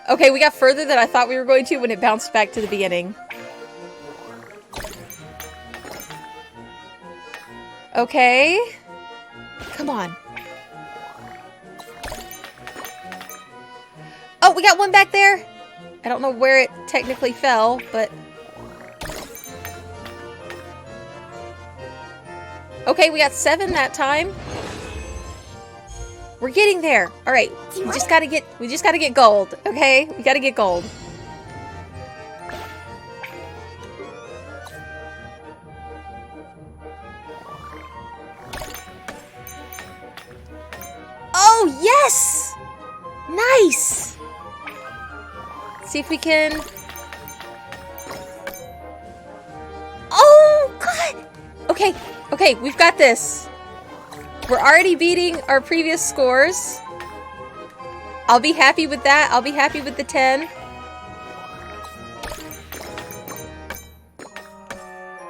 Okay, we got further than I thought we were going to when it bounced back to the beginning. Okay. Come on. Oh, we got one back there. I don't know where it technically fell, but... Okay, we got 7 that time. We're getting there. All right, we just gotta get gold. Okay, we gotta get gold. Oh yes! Nice. See if we can. Oh god. Okay, okay, we've got this. We're already beating our previous scores. I'll be happy with that. I'll be happy with the 10.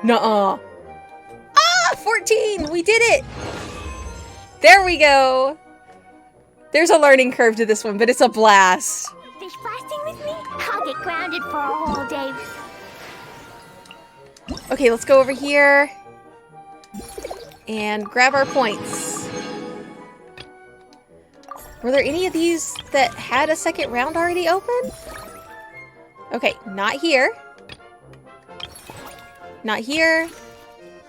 Nuh-uh. Ah, 14! We did it! There we go. There's a learning curve to this one, but it's a blast. Fish blasting with me? I'll get grounded for a whole day. Okay, let's go over here and grab our points. Were there any of these that had a second round already open? Okay, not here. Not here.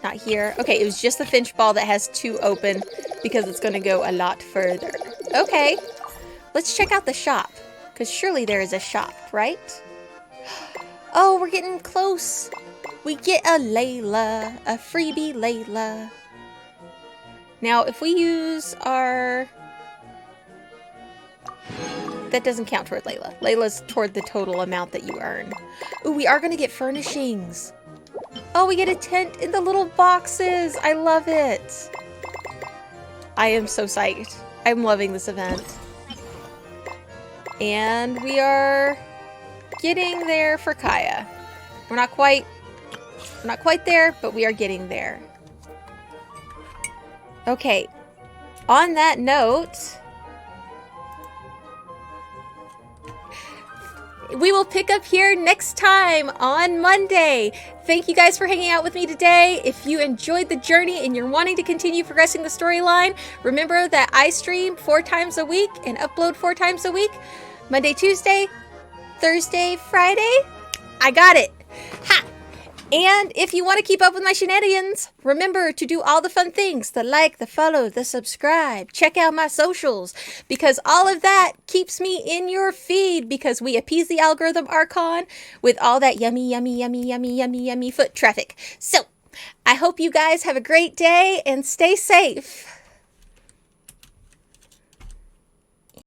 Not here. Okay, it was just the Finchball that has 2 open because it's going to go a lot further. Okay, let's check out the shop because surely there is a shop, right? Oh, we're getting close. We get a Layla, a freebie Layla. Now, if we use our... That doesn't count toward Layla. Layla's toward the total amount that you earn. Ooh, we are going to get furnishings. Oh, we get a tent in the little boxes. I love it. I am so psyched. I'm loving this event. And we are getting there for Kaya. We're not quite there, but we are getting there. Okay. On that note, we will pick up here next time on Monday. Thank you guys for hanging out with me today. If you enjoyed the journey and you're wanting to continue progressing the storyline, remember that I stream 4 times a week and upload 4 times a week. Monday, Tuesday, Thursday, Friday. I got it. Ha! And if you want to keep up with my shenanigans, remember to do all the fun things, the like, the follow, the subscribe, check out my socials, because all of that keeps me in your feed because we appease the algorithm Archon with all that yummy, yummy, yummy, yummy, yummy, yummy foot traffic. So, I hope you guys have a great day and stay safe.